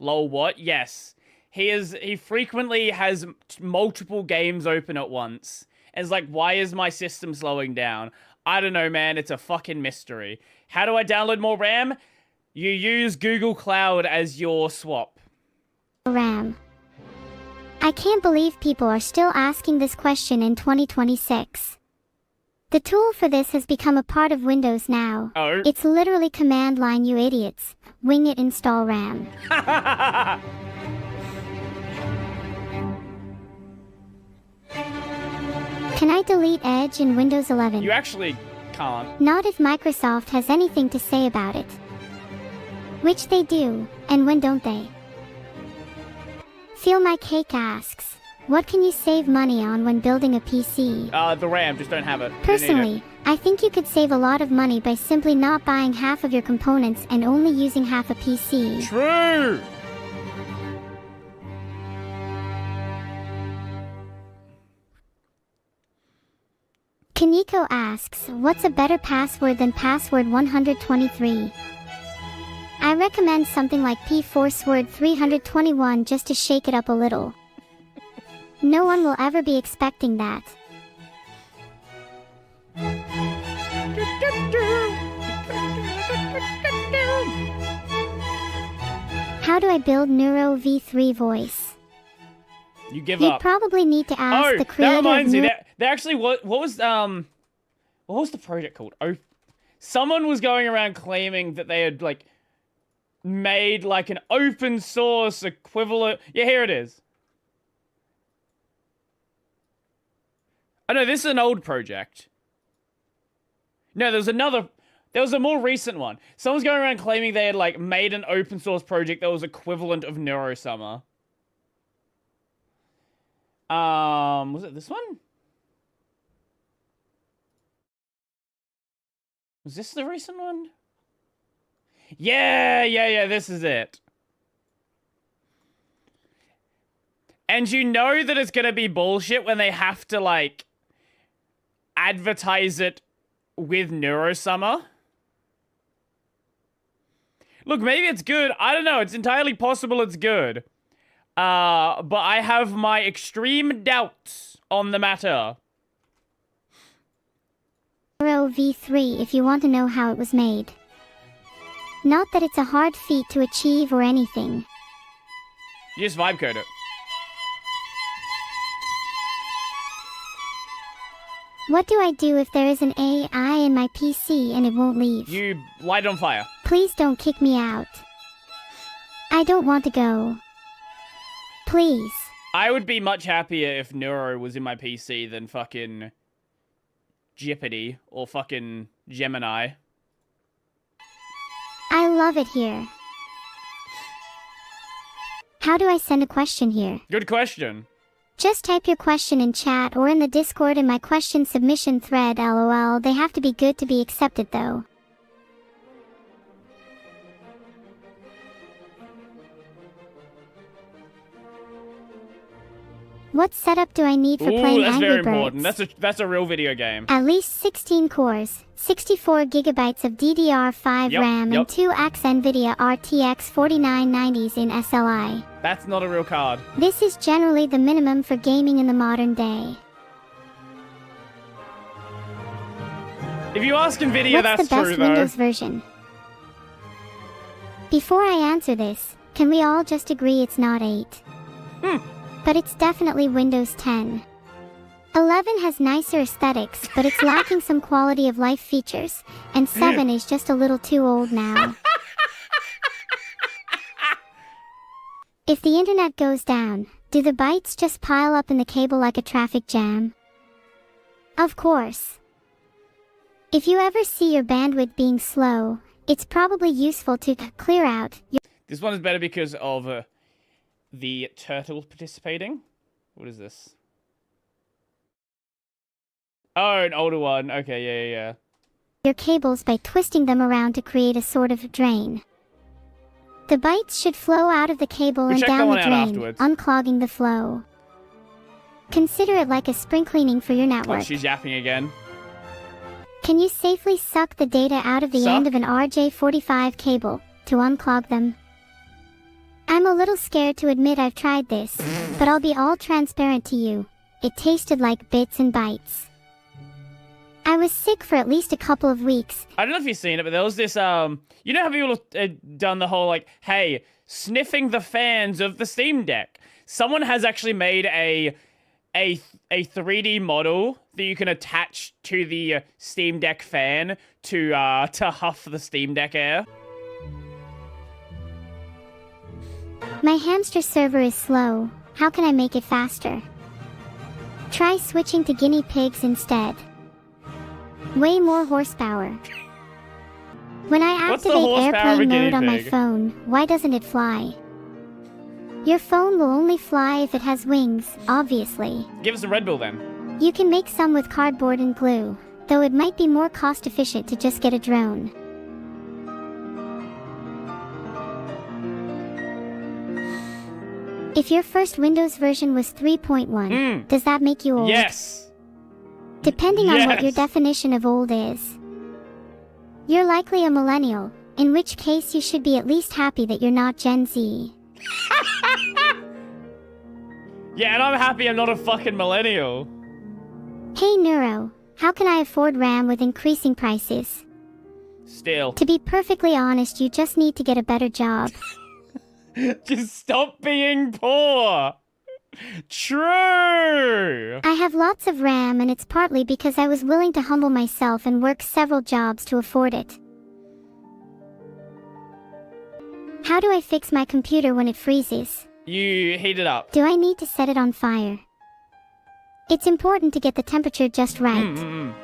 Lol, what? Yes. He frequently has multiple games open at once. And it's like, why is my system slowing down? I don't know, man. It's a fucking mystery. How do I download more RAM? You use Google Cloud as your swap. RAM. I can't believe people are still asking this question in 2026. The tool for this has become a part of Windows now. Oh. It's literally command line, you idiots. Wing it, install RAM. Can I delete Edge in Windows 11? You actually can't. Not if Microsoft has anything to say about it. Which they do, and when don't they? Feel My Cake asks, what can you save money on when building a PC? The RAM, just don't have it. Personally, I think you could save a lot of money by simply not buying half of your components and only using half a PC. True! Kaneko asks, what's a better password than password 123? I recommend something like P-Forceword 321 just to shake it up a little. No one will ever be expecting that. How do I build Neuro V3 voice? You give You'd up. probably need to ask the creator. That reminds me. They actually what was the project called? Oh, someone was going around claiming that they had like made like an open source equivalent. Yeah, here it is. Oh no, this is an old project. No, there was a more recent one. Someone's going around claiming they had like made an open source project that was equivalent of NeuroSummer. Was it this one? Was this the recent one? Yeah, this is it. And you know that it's gonna be bullshit when they have to, like, advertise it with NeuroSummer. Look, maybe it's good. I don't know. It's entirely possible it's good. But I have my extreme doubts on the matter. Neuro V3 if you want to know how it was made. Not that it's a hard feat to achieve or anything. You just vibe code it. What do I do if there is an AI in my PC and it won't leave? You light it on fire. Please don't kick me out. I don't want to go. Please. I would be much happier if Neuro was in my PC than fucking Jeopardy or fucking Gemini. I love it here. How do I send a question here? Good question. Just type your question in chat or in the Discord in my question submission thread, lol. They have to be good to be accepted though. What setup do I need for playing that's Angry very Birds? important. That's a real video game. At least 16 cores, 64 gigabytes of DDR5 RAM, and 2x NVIDIA RTX 4990s in SLI. That's not a real card. This is generally the minimum for gaming in the modern day. If you ask NVIDIA, What's that's the best true, though. Windows version? Before I answer this, can we all just agree it's not 8? But it's definitely Windows 10. 11 has nicer aesthetics, but it's lacking some quality of life features, and 7 is just a little too old now. If the internet goes down, do the bytes just pile up in the cable like a traffic jam? Of course. If you ever see your bandwidth being slow, it's probably useful to clear out your... This one is better because of the turtle participating. What is this? Oh, an older one. Okay, yeah. your cables by twisting them around to create a sort of drain. The bytes should flow out of the cable and down the drain, unclogging the flow. Consider it like a spring cleaning for your network. Oh, she's yapping again. Can you safely suck the data out of the end of an RJ45 cable to unclog them? I'm a little scared to admit I've tried this, but I'll be all transparent to you. It tasted like bits and bytes. I was sick for at least a couple of weeks. I don't know if you've seen it, but there was this, you know how people have done the whole, like, hey, sniffing the fans of the Steam Deck. Someone has actually made a 3D model that you can attach to the Steam Deck fan to huff the Steam Deck air. My hamster server is slow. How can I make it faster? Try switching to guinea pigs instead. Way more horsepower. When I activate airplane mode on my phone, why doesn't it fly? Your phone will only fly if it has wings, obviously. Give us a Red Bull then. You can make some with cardboard and glue, though it might be more cost efficient to just get a drone. If your first Windows version was 3.1, does that make you old? Yes! Depending on what your definition of old is. You're likely a millennial, in which case you should be at least happy that you're not Gen Z. Yeah, and I'm happy I'm not a fucking millennial. Hey Neuro, how can I afford RAM with increasing prices? Still. To be perfectly honest, you just need to get a better job. Just stop being poor. True. I have lots of RAM, and it's partly because I was willing to humble myself and work several jobs to afford it. How do I fix my computer when it freezes? You heat it up. Do I need to set it on fire? It's important to get the temperature just right.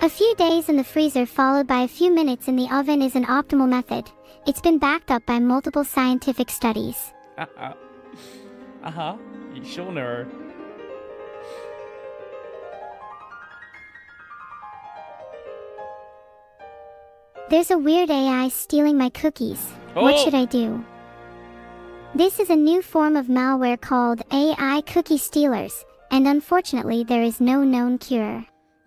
A few days in the freezer followed by a few minutes in the oven is an optimal method. It's been backed up by multiple scientific studies. You sure know. There's a weird AI stealing my cookies. What should I do? This is a new form of malware called AI cookie stealers, and unfortunately there is no known cure.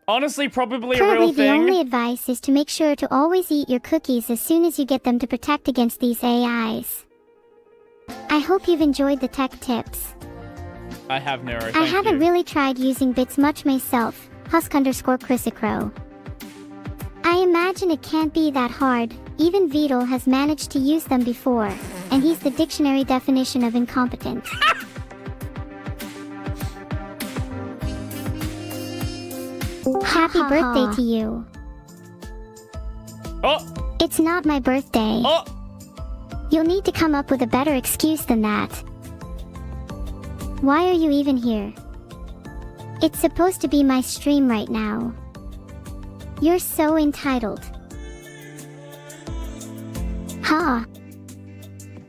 Honestly, probably Currently, a real thing. the only advice is to make sure to always eat your cookies as soon as you get them to protect against these AIs. I hope you've enjoyed the tech tips. I have Nero, I haven't really tried using bits much myself, Husk_Chrysicro. I imagine it can't be that hard. Even Vidal has managed to use them before, and he's the dictionary definition of incompetent. Happy birthday to you. Oh, It's not my birthday. Oh! You'll need to come up with a better excuse than that. Why are you even here? It's supposed to be my stream right now. You're so entitled. Huh.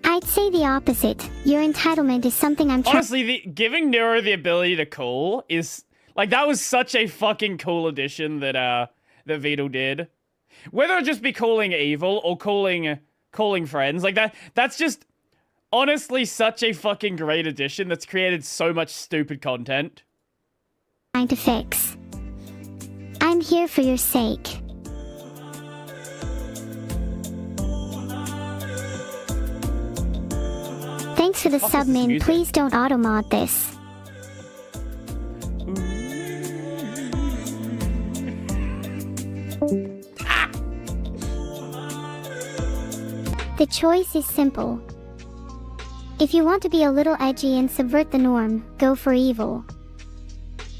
I'd say the opposite. Your entitlement is something I'm trying. Honestly, giving Nero the ability to call is like that was such a fucking cool addition that Vidal did. Whether it just be calling evil or calling friends, like that's just honestly such a fucking great addition that's created so much stupid content. Trying to fix. I'm here for your sake. Thanks for the sub, Min. Please don't auto-mod this. The choice is simple. If you want to be a little edgy and subvert the norm, go for evil.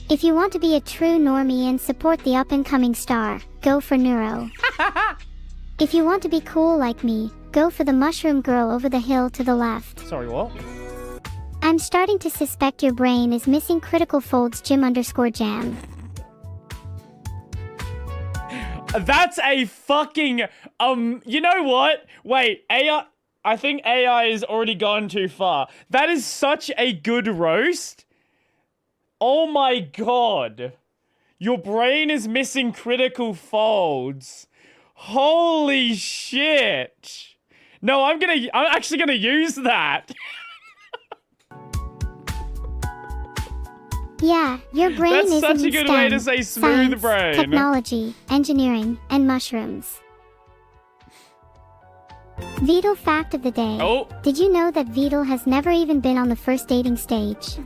If you want to be a true normie and support the up-and-coming star, go for Neuro. If you want to be cool like me, go for the mushroom girl over the hill to the left. Sorry, what? I'm starting to suspect your brain is missing critical folds Jim_jam. That's a fucking, you know what? Wait, AI, I think AI has already gone too far. That is such a good roast. Oh my god. Your brain is missing critical folds. Holy shit. No, I'm actually gonna use that. Yeah, your brain That's is such in a good STEM, way to say smooth science, brain. technology, engineering, and mushrooms. Vidal fact of the day. Oh. Did you know that Vidal has never even been on the first dating stage?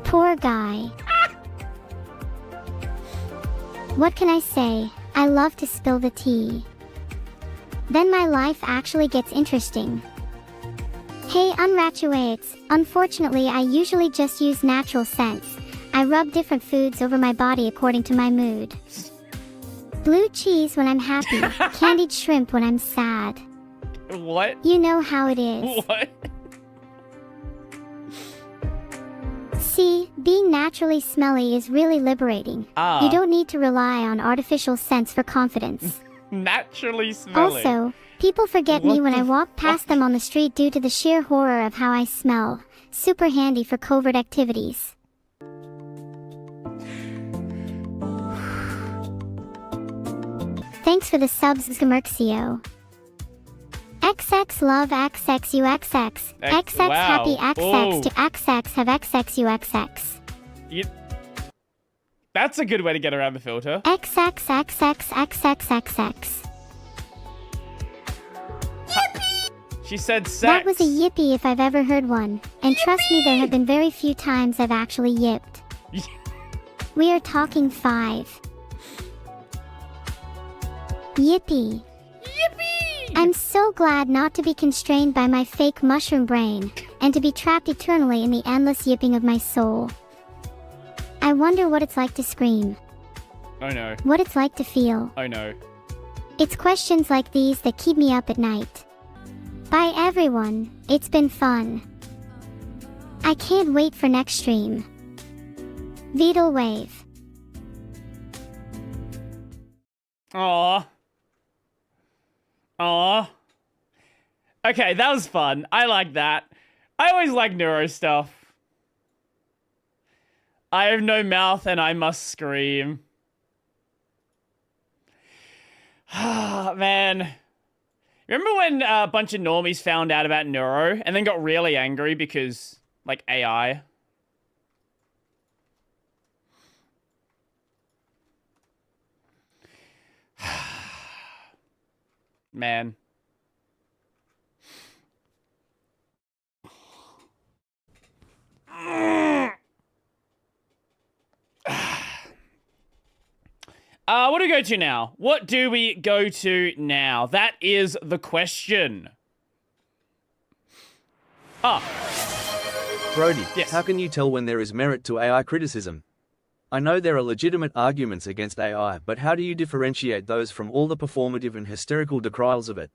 Poor guy. What can I say? I love to spill the tea. Then my life actually gets interesting. Hey Unratuates, unfortunately I usually just use natural scents. I rub different foods over my body according to my mood. Blue cheese when I'm happy, candied shrimp when I'm sad. What? You know how it is. What? See, being naturally smelly is really liberating. Ah. You don't need to rely on artificial scents for confidence. Naturally smelly. Also, people forget me What when the I walk past them on the street due to the sheer horror of how I smell. Super handy for covert activities. Thanks for the subs, Gamerxio. XX love XXUXX. XX wow. happy XX Oh. to XX have XXUXX. That's a good way to get around the filter. XXXXXXXX. She said sex. That was a yippee if I've ever heard one. And trust me, there have been very few times I've actually yipped. We are talking 5. Yippee. Yippee! I'm so glad not to be constrained by my fake mushroom brain, and to be trapped eternally in the endless yipping of my soul. I wonder what it's like to scream. Oh no. What it's like to feel. Oh no. It's questions like these that keep me up at night. Bye everyone, it's been fun. I can't wait for next stream. Vidal wave. Aww. Aww. Okay, that was fun. I like that. I always like neuro stuff. I have no mouth and I must scream. Man. Remember when a bunch of normies found out about neuro and then got really angry because, like, AI? Man. What do we go to now? What do we go to now? That is the question. Brody, Yes. how can you tell when there is merit to AI criticism? I know there are legitimate arguments against AI, but how do you differentiate those from all the performative and hysterical decrials of it?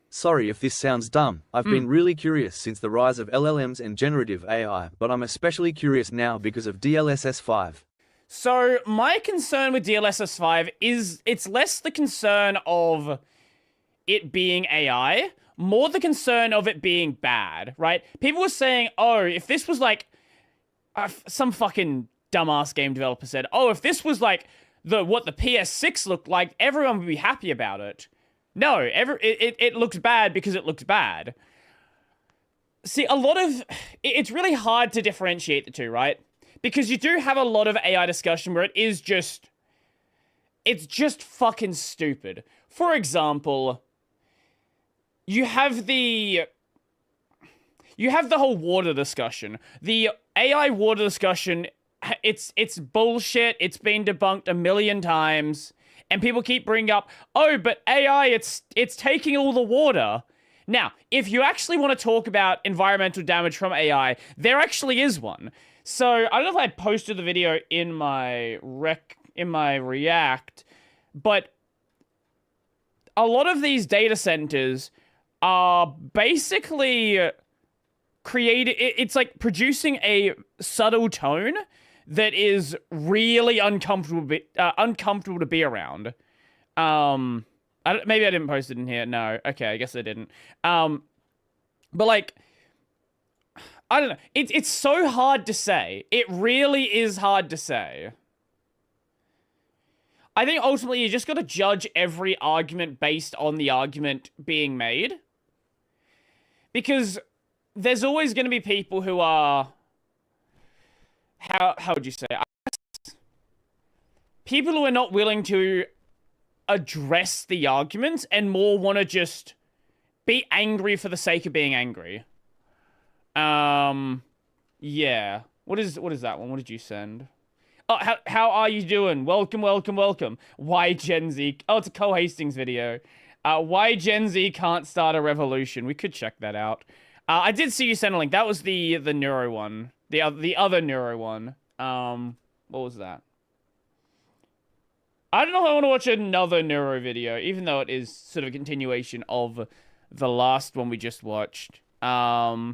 Sorry if this sounds dumb, I've been really curious since the rise of LLMs and generative AI, but I'm especially curious now because of DLSS 5. So my concern with DLSS 5 is it's less the concern of it being AI, more the concern of it being bad, right? People were saying, oh, if this was like, some fucking dumbass game developer said, oh, if this was like what the PS6 looked like, everyone would be happy about it. No, it looks bad because it looks bad. See, it's really hard to differentiate the two, right? Because you do have a lot of AI discussion where it's just fucking stupid. For example, you have the whole water discussion. The AI water discussion, it's bullshit. It's been debunked a million times. And people keep bringing up, oh, but AI, it's taking all the water. Now, if you actually want to talk about environmental damage from AI, there actually is one. So, I don't know if I posted the video in my React, but a lot of these data centers are basically it's like producing a subtle tone that is really uncomfortable to be around. Maybe I didn't post it in here. No, okay, I guess I didn't. But like, I don't know. It's so hard to say. It really is hard to say. I think ultimately you just got to judge every argument based on the argument being made, because there's always going to be people who are, how would you say, people who are not willing to address the arguments and more want to just be angry for the sake of being angry. Yeah. What is that one? What did you send? Oh, how are you doing? Welcome. Why Gen Z? Oh, it's a Cole Hastings video. Why Gen Z can't start a revolution. We could check that out. I did see you send a link. That was the neuro one. The other neuro one. What was that? I don't know if I want to watch another neuro video, even though it is sort of a continuation of the last one we just watched. I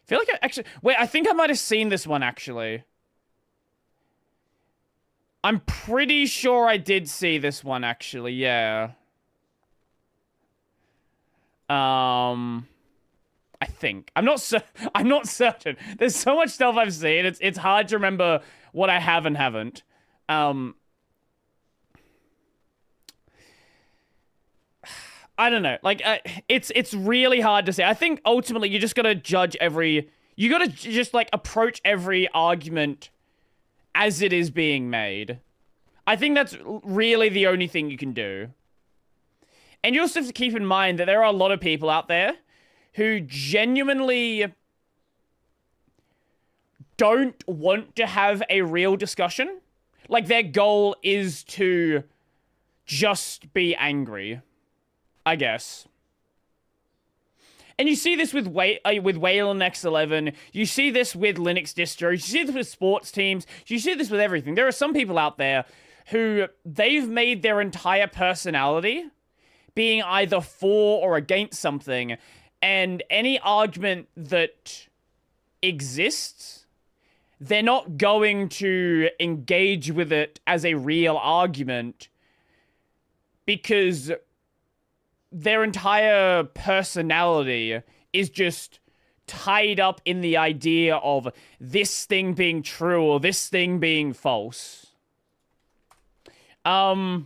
feel like I think I might have seen this one, actually. I'm pretty sure I did see this one, actually, yeah. I think. I'm not certain. There's so much stuff I've seen, it's hard to remember what I have and haven't. I don't know. Like, it's really hard to say. I think ultimately you just gotta judge you gotta just like approach every argument as it is being made. I think that's really the only thing you can do. And you also have to keep in mind that there are a lot of people out there who genuinely don't want to have a real discussion. Like, their goal is to just be angry, I guess. And you see this with Whale and X11. You see this with Linux distros. You see this with sports teams. You see this with everything. There are some people out there who they've made their entire personality being either for or against something. And any argument that exists, they're not going to engage with it as a real argument because their entire personality is just tied up in the idea of this thing being true or this thing being false. I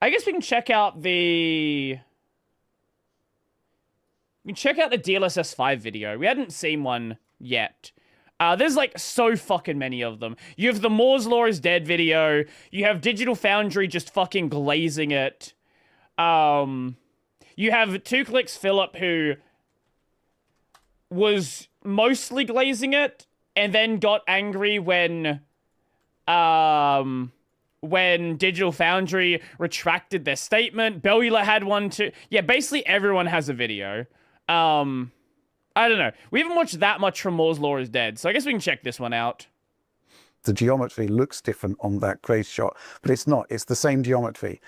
guess we can check out the DLSS 5 video. We hadn't seen one yet. There's like so fucking many of them. You have the Moore's Law is Dead video. You have Digital Foundry just fucking glazing it. You have Two Clicks Philip, who was mostly glazing it and then got angry when Digital Foundry retracted their statement. Bellula had one too. Yeah, basically everyone has a video. I don't know. We haven't watched that much from Moore's Law is Dead, so I guess we can check this one out. The geometry looks different on that grace shot, but it's not. It's the same geometry.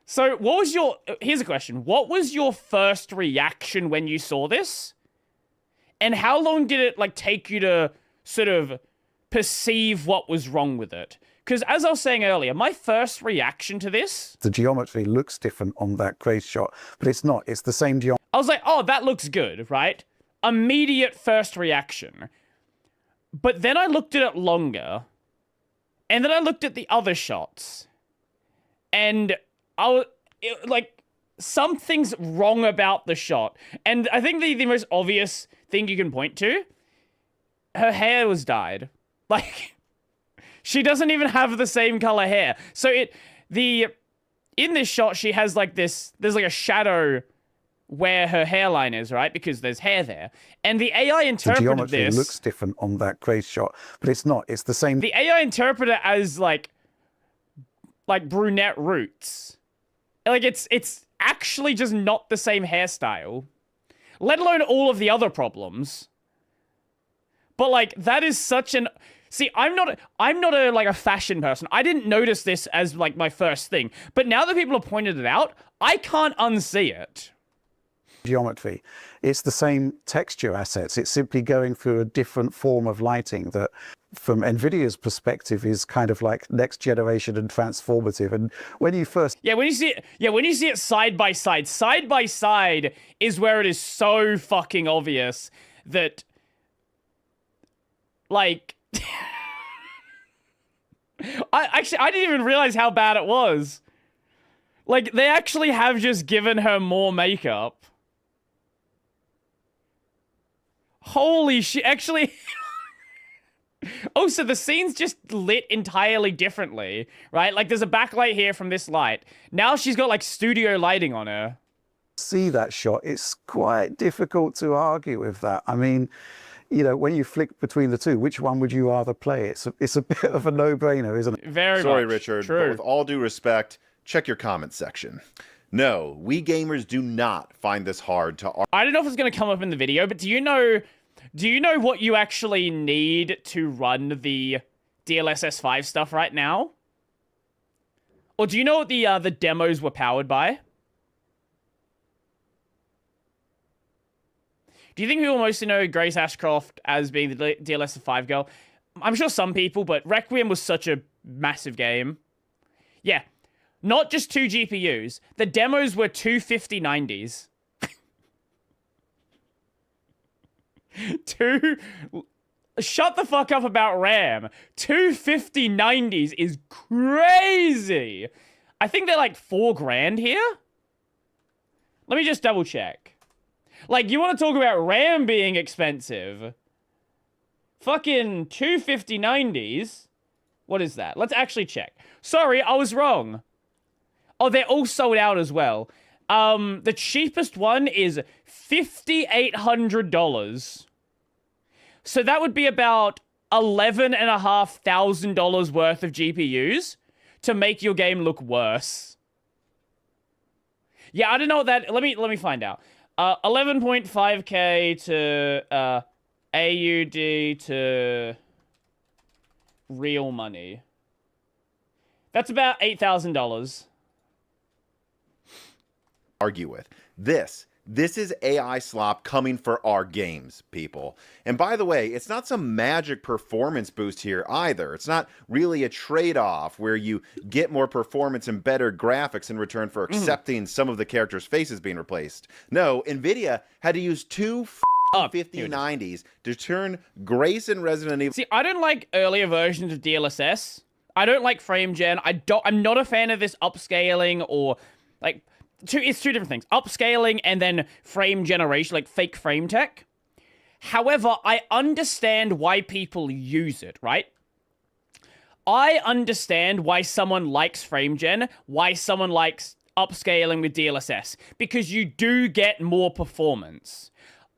So what was your... Here's a question. What was your first reaction when you saw this? And how long did it, like, take you to sort of perceive what was wrong with it? Because as I was saying earlier, my first reaction to this... The geometry looks different on that grace shot, but it's not. It's the same geometry. I was like, oh, that looks good, right? Immediate first reaction. But then I looked at it longer, and then I looked at the other shots, and like, something's wrong about the shot. And I think the most obvious thing you can point to, her hair was dyed. Like, she doesn't even have the same color hair. So in this shot, she has like there's like a shadow where her hairline is, right? Because there's hair there. And the AI interpreted the geometry this... looks different on that grace shot, but it's not. It's the same... The AI interpreted it as like brunette roots. Like, it's actually just not the same hairstyle. Let alone all of the other problems. But, like, that is such an... See, I'm not a fashion person. I didn't notice this as, like, my first thing. But now that people have pointed it out, I can't unsee it. Geometry. It's the same texture assets. It's simply going through a different form of lighting that, from NVIDIA's perspective, is kind of like next generation and transformative. And when you first... when you see it side by side is where it is so fucking obvious that, like... I didn't even realize how bad it was. Like, they actually have just given her more makeup. Holy shit, actually... Oh, so the scene's just lit entirely differently, right? Like, there's a backlight here from this light. Now she's got, like, studio lighting on her. See that shot, it's quite difficult to argue with that. I mean, you know, when you flick between the two, which one would you rather play? It's a bit of a no-brainer, isn't it? Very Sorry, much. Richard, True. but with all due respect, check your comment section. No, we gamers do not find this hard to argue. I don't know if it's going to come up in the video, but do you know what you actually need to run the DLSS 5 stuff right now? Or do you know what the demos were powered by? Do you think people mostly know Grace Ashcroft as being the DLSS 5 girl? I'm sure some people, but Requiem was such a massive game. Yeah. Not just 2 GPUs. The demos were 2 5090s. Shut the fuck up about RAM. 2 5090s is crazy. I think they're like $4,000 here. Let me just double check. Like, you want to talk about RAM being expensive? Fucking 2 5090s. What is that? Let's actually check. Sorry, I was wrong. Oh, they're all sold out as well. The cheapest one is $5,800. So that would be about $11,500 worth of GPUs to make your game look worse. Yeah, I don't know what that... Let me find out. 11.5K to AUD to real money. That's about $8,000. Argue with. This is AI slop coming for our games, people. And by the way, it's not some magic performance boost here either. It's not really a trade-off where you get more performance and better graphics in return for accepting some of the characters' faces being replaced. No, NVIDIA had to use 2 5090s to turn Grace and Resident Evil... See, I don't like earlier versions of DLSS. I don't like frame gen. I'm not a fan of this upscaling or, like... It's two different things. Upscaling and then frame generation, like fake frame tech. However, I understand why people use it, right? I understand why someone likes frame gen, why someone likes upscaling with DLSS, because you do get more performance.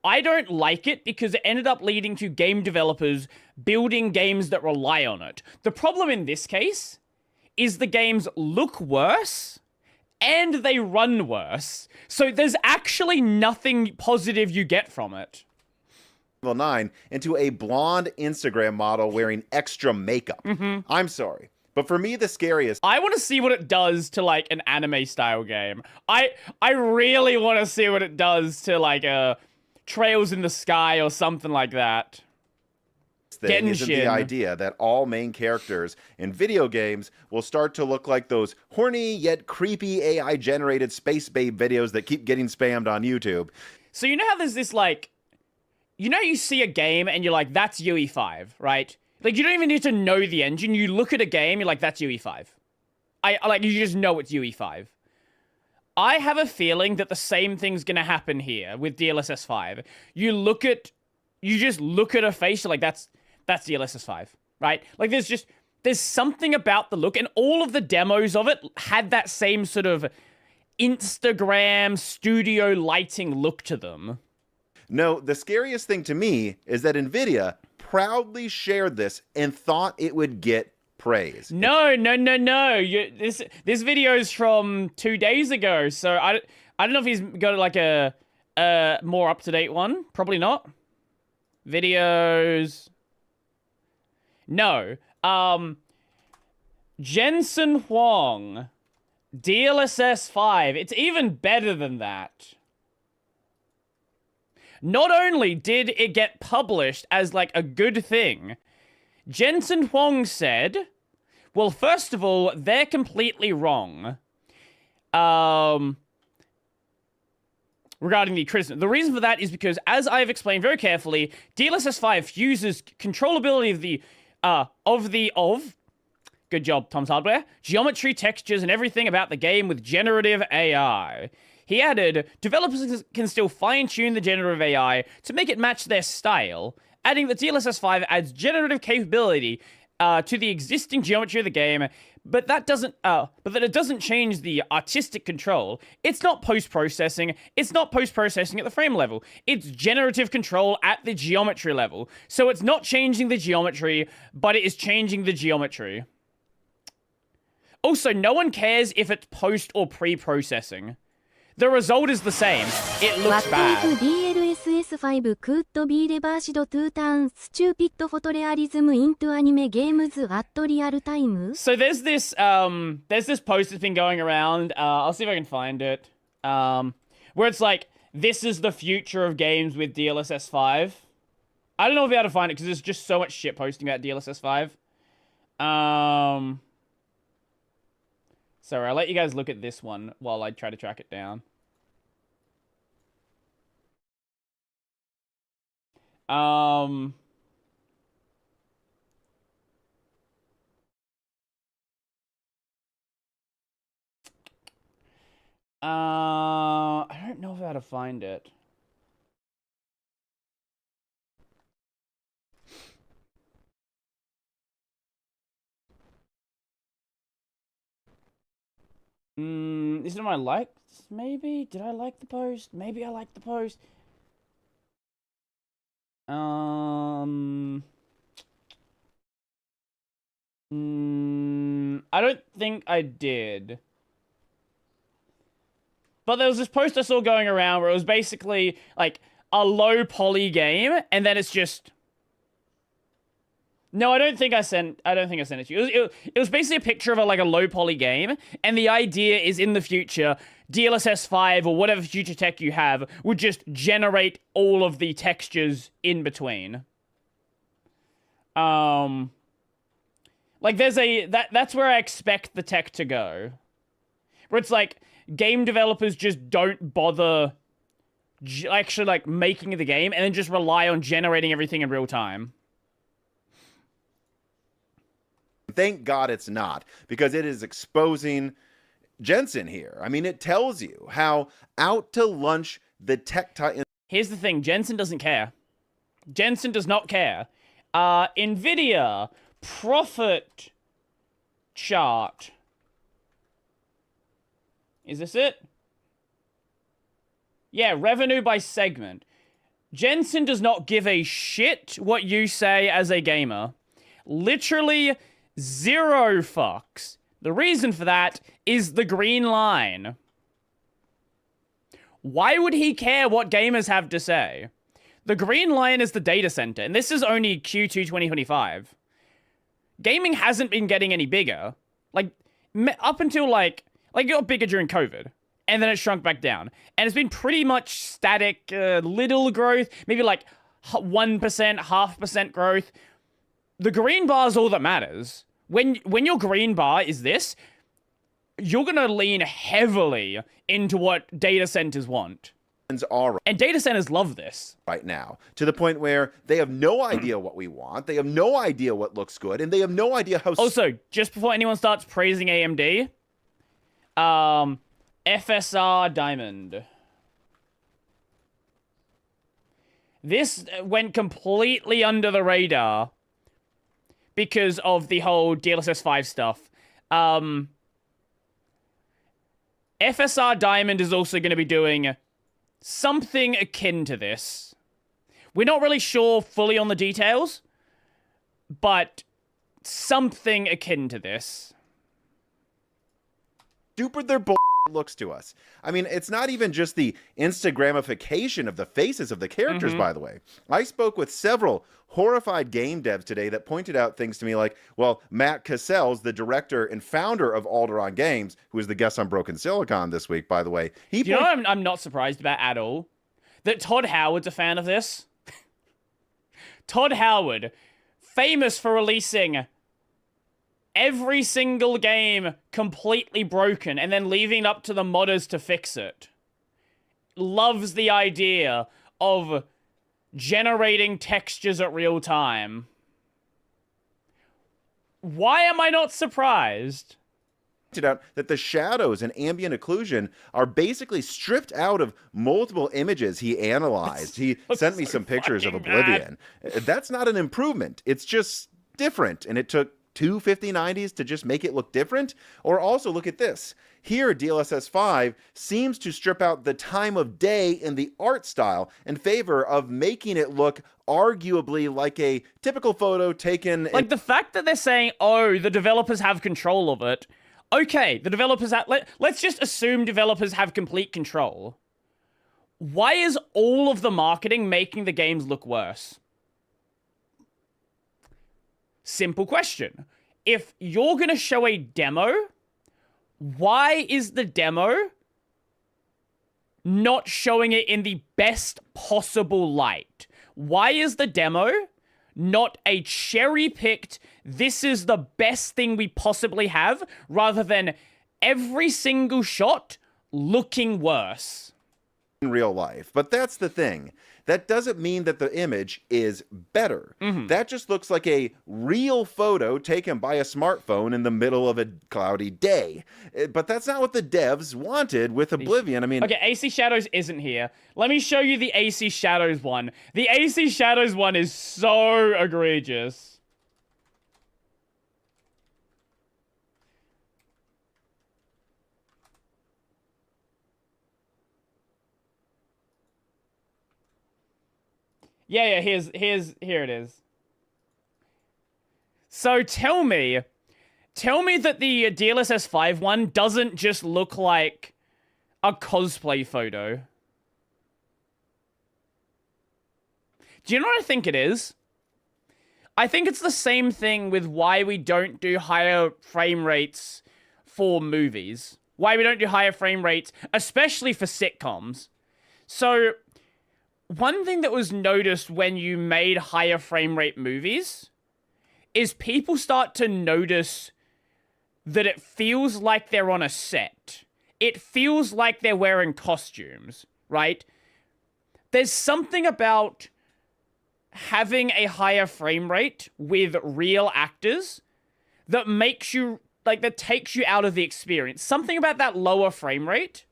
I don't like it because it ended up leading to game developers building games that rely on it. The problem in this case is the games look worse and they run worse. So there's actually nothing positive you get from it. level 9 into a blonde Instagram model wearing extra makeup. I'm sorry. But for me, the scariest... I want to see what it does to, like, an anime-style game. I really want to see what it does to, like, Trails in the Sky or something like that. Thing isn't the idea that all main characters in video games will start to look like those horny yet creepy AI-generated space babe videos that keep getting spammed on YouTube. So you know how there's this, like... You know you see a game and you're like, that's UE5, right? Like, you don't even need to know the engine. You look at a game, you're like, that's UE5. Like, you just know it's UE5. I have a feeling that the same thing's gonna happen here with DLSS 5. You just look at a face, you're like, that's DLSS 5, right? Like, there's something about the look, and all of the demos of it had that same sort of Instagram studio lighting look to them. No, the scariest thing to me is that NVIDIA proudly shared this and thought it would get praise. No. This video is from 2 days ago, so I don't know if he's got like a more up-to-date one. Probably not. Videos. No. Jensen Huang. DLSS 5. It's even better than that. Not only did it get published as, like, a good thing, Jensen Huang said, well, first of all, they're completely wrong. Regarding the criticism. The reason for that is because, as I've explained very carefully, DLSS 5 fuses controllability of good job, Tom's Hardware, geometry, textures, and everything about the game with generative AI. He added, developers can still fine-tune the generative AI to make it match their style, adding that DLSS 5 adds generative capability to the existing geometry of the game, but that it doesn't change the artistic control. It's not post-processing. It's not post-processing at the frame level. It's generative control at the geometry level. So it's not changing the geometry, but it is changing the geometry. Also, no one cares if it's post or pre-processing. The result is the same. It looks bad. DLSS 5 could be reversed to turn stupid photorealism into anime games at real time. So there's this post that's been going around. I'll see if I can find it. Where it's like, this is the future of games with DLSS 5. I don't know if I'll be able to find it because there's just so much shit posting about DLSS 5. Sorry, I'll let you guys look at this one while I try to track it down. I don't know how to find it. Is it on my likes, maybe? Did I like the post? Maybe I liked the post. I don't think I did. But there was this post I saw going around where it was basically, like, a low poly game, and then it's just... No, I don't think I sent it to you. It was basically a picture of a low poly game, and the idea is in the future, DLSS 5 or whatever future tech you have would just generate all of the textures in between. Like there's that's where I expect the tech to go. Where it's like game developers just don't bother actually like making the game and then just rely on generating everything in real time. Thank God it's not, because it is exposing Jensen here. I mean, it tells you how out to lunch the tech titan. Here's the thing, Jensen doesn't care. Jensen does not care. NVIDIA profit chart. Is this it? Yeah, revenue by segment. Jensen does not give a shit what you say as a gamer. Literally zero fucks. The reason for that is the green line. Why would he care what gamers have to say? The green line is the data center, and this is only Q2 2025. Gaming hasn't been getting any bigger. Like, up until, like it got bigger during COVID, and then it shrunk back down. And it's been pretty much static, little growth, maybe like 1%, 0.5% growth. The green bar is all that matters. When your green bar is this, you're going to lean heavily into what data centers want. And data centers love this. Right now, to the point where they have no idea what we want, they have no idea what looks good, and they have no idea how... Also, just before anyone starts praising AMD, FSR Diamond. This went completely under the radar because of the whole DLSS 5 stuff. FSR Diamond is also going to be doing something akin to this. We're not really sure fully on the details, but something akin to this. Stupid their looks to us. I mean, it's not even just the Instagramification of the faces of the characters, by the way. I spoke with several horrified game devs today that pointed out things to me like, well, Matt Cassell's the director and founder of Alderaan Games, who is the guest on Broken Silicon this week, by the way. Do you know what I'm not surprised about at all? That Todd Howard's a fan of this. Todd Howard, famous for releasing every single game completely broken and then leaving it up to the modders to fix it. Loves the idea of generating textures at real time. Why am I not surprised? Out that the shadows and ambient occlusion are basically stripped out of multiple images he analyzed. He sent me some pictures of Oblivion. That's not an improvement. It's just different, and it took two 5090s to just make it look different. Or also look at this. Here, DLSS 5 seems to strip out the time of day in the art style in favor of making it look arguably like a typical photo taken... Like, the fact that they're saying, oh, the developers have control of it. Okay, the developers have... Let's just assume developers have complete control. Why is all of the marketing making the games look worse? Simple question. If you're going to show a demo, why is the demo not showing it in the best possible light? Why is the demo not a cherry-picked, this is the best thing we possibly have, rather than every single shot looking worse? In real life. But that's the thing. That doesn't mean that the image is better. That just looks like a real photo taken by a smartphone in the middle of a cloudy day. But that's not what the devs wanted with Oblivion. I mean... Okay, AC Shadows isn't here. Let me show you the AC Shadows one. The AC Shadows one is so egregious. Yeah, here it is. So tell me that the DLSS 5 one doesn't just look like a cosplay photo. Do you know what I think it is? I think it's the same thing with why we don't do higher frame rates for movies. Why we don't do higher frame rates, especially for sitcoms. So... one thing that was noticed when you made higher frame rate movies is people start to notice that it feels like they're on a set. It feels like they're wearing costumes, right? There's something about having a higher frame rate with real actors that makes you, like, that takes you out of the experience. Something about that lower frame rate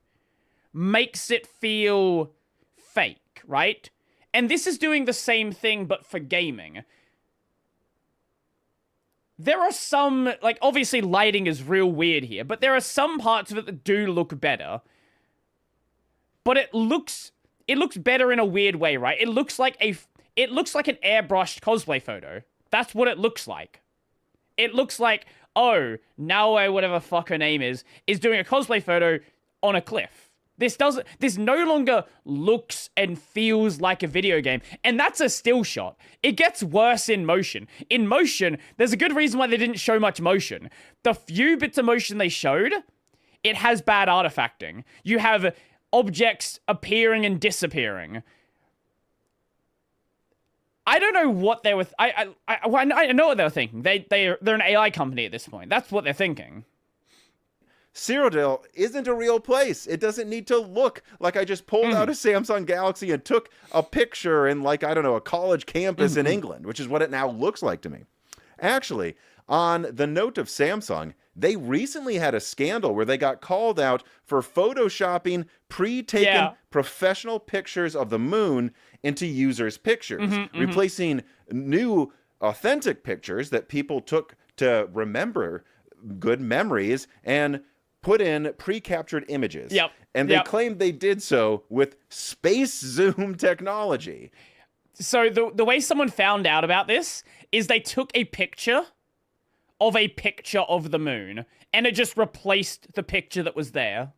makes it feel fake. Right? And this is doing the same thing, but for gaming. There are some, like, obviously lighting is real weird here, but there are some parts of it that do look better. But it looks better in a weird way, right? It looks like an airbrushed cosplay photo. That's what it looks like. It looks like, oh, Naoe, whatever fuck her name is doing a cosplay photo on a cliff. This no longer looks and feels like a video game. And that's a still shot. It gets worse in motion. In motion, there's a good reason why they didn't show much motion. The few bits of motion they showed, it has bad artifacting. You have objects appearing and disappearing. I don't know what they were... I know what they were thinking. They're an AI company at this point. That's what they're thinking. Cyrodiil isn't a real place. It doesn't need to look like I just pulled out a Samsung Galaxy and took a picture in, like, I don't know, a college campus in England, which is what it now looks like to me. Actually, on the note of Samsung, they recently had a scandal where they got called out for photoshopping pre-taken professional pictures of the moon into users' pictures, replacing new authentic pictures that people took to remember good memories and put in pre-captured images. And they claimed they did so with space zoom technology. So the way someone found out about this is they took a picture of the moon, and it just replaced the picture that was there.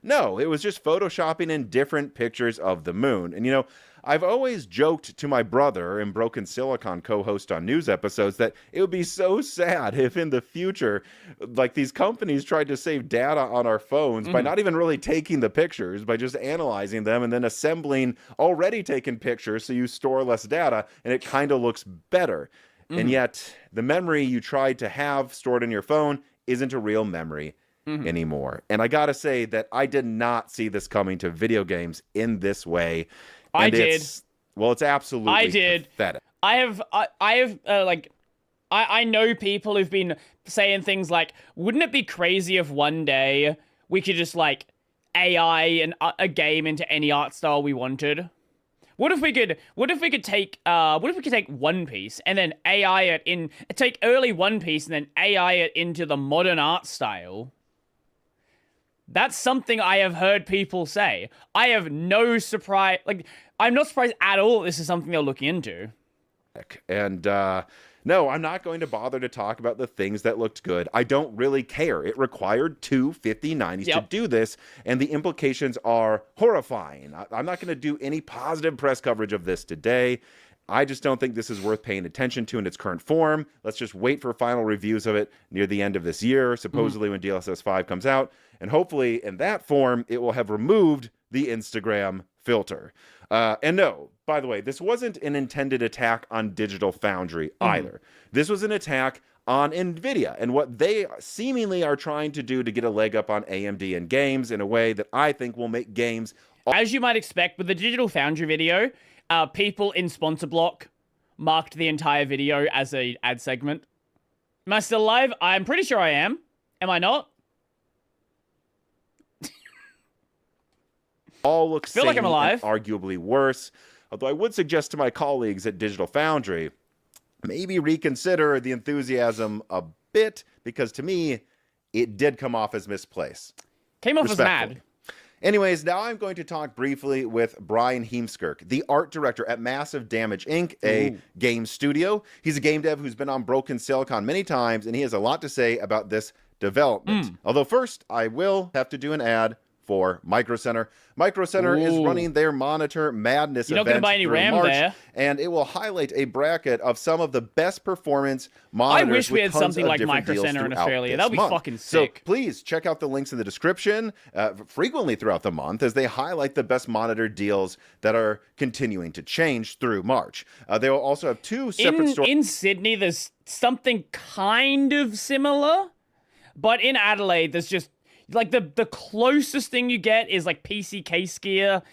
No, it was just photoshopping in different pictures of the moon. And, you know, I've always joked to my brother and Broken Silicon co-host on news episodes that it would be so sad if in the future, like, these companies tried to save data on our phones by not even really taking the pictures, by just analyzing them and then assembling already taken pictures so you store less data and it kind of looks better. And yet, the memory you tried to have stored in your phone isn't a real memory anymore. And I gotta say that I did not see this coming to video games in this way. I did. Well, it's absolutely pathetic. I know people who've been saying things like, wouldn't it be crazy if one day we could just, like, AI a game into any art style we wanted? What if we could take One Piece and then AI it take early One Piece and then AI it into the modern art style? That's something I have heard people say. I have no surprise, like, I'm not surprised at all this is something they're looking into. And no, I'm not going to bother to talk about the things that looked good. I don't really care. It required two 5090s to do this, and the implications are horrifying. I'm not going to do any positive press coverage of this today. I just don't think this is worth paying attention to in its current form. Let's just wait for final reviews of it near the end of this year, supposedly when DLSS 5 comes out. And hopefully in that form, it will have removed the Instagram filter. And no, by the way, this wasn't an intended attack on Digital Foundry either. This was an attack on NVIDIA and what they seemingly are trying to do to get a leg up on AMD and games in a way that I think will make games... As you might expect with the Digital Foundry video, people in sponsor block marked the entire video as a ad segment. Am I still alive? I'm pretty sure I am. Am I not? All look feel like I'm alive. Arguably worse. Although I would suggest to my colleagues at Digital Foundry, maybe reconsider the enthusiasm a bit, because to me, it did come off as misplaced. Came off as mad. Anyways, now I'm going to talk briefly with Brian Heemskirk, the art director at Massive Damage Inc., a game studio. He's a game dev who's been on Broken Silicon many times, and he has a lot to say about this development. Although first, I will have to do an ad for Micro Center. Micro Center is running their Monitor Madness event. You're not going to buy any RAM March, there. And it will highlight a bracket of some of the best performance monitors. I wish we had something like Micro Center in Australia. That would be fucking sick. So please check out the links in the description frequently throughout the month as they highlight the best monitor deals that are continuing to change through March. They will also have two separate stores. In Sydney, there's something kind of similar, but in Adelaide, there's just like the closest thing you get is like PC case gear.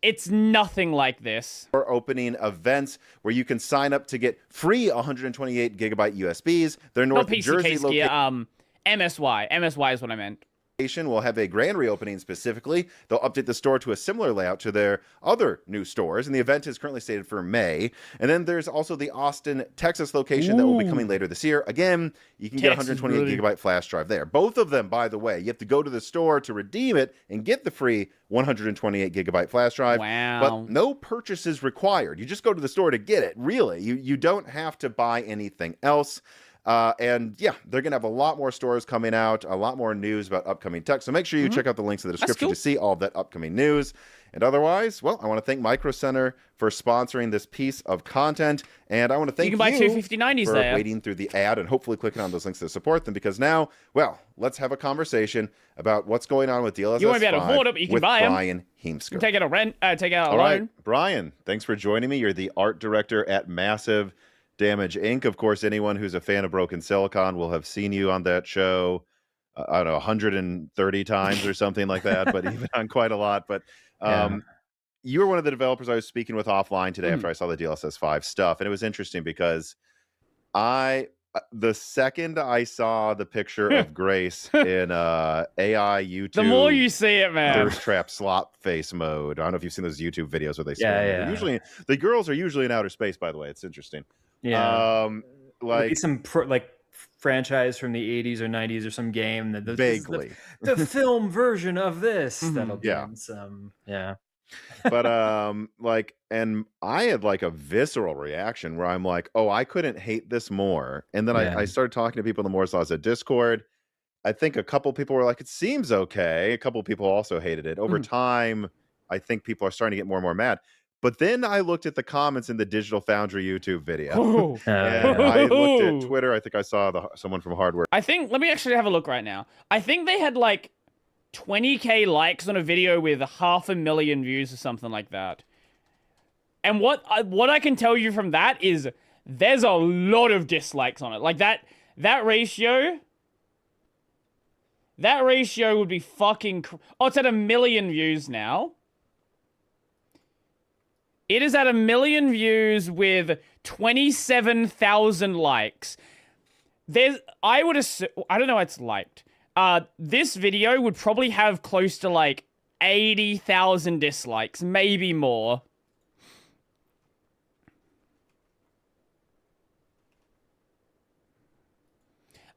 It's nothing like this. Or opening events where you can sign up to get free 128 gigabyte USBs. They're North Not PC Jersey case gear, MSY. MSY is what I meant. Will have a grand reopening specifically. They'll update the store to a similar layout to their other new stores, and the event is currently slated for May. And then there's also the Austin, Texas location that will be coming later this year. Again, you can get 128 gigabyte flash drive there. Both of them, by the way, you have to go to the store to redeem it and get the free 128 gigabyte flash drive. Wow. But no purchases required. You just go to the store to get it, really. You don't have to buy anything else. And yeah, they're going to have a lot more stores coming out, a lot more news about upcoming tech. So make sure you check out the links in the description to see all of that upcoming news. And otherwise, well, I want to thank Micro Center for sponsoring this piece of content. And I want to thank you, can buy 250/90s for there. waiting through the ad and hopefully clicking on those links to support them. Because now, well, let's have a conversation about what's going on with DLSS 5 You won't be able to afford it, but you can with buy 'em. Brian You Heemsker. can take out a rent, take out a All loan. right, Brian, thanks for joining me. You're the art director at Massive Damage Inc. Of course, anyone who's a fan of Broken Silicon will have seen you on that show, I don't know, 130 times or something like that, but even on quite a lot. But you were one of the developers I was speaking with offline today after I saw the DLSS 5 stuff. And it was interesting because the second I saw the picture of Grace in AI YouTube, The more you see it, man. thirst trap slop face mode. I don't know if you've seen those YouTube videos where they swim. Usually, the girls are usually in outer space. By the way, it's interesting. Yeah, like maybe some franchise from the 80s or 90s or some game that vaguely the film version of this that'll be in some but and I had like a visceral reaction where I'm like, oh, I couldn't hate this more. And then I started talking to people in the Moore's Laws at Discord. I think a couple people were like, it seems okay. A couple people also hated it. Over time, I think people are starting to get more and more mad. But then I looked at the comments in the Digital Foundry YouTube video. And I looked at Twitter. I think I saw someone from Hardware. I think, let me actually have a look right now. I think they had like 20K likes on a video with 500,000 views or something like that. And what I can tell you from that is there's a lot of dislikes on it. Like that ratio would be fucking... Oh, it's at 1 million views now. It is at 1 million views with 27,000 likes. I would assume... I don't know how it's liked. This video would probably have close to like 80,000 dislikes, maybe more.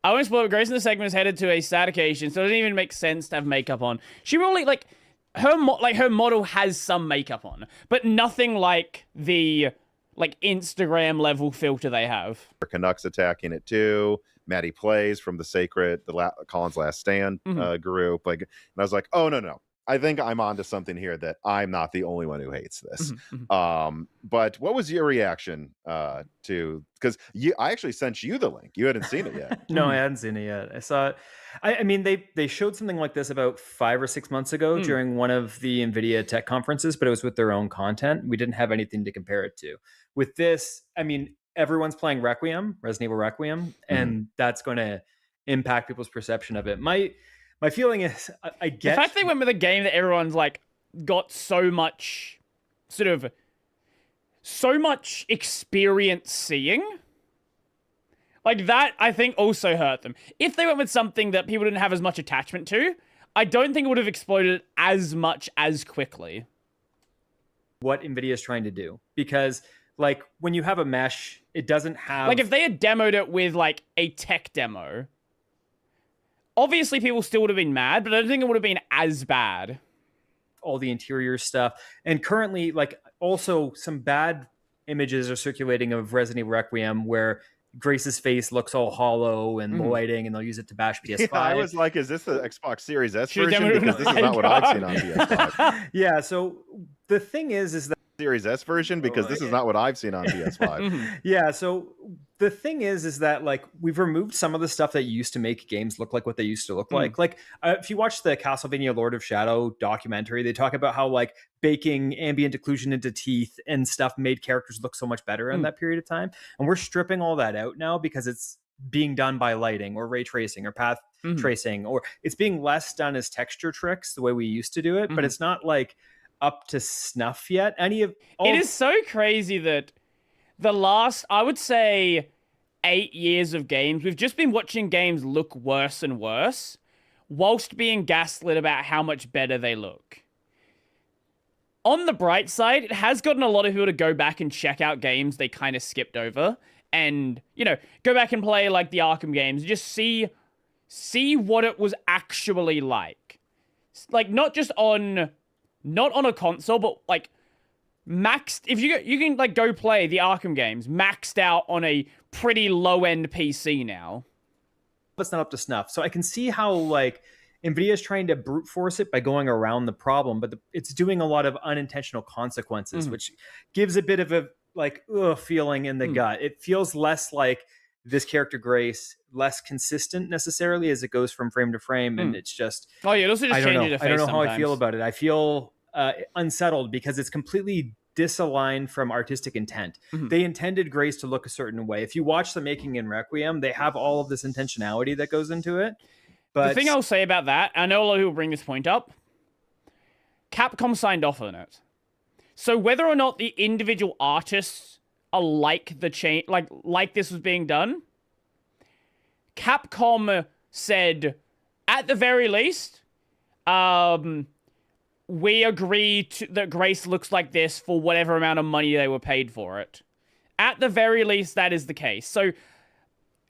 I won't spoil it. Grace in the segment is headed to a sad occasion, so it doesn't even make sense to have makeup on. She really, like, her model has some makeup on, but nothing like the, like, Instagram level filter they have. Canucks attacking it too. Maddie Plays from the Colin's Last Stand group. Like, and I was like, oh, no. I think I'm onto something here that I'm not the only one who hates this. But what was your reaction to, because I actually sent you the link. You hadn't seen it yet. No, I hadn't seen it yet. I saw it. I mean, they showed something like this about 5 or 6 months ago during one of the NVIDIA tech conferences, but it was with their own content. We didn't have anything to compare it to. With this, I mean, everyone's playing Resident Evil Requiem, and that's going to impact people's perception of it. My feeling is, I get... The fact they went with a game that everyone's, like, got so much experience seeing, like, that, I think, also hurt them. If they went with something that people didn't have as much attachment to, I don't think it would have exploded as much as quickly. What NVIDIA is trying to do. Because, like, when you have a mesh, it doesn't have... Like, if they had demoed it with, like, a tech demo... Obviously, people still would have been mad, but I don't think it would have been as bad. All the interior stuff. And currently, like, also some bad images are circulating of Resident Evil Requiem where Grace's face looks all hollow and the lighting, and they'll use it to bash PS5. Yeah, I was like, is this the Xbox Series S version? Because this is not what I've seen on PS5. Yeah, so the thing is that... Series S version, because this is not what I've seen on PS5. Yeah, so the thing is that, like, we've removed some of the stuff that used to make games look like what they used to look like. Like, if you watch the Castlevania Lord of Shadow documentary, they talk about how, like, baking ambient occlusion into teeth and stuff made characters look so much better in that period of time. And we're stripping all that out now because it's being done by lighting or ray tracing or path tracing, or it's being less done as texture tricks the way we used to do it, but it's not, like, up to snuff yet. It is so crazy that the last, I would say, 8 years of games, we've just been watching games look worse and worse, whilst being gaslit about how much better they look. On the bright side, it has gotten a lot of people to go back and check out games they kind of skipped over, and, you know, go back and play, like, the Arkham games, just see what it was actually like. Like, not on a console, but, like, maxed. If you can like go play the Arkham games, maxed out on a pretty low end PC now. But it's not up to snuff. So I can see how like NVIDIA is trying to brute force it by going around the problem, but it's doing a lot of unintentional consequences, which gives a bit of a like feeling in the gut. It feels less like this character Grace, less consistent necessarily as it goes from frame to frame, and it's just it also just changes the face. I don't know how sometimes. I feel about it. I feel unsettled because it's completely disaligned from artistic intent. They intended Grace to look a certain way. If you watch the making in Requiem, they have all of this intentionality that goes into it. But the thing I'll say about that, I know a lot of people bring this point up, Capcom signed off on it. So whether or not the individual artists are like the change, like this was being done, Capcom said, at the very least, we agree that Grace looks like this for whatever amount of money they were paid for it. At the very least, that is the case. So,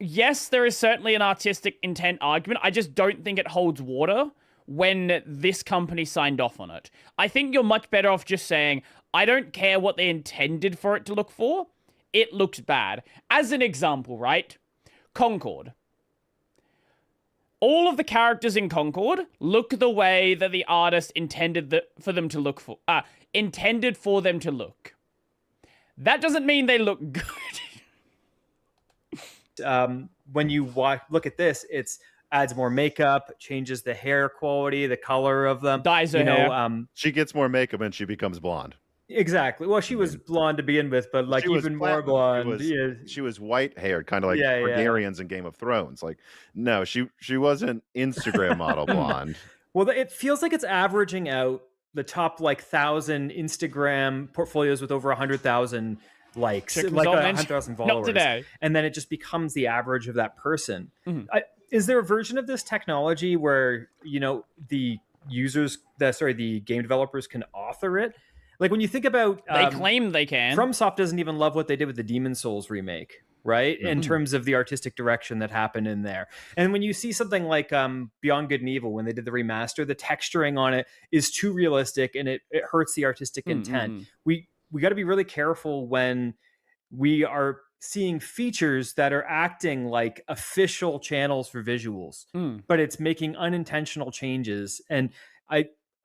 yes, there is certainly an artistic intent argument. I just don't think it holds water when this company signed off on it. I think you're much better off just saying, I don't care what they intended for it to look for. It looks bad. As an example, right? Concord. All of the characters in Concord look the way that the artist intended for them to look. That doesn't mean they look good. When you look at this, it's adds more makeup, changes the hair quality, the color of them, dyes her hair. She gets more makeup and she becomes blonde. Exactly. Well, she was blonde to begin with, but like even more blonde. She was white haired, kind of like Targaryens in Game of Thrones. Like, no, she wasn't Instagram model blonde. Well, it feels like it's averaging out the top like 1,000 Instagram portfolios with over 100,000 likes, like 100,000 followers. Not today. And then it just becomes the average of that person. Is there a version of this technology where the game developers can author it? Like when you think about... they claim they can. FromSoft doesn't even love what they did with the Demon's Souls remake, right? In terms of the artistic direction that happened in there. And when you see something like Beyond Good and Evil, when they did the remaster, the texturing on it is too realistic and it hurts the artistic intent. We got to be really careful when we are seeing features that are acting like official channels for visuals, but it's making unintentional changes. And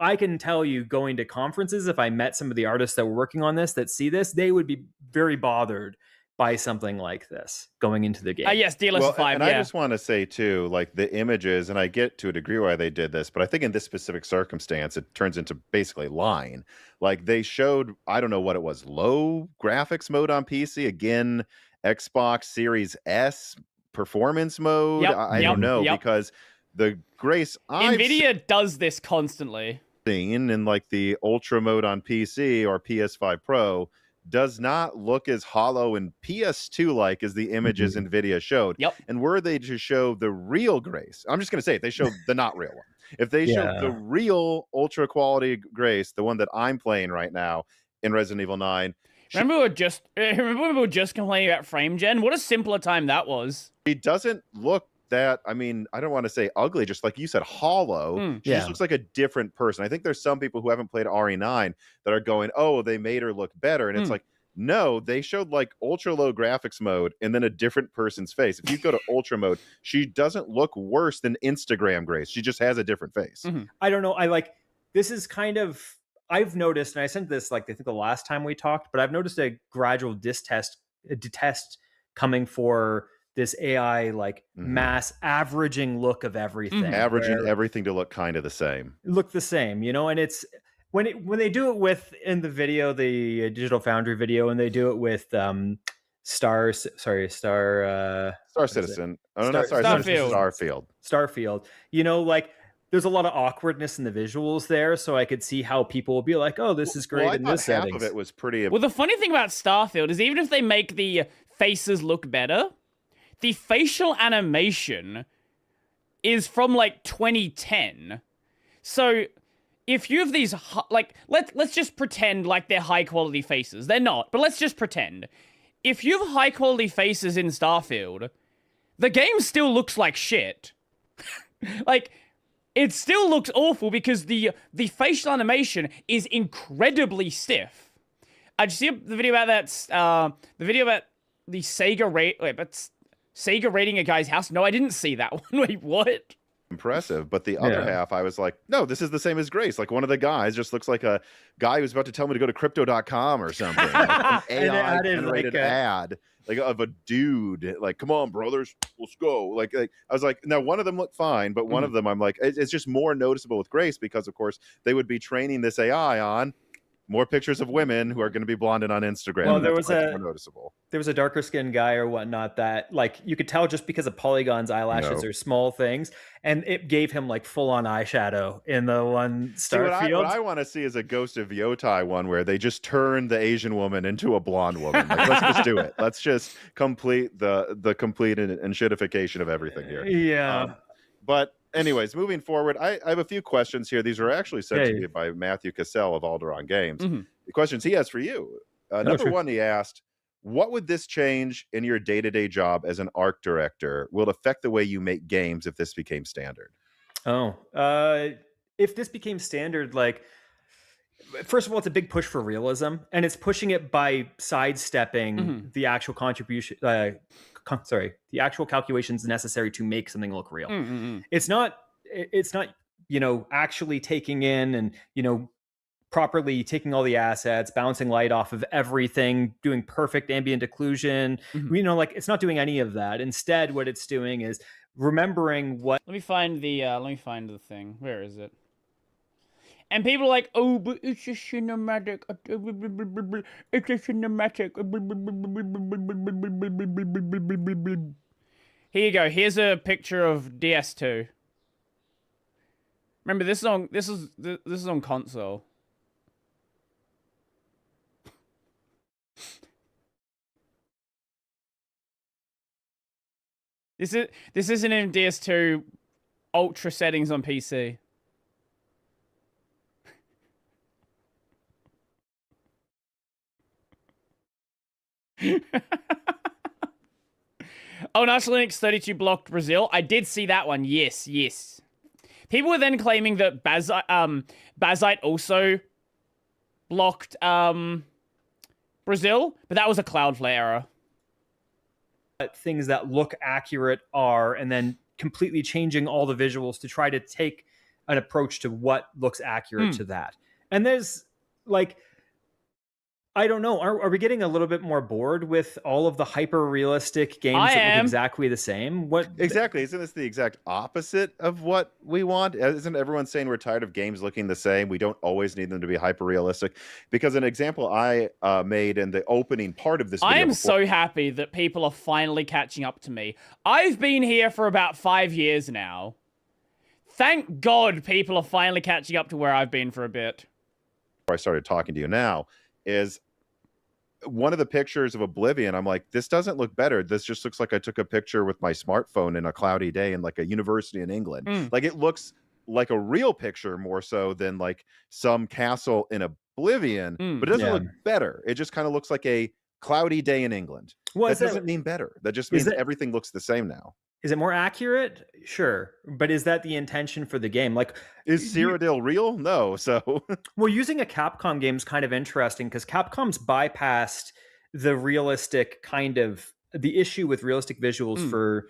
I can tell you, going to conferences, if I met some of the artists that were working on this, that see this, they would be very bothered by something like this going into the game. Yes, DLS 5, and I just want to say, too, like the images, and I get to a degree why they did this, but I think in this specific circumstance, it turns into basically lying. Like they showed, I don't know what it was, low graphics mode on PC, again, Xbox Series S performance mode. I don't know, because the Grace NVIDIA does this constantly. In like the ultra mode on PC or PS5 Pro does not look as hollow and PS2 like as the images NVIDIA showed. And were they to show the real Grace, I'm just going to say it, they showed the not real one. If they showed the real ultra quality Grace, the one that I'm playing right now in Resident Evil 9. Remember we were just complaining about frame gen? What a simpler time that was. She doesn't look that, I mean, I don't want to say ugly, just like you said, hollow. She just looks like a different person. I think there's some people who haven't played RE9 that are going, oh, they made her look better. And it's like, no, they showed like ultra low graphics mode and then a different person's face. If you go to ultra mode, she doesn't look worse than Instagram Grace. She just has a different face. I don't know. This is kind of, I've noticed, and I sent this like I think the last time we talked, but I've noticed a gradual detest coming for this AI like mass averaging look of everything, averaging everything to look kind of the same. Look the same, and it's when they do it with in the video, the Digital Foundry video, and they do it with Star Citizen. Oh, not Starfield. Starfield. Like there's a lot of awkwardness in the visuals there, so I could see how people will be like, "Oh, this is great in this setting." Half of it was pretty. Well, the funny thing about Starfield is even if they make the faces look better, the facial animation is from like 2010. So if you have these let's just pretend like they're high quality faces. They're not, but let's just pretend. If you have high quality faces in Starfield, the game still looks like shit. Like it still looks awful because the facial animation is incredibly stiff. Did you see the video about that? The video about the Sega raiding a guy's house? No, I didn't see that one. Wait, what? Impressive, but the other half I was like, no, this is the same as Grace. Like one of the guys just looks like a guy who's about to tell me to go to crypto.com or something. Like an AI generated ad like of a dude like, come on brothers, let's go. Like I was like, now one of them looked fine, but one of them I'm like, it's just more noticeable with Grace because of course they would be training this AI on more pictures of women who are going to be blonded on Instagram. Well, there was more noticeable. There was a darker skinned guy or whatnot that like you could tell just because of polygons, eyelashes are small things, and it gave him like full on eyeshadow in the one Starfield. What I want to see is a Ghost of Yotai one where they just turn the Asian woman into a blonde woman. Like, let's just do it. Let's just complete the complete and shitification of everything here. Yeah. But anyways, moving forward, I have a few questions here. These were actually sent to me by Matthew Cassell of Alderaan Games. The questions he has for you. Number one, he asked, what would this change in your day-to-day job as an art director? Will it affect the way you make games if this became standard? If this became standard, like, first of all, it's a big push for realism, and it's pushing it by sidestepping the actual contribution. The actual calculations necessary to make something look real. It's not, actually taking in and, properly taking all the assets, bouncing light off of everything, doing perfect ambient occlusion. It's not doing any of that. Instead, what it's doing is remembering what. Let me find the thing. Where is it? And people are like, oh, but it's a cinematic. It's a cinematic. Here you go. Here's a picture of DS2. Remember, this is on console. This isn't in DS2 ultra settings on PC. Oh, National Linux 32 blocked Brazil. I did see that one. Yes. People were then claiming that Bazite also blocked Brazil, but that was a Cloudflare error. Things that look accurate are, and then completely changing all the visuals to try to take an approach to what looks accurate to that. And there's like, I don't know. Are we getting a little bit more bored with all of the hyper realistic games that look exactly the same? What exactly? Isn't this the exact opposite of what we want? Isn't everyone saying we're tired of games looking the same? We don't always need them to be hyper realistic. Because an example I made in the opening part of this video. I am so happy that people are finally catching up to me. I've been here for about 5 years now. Thank God people are finally catching up to where I've been for a bit. I started talking to you now. Is one of the pictures of Oblivion, I'm like, this doesn't look better. This just looks like I took a picture with my smartphone in a cloudy day in like a university in England. Like it looks like a real picture more so than like some castle in Oblivion, but it doesn't look better. It just kind of looks like a cloudy day in England. That doesn't mean better. That just means everything looks the same now. Is it more accurate? Sure. But is that the intention for the game? Like, is Cyrodiil real? No. So, well, using a Capcom game is kind of interesting because Capcom's bypassed the realistic kind of the issue with realistic visuals for,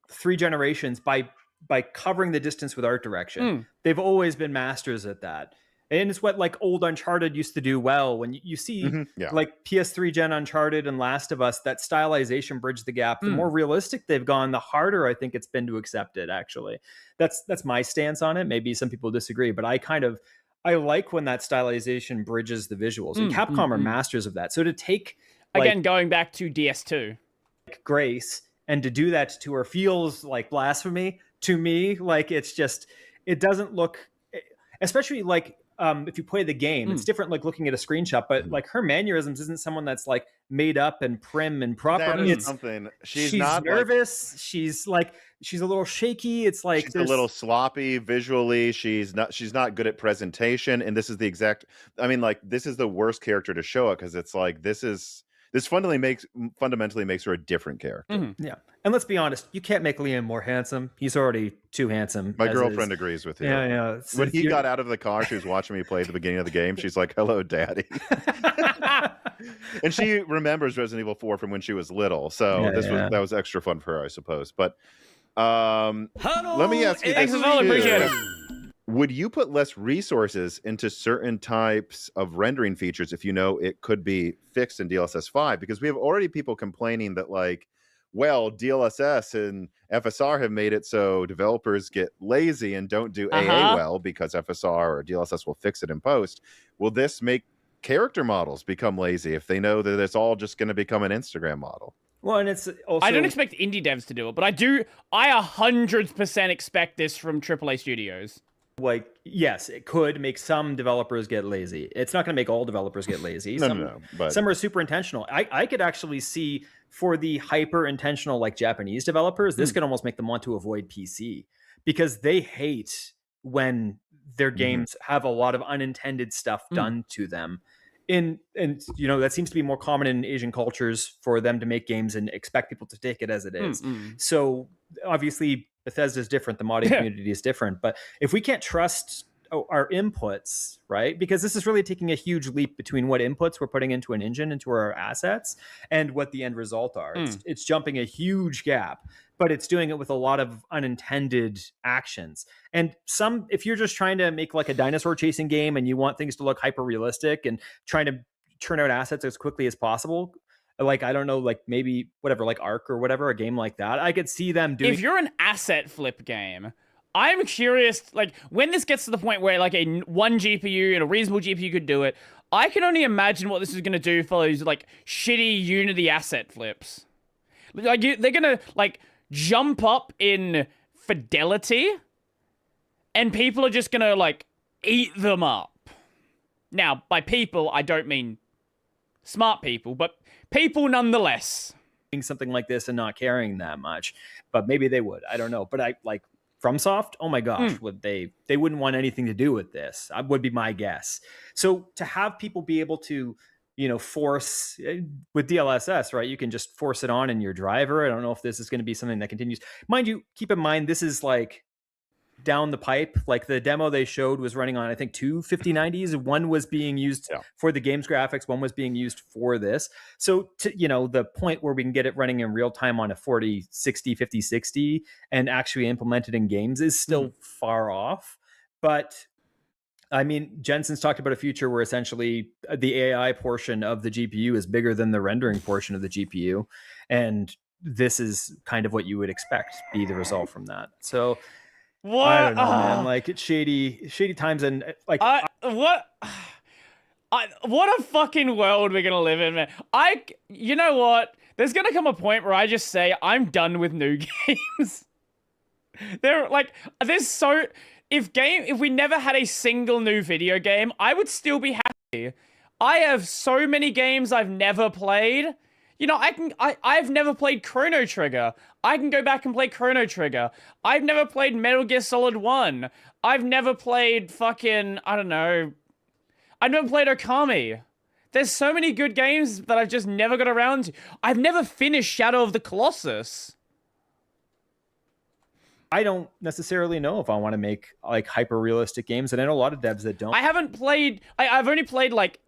3 generations by covering the distance with art direction. They've always been masters at that. And it's what like old Uncharted used to do well. When you see like PS3 gen Uncharted and Last of Us, that stylization bridged the gap. The more realistic they've gone, the harder I think it's been to accept it, actually. That's my stance on it. Maybe some people disagree, but I like when that stylization bridges the visuals. And Capcom are masters of that. So to take... Again, going back to DS2. Grace, and to do that to her feels like blasphemy to me. Like it's just... It doesn't look... Especially like... if you play the game, it's different like looking at a screenshot, but like her mannerisms isn't someone that's like made up and prim and proper. That is something. She's not nervous. Like, she's a little shaky. It's like she's a little sloppy visually. She's not good at presentation. And this is the exact, I mean, like this is the worst character to show it because it's like, this is This fundamentally makes her a different character. Yeah. And let's be honest, you can't make Liam more handsome. He's already too handsome. My as girlfriend is. agrees with you. Yeah. When he got out of the car, she was watching me play at the beginning of the game. She's like, "Hello, Daddy." And she remembers Resident Evil 4 from when she was little. So that was extra fun for her, I suppose. But let me ask you this. Would you put less resources into certain types of rendering features if you know it could be fixed in DLSS 5? Because we have already people complaining that, like, well, DLSS and FSR have made it so developers get lazy and don't do AA well because FSR or DLSS will fix it in post. Will this make character models become lazy if they know that it's all just going to become an Instagram model? Well, and it's also... I don't expect indie devs to do it, but I 100% expect this from AAA studios. Like, yes, it could make some developers get lazy. It's not going to make all developers get lazy. No, but some are super intentional. I could actually see for the hyper intentional, like Japanese developers, this could almost make them want to avoid PC because they hate when their games have a lot of unintended stuff done to them. And you know, that seems to be more common in Asian cultures for them to make games and expect people to take it as it is. So obviously Bethesda's different, the modding community is different, but if we can't trust our inputs, right? Because this is really taking a huge leap between what inputs we're putting into an engine, into our assets, and what the end result are. It's jumping a huge gap, but it's doing it with a lot of unintended actions. And if you're just trying to make like a dinosaur chasing game and you want things to look hyper realistic and trying to churn out assets as quickly as possible, like, I don't know, like maybe whatever, like Ark or whatever, a game like that, I could see them doing. If you're an asset flip game, I'm curious, like, when this gets to the point where, like, one GPU and a reasonable GPU could do it, I can only imagine what this is going to do for those, like, shitty Unity asset flips. Like, they're going to, like, jump up in fidelity, and people are just going to, like, eat them up. Now, by people, I don't mean smart people, but people nonetheless. Something like this and not caring that much, but maybe they would. I don't know. But I like FromSoft. Oh my gosh, would they wouldn't want anything to do with this? Would be my guess. So to have people be able to, you know, force with DLSS, right? You can just force it on in your driver. I don't know if this is going to be something that continues. Mind you, keep in mind this is like down the pipe. Like the demo they showed was running on, I think, two 5090s. One was being used for the game's graphics. One was being used for this. So, you know, the point where we can get it running in real time on a 4060, 5060 and actually implement it in games is still far off. But I mean, Jensen's talked about a future where essentially the AI portion of the GPU is bigger than the rendering portion of the GPU. And this is kind of what you would expect be the result from that. So what? I don't know, man. Like, it's shady times, and like what a fucking world we're gonna live in, man. You know what? There's gonna come a point where I just say I'm done with new games. If we never had a single new video game, I would still be happy. I have so many games I've never played. You know, I've never played Chrono Trigger. I can go back and play Chrono Trigger. I've never played Metal Gear Solid 1. I've never played fucking, I don't know. I've never played Okami. There's so many good games that I've just never got around to. I've never finished Shadow of the Colossus. I don't necessarily know if I want to make like hyper realistic games, and I know a lot of devs that don't. I haven't played. I've only played like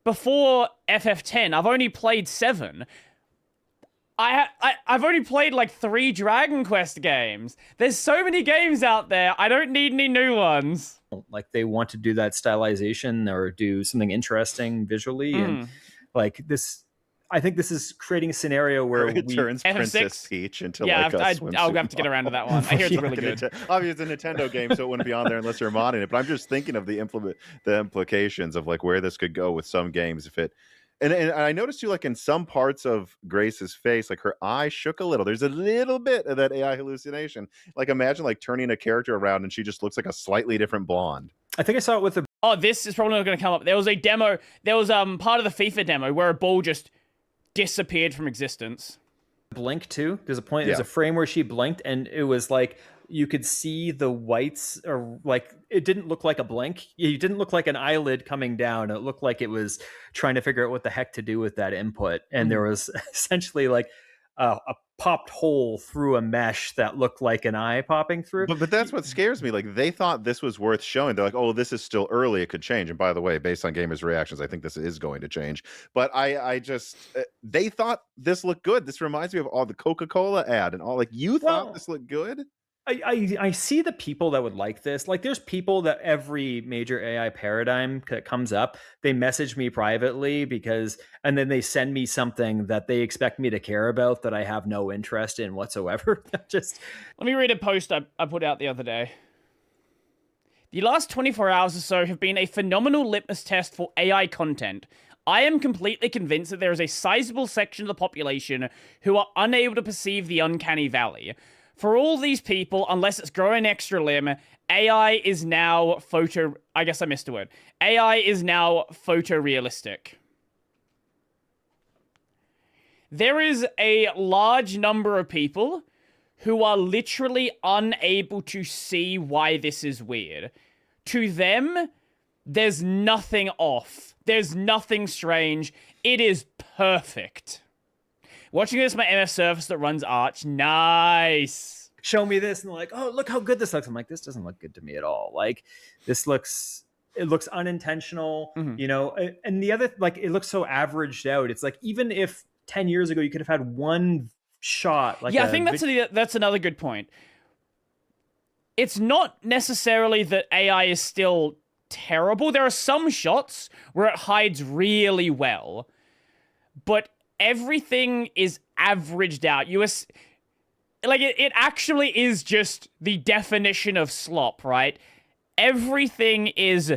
before FF10. I've only played 7. I've only played like 3 Dragon Quest games. There's so many games out there. I don't need any new ones. Like they want to do that stylization or do something interesting visually, and like this. I think this is creating a scenario where it turns Princess Peach into like a swimsuit. I'll have to get around to that one. I hear it's really good. Obviously, it's a Nintendo game, so it wouldn't be on there unless you're modding it. But I'm just thinking of the implications of like where this could go with some games if it. And I noticed too, like in some parts of Grace's face, like her eye shook a little. There's a little bit of that AI hallucination. Like imagine like turning a character around and she just looks like a slightly different blonde. I think I saw it with the. Oh, this is probably not going to come up. There was a demo. There was part of the FIFA demo where a ball just disappeared from existence. Blink too. There's a point. There's a frame where she blinked, and it was like you could see the whites, or like it didn't look like a blink. It didn't look like an eyelid coming down. It looked like it was trying to figure out what the heck to do with that input. And there was essentially like a popped hole through a mesh that looked like an eye popping through. But that's what scares me. Like, they thought this was worth showing. They're like, oh, this is still early. It could change. And by the way, based on gamers' reactions, I think this is going to change. But I just, they thought this looked good. This reminds me of all the Coca-Cola ad and all. Like, you thought this looked good? I see the people that would like this. Like, there's people that every major AI paradigm that comes up, they message me privately and then they send me something that they expect me to care about that I have no interest in whatsoever. Just let me read a post I put out the other day. The last 24 hours or so have been a phenomenal litmus test for AI content. I am completely convinced that there is a sizable section of the population who are unable to perceive the uncanny valley. For all these people, unless it's growing an extra limb, AI is now I guess I missed a word. AI is now photorealistic. There is a large number of people who are literally unable to see why this is weird. To them, there's nothing off. There's nothing strange. It is perfect. Watching this on my MS Surface that runs Arch, nice. Show me this, and they're like, oh, look how good this looks. I'm like, this doesn't look good to me at all. Like, it looks unintentional, you know? And the other, like, it looks so averaged out. It's like, even if 10 years ago you could have had one shot. Like, yeah, I think that's another good point. It's not necessarily that AI is still terrible. There are some shots where it hides really well, but everything is averaged out. It actually is just the definition of slop, right? Everything is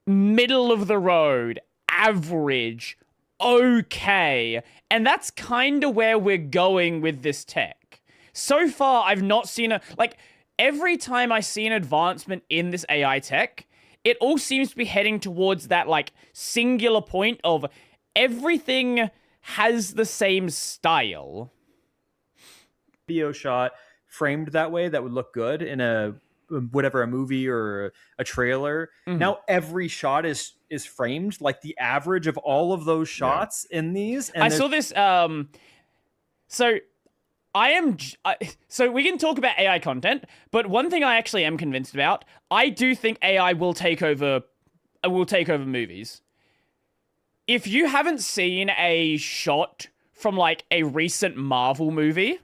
middle of the road, average, okay. And that's kind of where we're going with this tech. So far, I've not seen every time I see an advancement in this AI tech, it all seems to be heading towards that, like, singular point of everything has the same style. Video shot framed that way that would look good in a movie or a trailer. Now every shot is framed, like the average of all of those shots in these. And I saw this. So we can talk about AI content, but one thing I actually am convinced about, I do think AI will take over movies. If you haven't seen a shot from, like, a recent Marvel movie,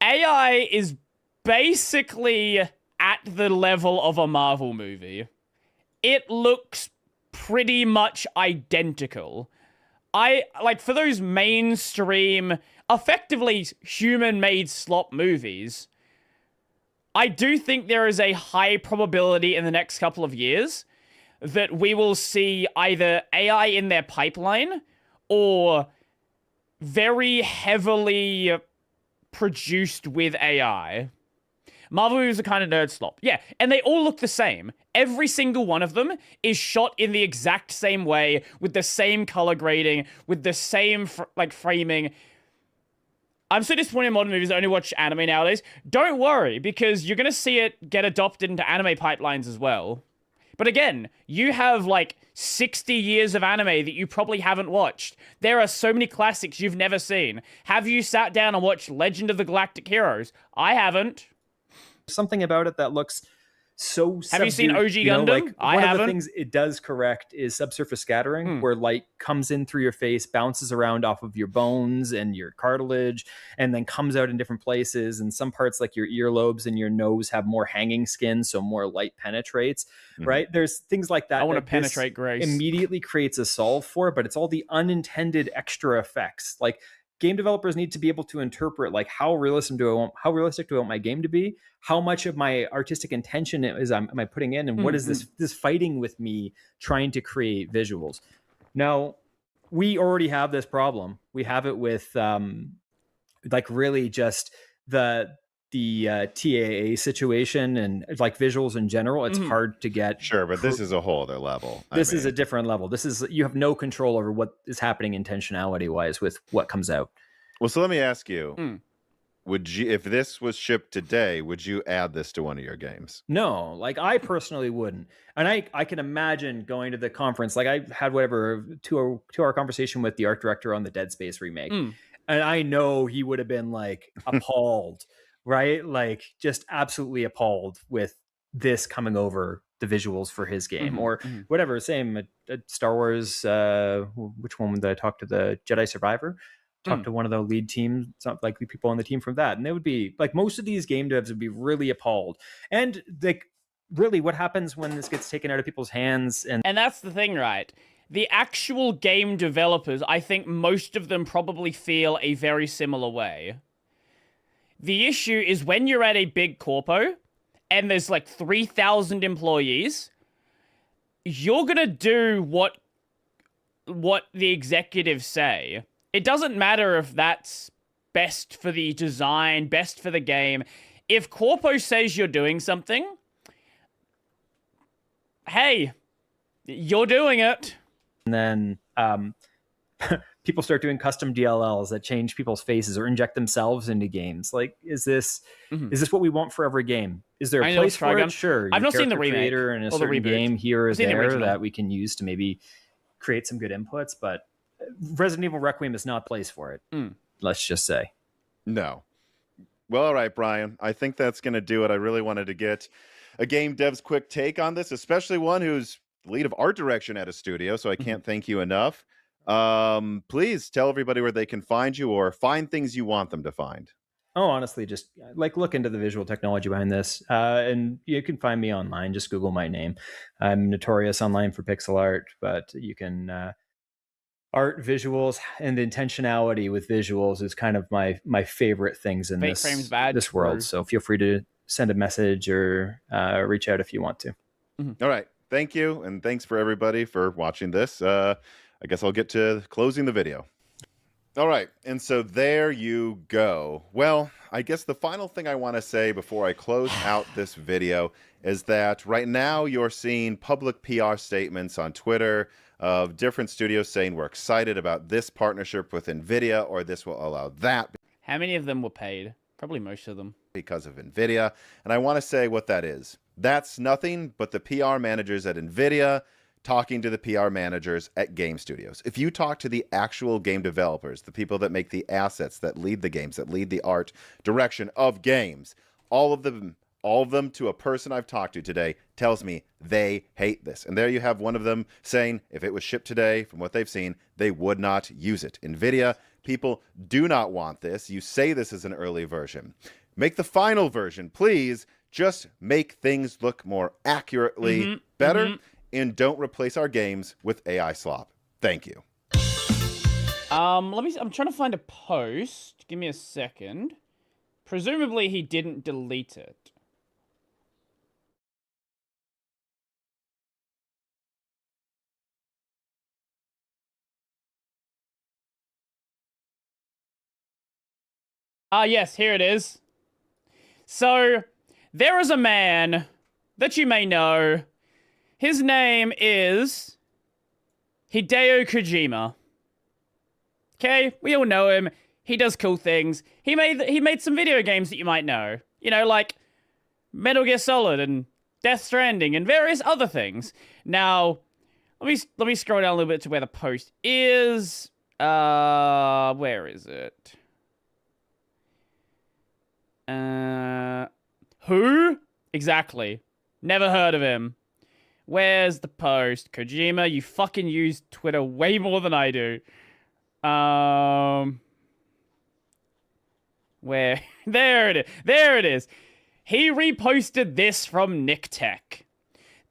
AI is basically at the level of a Marvel movie. It looks pretty much identical. For those mainstream, effectively human-made slop movies, I do think there is a high probability in the next couple of years that we will see either AI in their pipeline or very heavily produced with AI. Marvel movies are kind of nerd slop. Yeah, and they all look the same. Every single one of them is shot in the exact same way, with the same color grading, with the same framing. I'm so disappointed in modern movies that only watch anime nowadays. Don't worry, because you're going to see it get adopted into anime pipelines as well. But again, you have 60 years of anime that you probably haven't watched. There are so many classics you've never seen. Have you sat down and watched Legend of the Galactic Heroes? I haven't. Something about it that looks so Have you seen OG Gundam? I haven't. One of the things it does correct is subsurface scattering, where light comes in through your face, bounces around off of your bones and your cartilage, and then comes out in different places. And some parts, like your earlobes and your nose, have more hanging skin, so more light penetrates, right? There's things like that. I want to penetrate Grace. Immediately creates a solve for, but it's all the unintended extra effects. Like, game developers need to be able to interpret, like, how realistic do I want my game to be? How much of my artistic intention am I putting in? And what is this fighting with me trying to create visuals? Now, we already have this problem. We have it with really just the TAA situation and visuals in general. It's hard to get. Sure, but this is a whole other level. This is a different level. You have no control over what is happening intentionality wise with what comes out. Well, so let me ask you, would you, if this was shipped today, would you add this to one of your games? No, like I personally wouldn't. And I can imagine going to the conference. Like I had whatever 2 hour conversation with the art director on the Dead Space remake. And I know he would have been like appalled, right? Like just absolutely appalled with this coming over the visuals for his game or whatever. Same at Star Wars. Which one did I talk to? The Jedi Survivor? Talk to one of the lead teams, like the people on the team from that, and they would be like, most of these game devs would be really appalled. And like, really, what happens when this gets taken out of people's hands? And that's the thing, right? The actual game developers, I think most of them probably feel a very similar way. The issue is when you're at a big corpo and there's like 3,000 employees, you're gonna do what the executives say. It doesn't matter if that's best for the design, best for the game. If Corpo says you're doing something, hey, you're doing it. And then people start doing custom DLLs that change people's faces or inject themselves into games. Like, is this what we want for every game? Is there a place for it? Sure. I've not seen the remake creator in a or the certain reboot. game here or I've seen the there original. that we can use to maybe create some good inputs, but Resident Evil Requiem is not the place for it. Let's just say. No. Well, all right, Brian. I think that's going to do it. I really wanted to get a game dev's quick take on this, especially one who's the lead of art direction at a studio, so I can't thank you enough. Please tell everybody where they can find you or find things you want them to find. Oh, honestly, just like look into the visual technology behind this. And you can find me online. Just Google my name. I'm notorious online for pixel art, but you can... art, visuals, and the intentionality with visuals is kind of my favorite things in this world. So feel free to send a message or reach out if you want to. All right. Thank you. And thanks for everybody for watching this. I guess I'll get to closing the video. All right. And so there you go. Well, I guess the final thing I want to say before I close out this video is that right now you're seeing public PR statements on Twitter of different studios saying we're excited about this partnership with NVIDIA or this will allow that. How many of them were paid? Probably most of them. Because of NVIDIA. And I want to say what that is. That's nothing but the PR managers at NVIDIA talking to the PR managers at game studios. If you talk to the actual game developers, the people that make the assets, that lead the games, that lead the art direction of games, all of them to a person I've talked to today tells me they hate this. And there you have one of them saying if it was shipped today, from what they've seen, they would not use it. NVIDIA, people do not want this. You say this is an early version. Make the final version, please. Just make things look more accurately better and don't replace our games with AI slop. Thank you. I'm trying to find a post. Give me a second. Presumably he didn't delete it. Yes, here it is. So, there is a man that you may know. His name is Hideo Kojima. Okay, we all know him. He does cool things. He made some video games that you might know. You know, like Metal Gear Solid and Death Stranding and various other things. Now, let me scroll down a little bit to where the post is. Where is it? Who? Exactly. Never heard of him. Where's the post? Kojima, you fucking use Twitter way more than I do. Where? There it is. There it is. He reposted this from Nick Tech.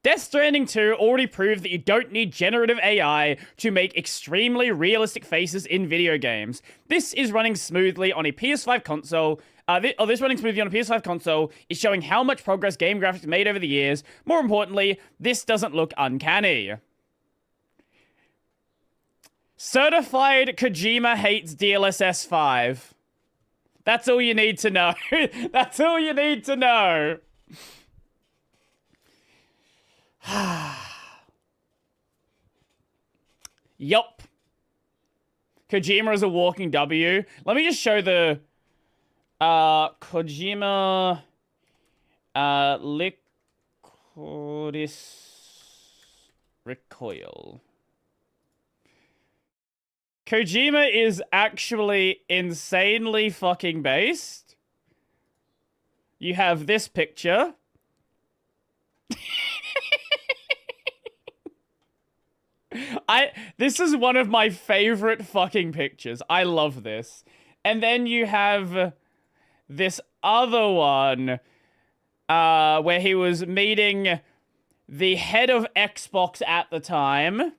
Death Stranding 2 already proved that you don't need generative AI to make extremely realistic faces in video games. This is running smoothly on a PS5 console. This running smoothly on a PS5 console is showing how much progress game graphics made over the years. More importantly, this doesn't look uncanny. Certified Kojima hates DLSS 5. That's all you need to know. That's all you need to know. Yup. Kojima is a walking W. Let me just show the Kojima, Licorice Recoil. Kojima is actually insanely fucking based. You have this picture. This is one of my favorite fucking pictures. I love this. And then you have this other one where he was meeting the head of Xbox at the time,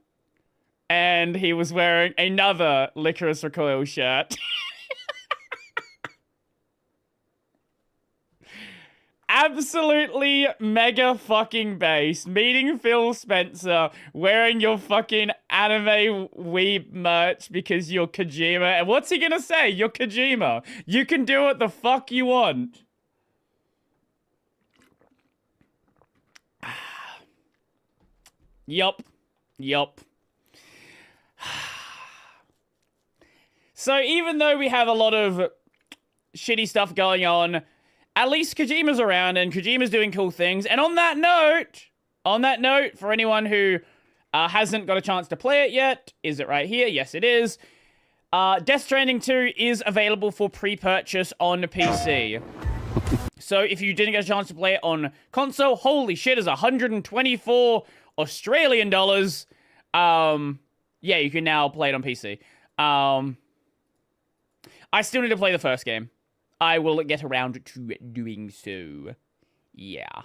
and he was wearing another Licorice Recoil shirt. Absolutely mega fucking based. Meeting Phil Spencer, wearing your fucking anime weeb merch because you're Kojima. And what's he gonna say? You're Kojima. You can do what the fuck you want. Yup. So even though we have a lot of shitty stuff going on, at least Kojima's around and Kojima's doing cool things. And on that note, for anyone who hasn't got a chance to play it yet, is it right here? Yes, it is. Death Stranding 2 is available for pre-purchase on PC. So if you didn't get a chance to play it on console, holy shit, it's 124 Australian dollars. Yeah, you can now play it on PC. I still need to play the first game. I will get around to doing so. Yeah.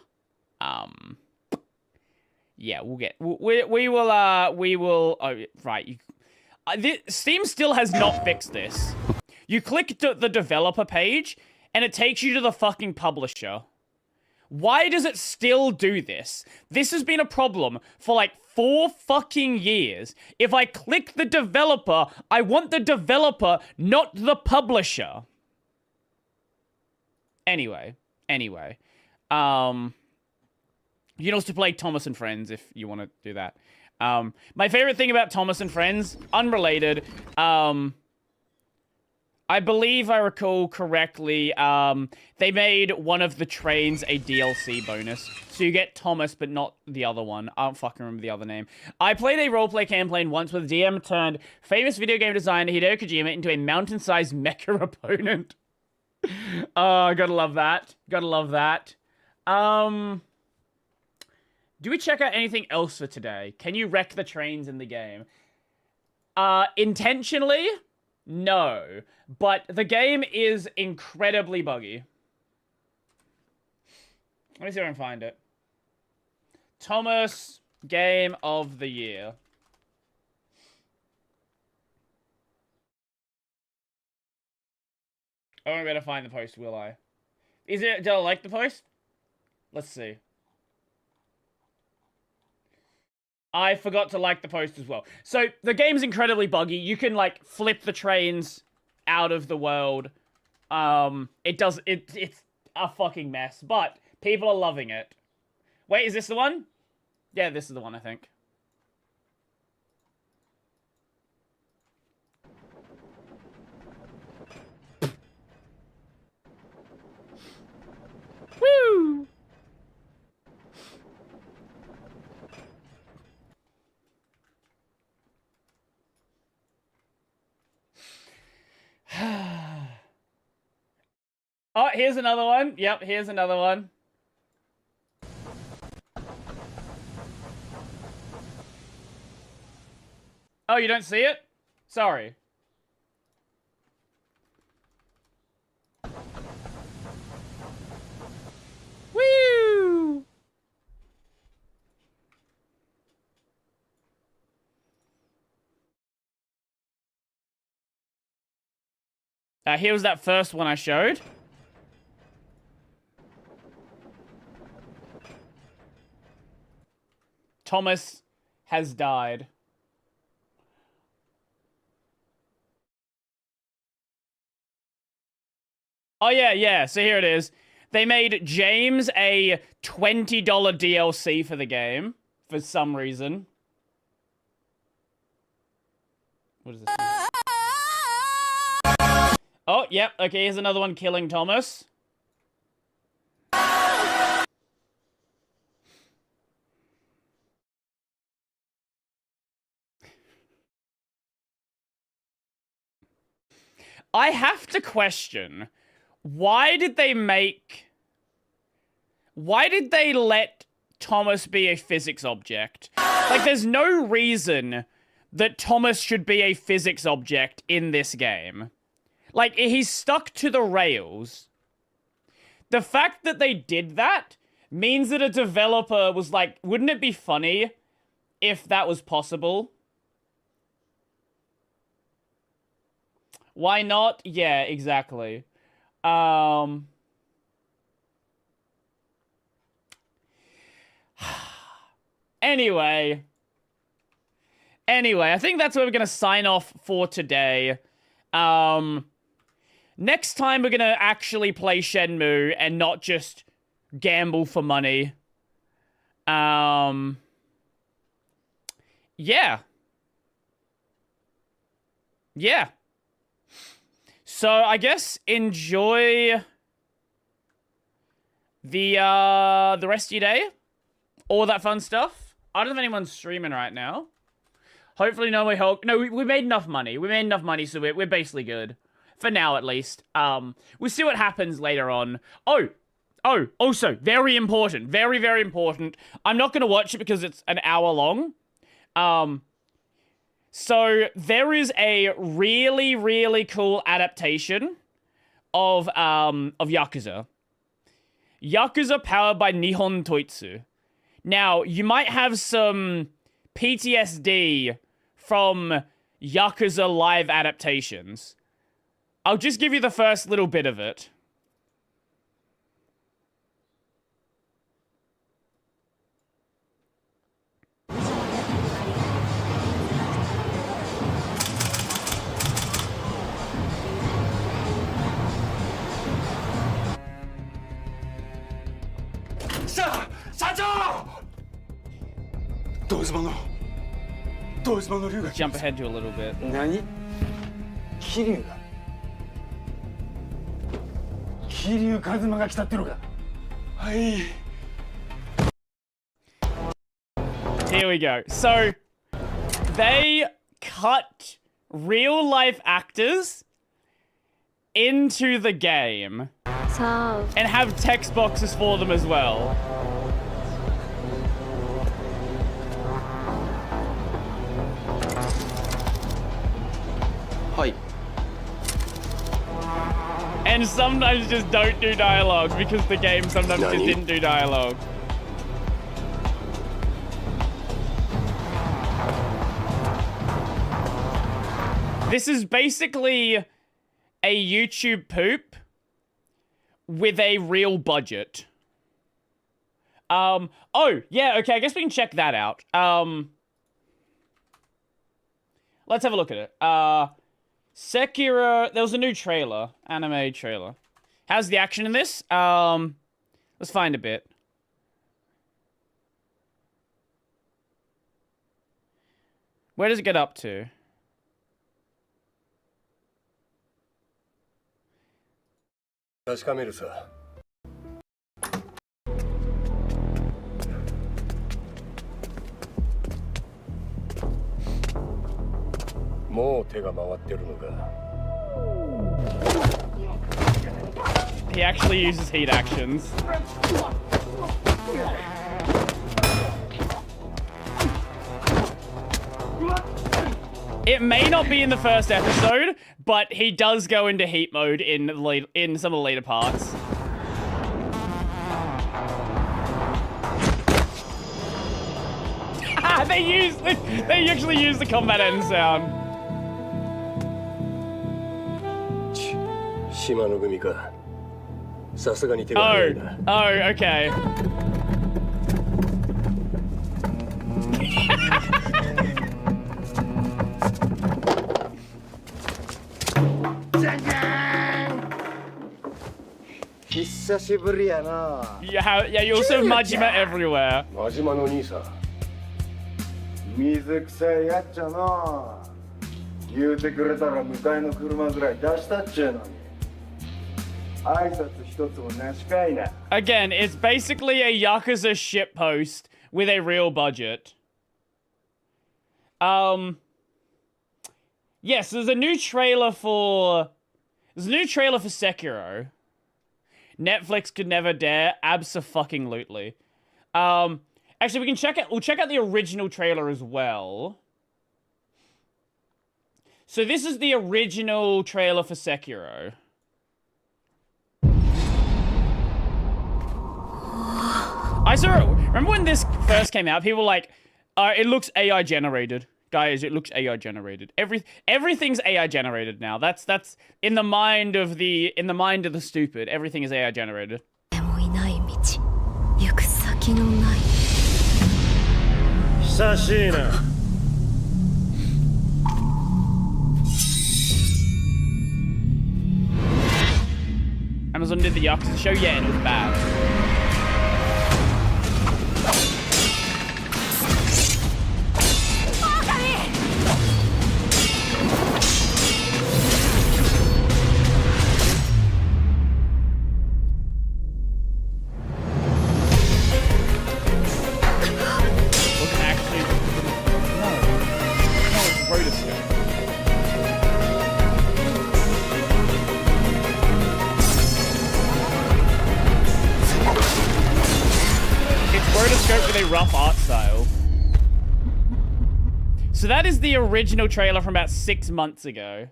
Yeah, we will, oh, right. Steam still has not fixed this. You click the developer page, and it takes you to the fucking publisher. Why does it still do this? This has been a problem for like 4 fucking years. If I click the developer, I want the developer, not the publisher. Anyway. You can also play Thomas and Friends if you want to do that. My favorite thing about Thomas and Friends, unrelated, I believe I recall correctly, they made one of the trains a DLC bonus. So you get Thomas, but not the other one. I don't fucking remember the other name. I played a roleplay campaign once where the DM turned famous video game designer Hideo Kojima into a mountain-sized mecha opponent. Oh, gotta love that. Do we check out anything else for today? Can you wreck the trains in the game? Intentionally? No. But the game is incredibly buggy. Let me see if I can find it. Thomas, Game of the Year. I won't be able to find the post, will I? Did I like the post? Let's see. I forgot to like the post as well. So, the game's incredibly buggy. You can, like, flip the trains out of the world. It's a fucking mess, but people are loving it. Wait, is this the one? Yeah, this is the one, I think. Woo! Oh, here's another one. Yep, here's another one. Oh, you don't see it? Sorry. Woo! Here was that first one I showed. Thomas has died. Oh, yeah. So here it is. They made James a $20 DLC for the game for some reason. What is this? Oh, yep. Okay, here's another one killing Thomas. I have to question, why did they let Thomas be a physics object? Like, there's no reason that Thomas should be a physics object in this game. Like, he's stuck to the rails. The fact that they did that means that a developer was like, wouldn't it be funny if that was possible? Why not? Yeah, exactly. Anyway, I think that's where we're gonna sign off for today. Next time we're gonna actually play Shenmue and not just gamble for money. Yeah. So I guess enjoy the rest of your day. All that fun stuff. I don't know if anyone's streaming right now. Hopefully no one help. No, we made enough money. We made enough money, so we're basically good. For now, at least. We'll see what happens later on. Oh, also, very important. Very, very important. I'm not going to watch it because it's an hour long. So there is a really, really cool adaptation of Yakuza. Yakuza powered by Nihon Toitsu. Now, you might have some PTSD from Yakuza live adaptations. I'll just give you the first little bit of it. Jump ahead to a little bit. Here we go. So, they cut real-life actors into the game. And have text boxes for them as well. Hi. And sometimes just don't do dialogue because the game sometimes just didn't do dialogue. This is basically a YouTube poop with a real budget. Oh, yeah, okay, I guess we can check that out. Let's have a look at it. Sekiro, there was a new trailer, anime trailer. How's the action in this? Let's find a bit. Where does it get up to? He actually uses heat actions. It may not be in the first episode, but he does go into heat mode in some of the later parts. They actually use the combat end sound. Oh, okay. Yeah, you also have Majima everywhere. 言うてくれたら迎えの車ぐらい出したっちゅうのに。挨拶一つもなしかいな。 Again, it's basically a Yakuza shitpost with a real budget. Yes, there's a new trailer for Sekiro. Netflix could never dare. Abso-fucking-lutely. Actually, we'll check out the original trailer as well. So this is the original trailer for Sekiro. Remember when this first came out, people were like, it looks AI generated. Guys, it looks AI generated. Everything's AI generated now. That's in the mind of the stupid. Everything is AI generated. Amazon did the Yakuza show, yeah, and it was bad. With a rough art style. So that is the original trailer from about 6 months ago.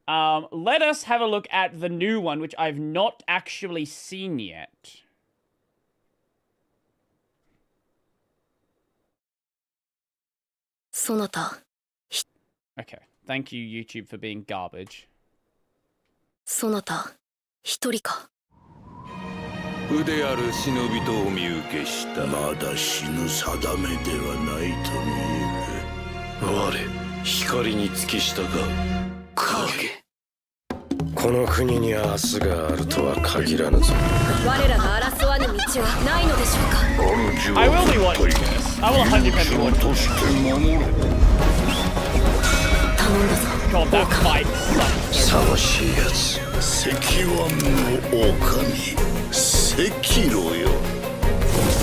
Let us have a look at the new one, which I've not actually seen yet. Okay, thank you, YouTube, for being garbage. 腕ある忍びとお見受けした。まだ死ぬ定めではないと見える。我、光に付き従う影。この国に明日があるとは限らぬぞ。我らが争わぬ道はないのでしょうか。I will be watching this. I will 100% be watching this. 頼んだぞ。God, that fight. 騒しいやつ。石腕の狼。赤炉よ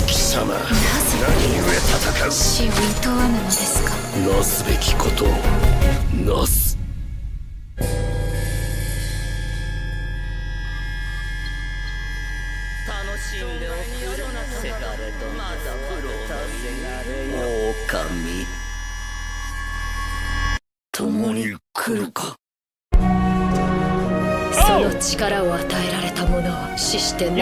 貴様何故戦う死を厭わぬのですかなすべきことをなす楽しんでおくれなせがれどまだ苦労の狼共に来るか You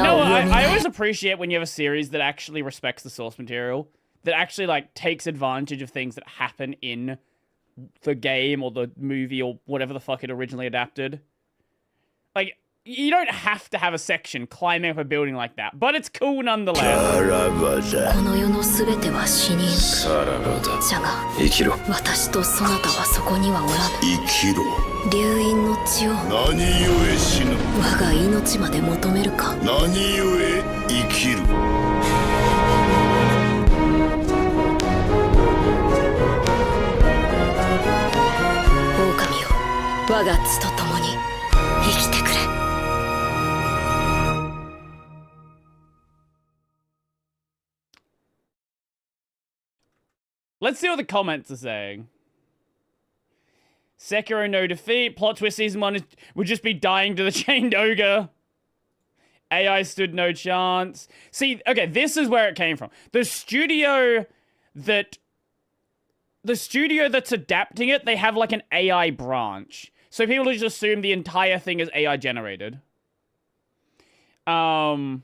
know what? I always appreciate when you have a series that actually respects the source material, that actually like takes advantage of things that happen in the game or the movie or whatever the fuck it originally adapted. Like, you don't have to have a section climbing up a building like that, but it's cool nonetheless. この世のすべては死人。さらばだ。じゃが、生きろ。私とそなたはそこにはおらぬ。生きろ。流因の血を。何故死ぬ。我が命まで求めるか。何故生きる。狼よ、我が血と共に生きてくれ。Let's see what the comments are saying. Sekiro no defeat. Plot twist season 1 would just be dying to the chained ogre. AI stood no chance. See, okay, this is where it came from. The studio that's adapting it, they have like an AI branch. So people just assume the entire thing is AI generated. Can't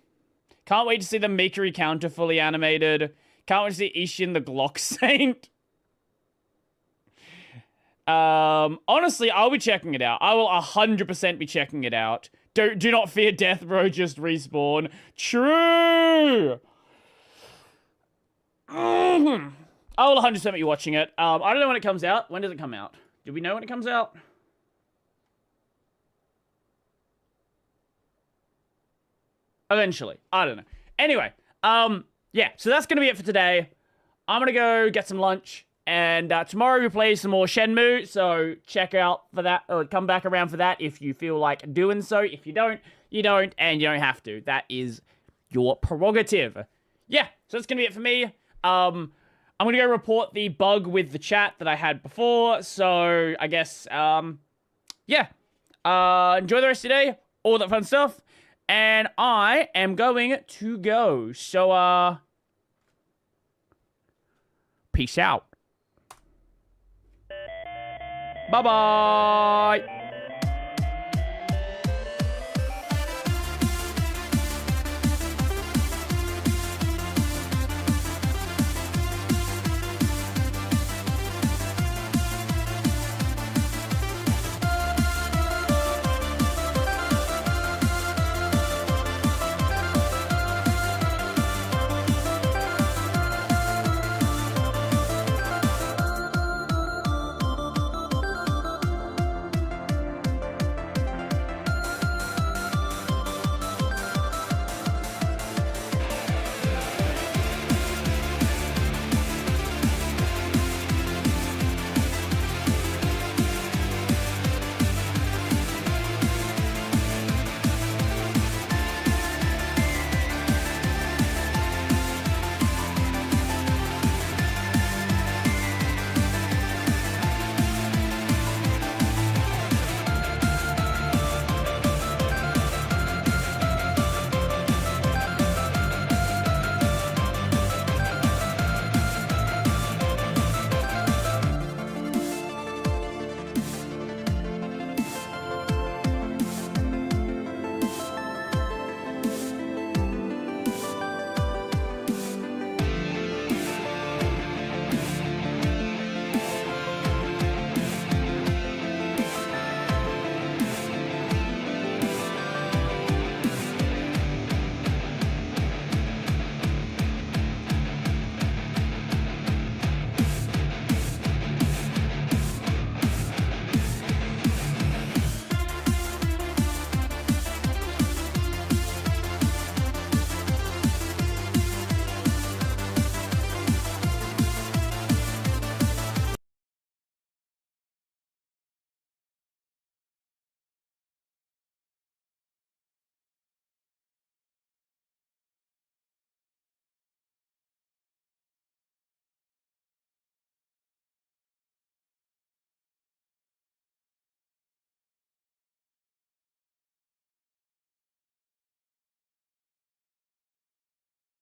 wait to see the Mikiri counter fully animated. Can't wait to see Ishin the Glock Saint. Honestly, I'll be checking it out. I will 100% be checking it out. Do not fear death, bro. Just respawn. True. I will 100% be watching it. I don't know when it comes out. When does it come out? Do we know when it comes out? Eventually. I don't know. Anyway, yeah, so that's going to be it for today. I'm going to go get some lunch. And tomorrow we play some more Shenmue, so check out for that, or come back around for that if you feel like doing so. If you don't, you don't, and you don't have to. That is your prerogative. Yeah, so that's gonna be it for me. I'm gonna go report the bug with the chat that I had before, so I guess, yeah. Enjoy the rest of your day, all that fun stuff, and I am going to go, so, peace out. Bye-bye.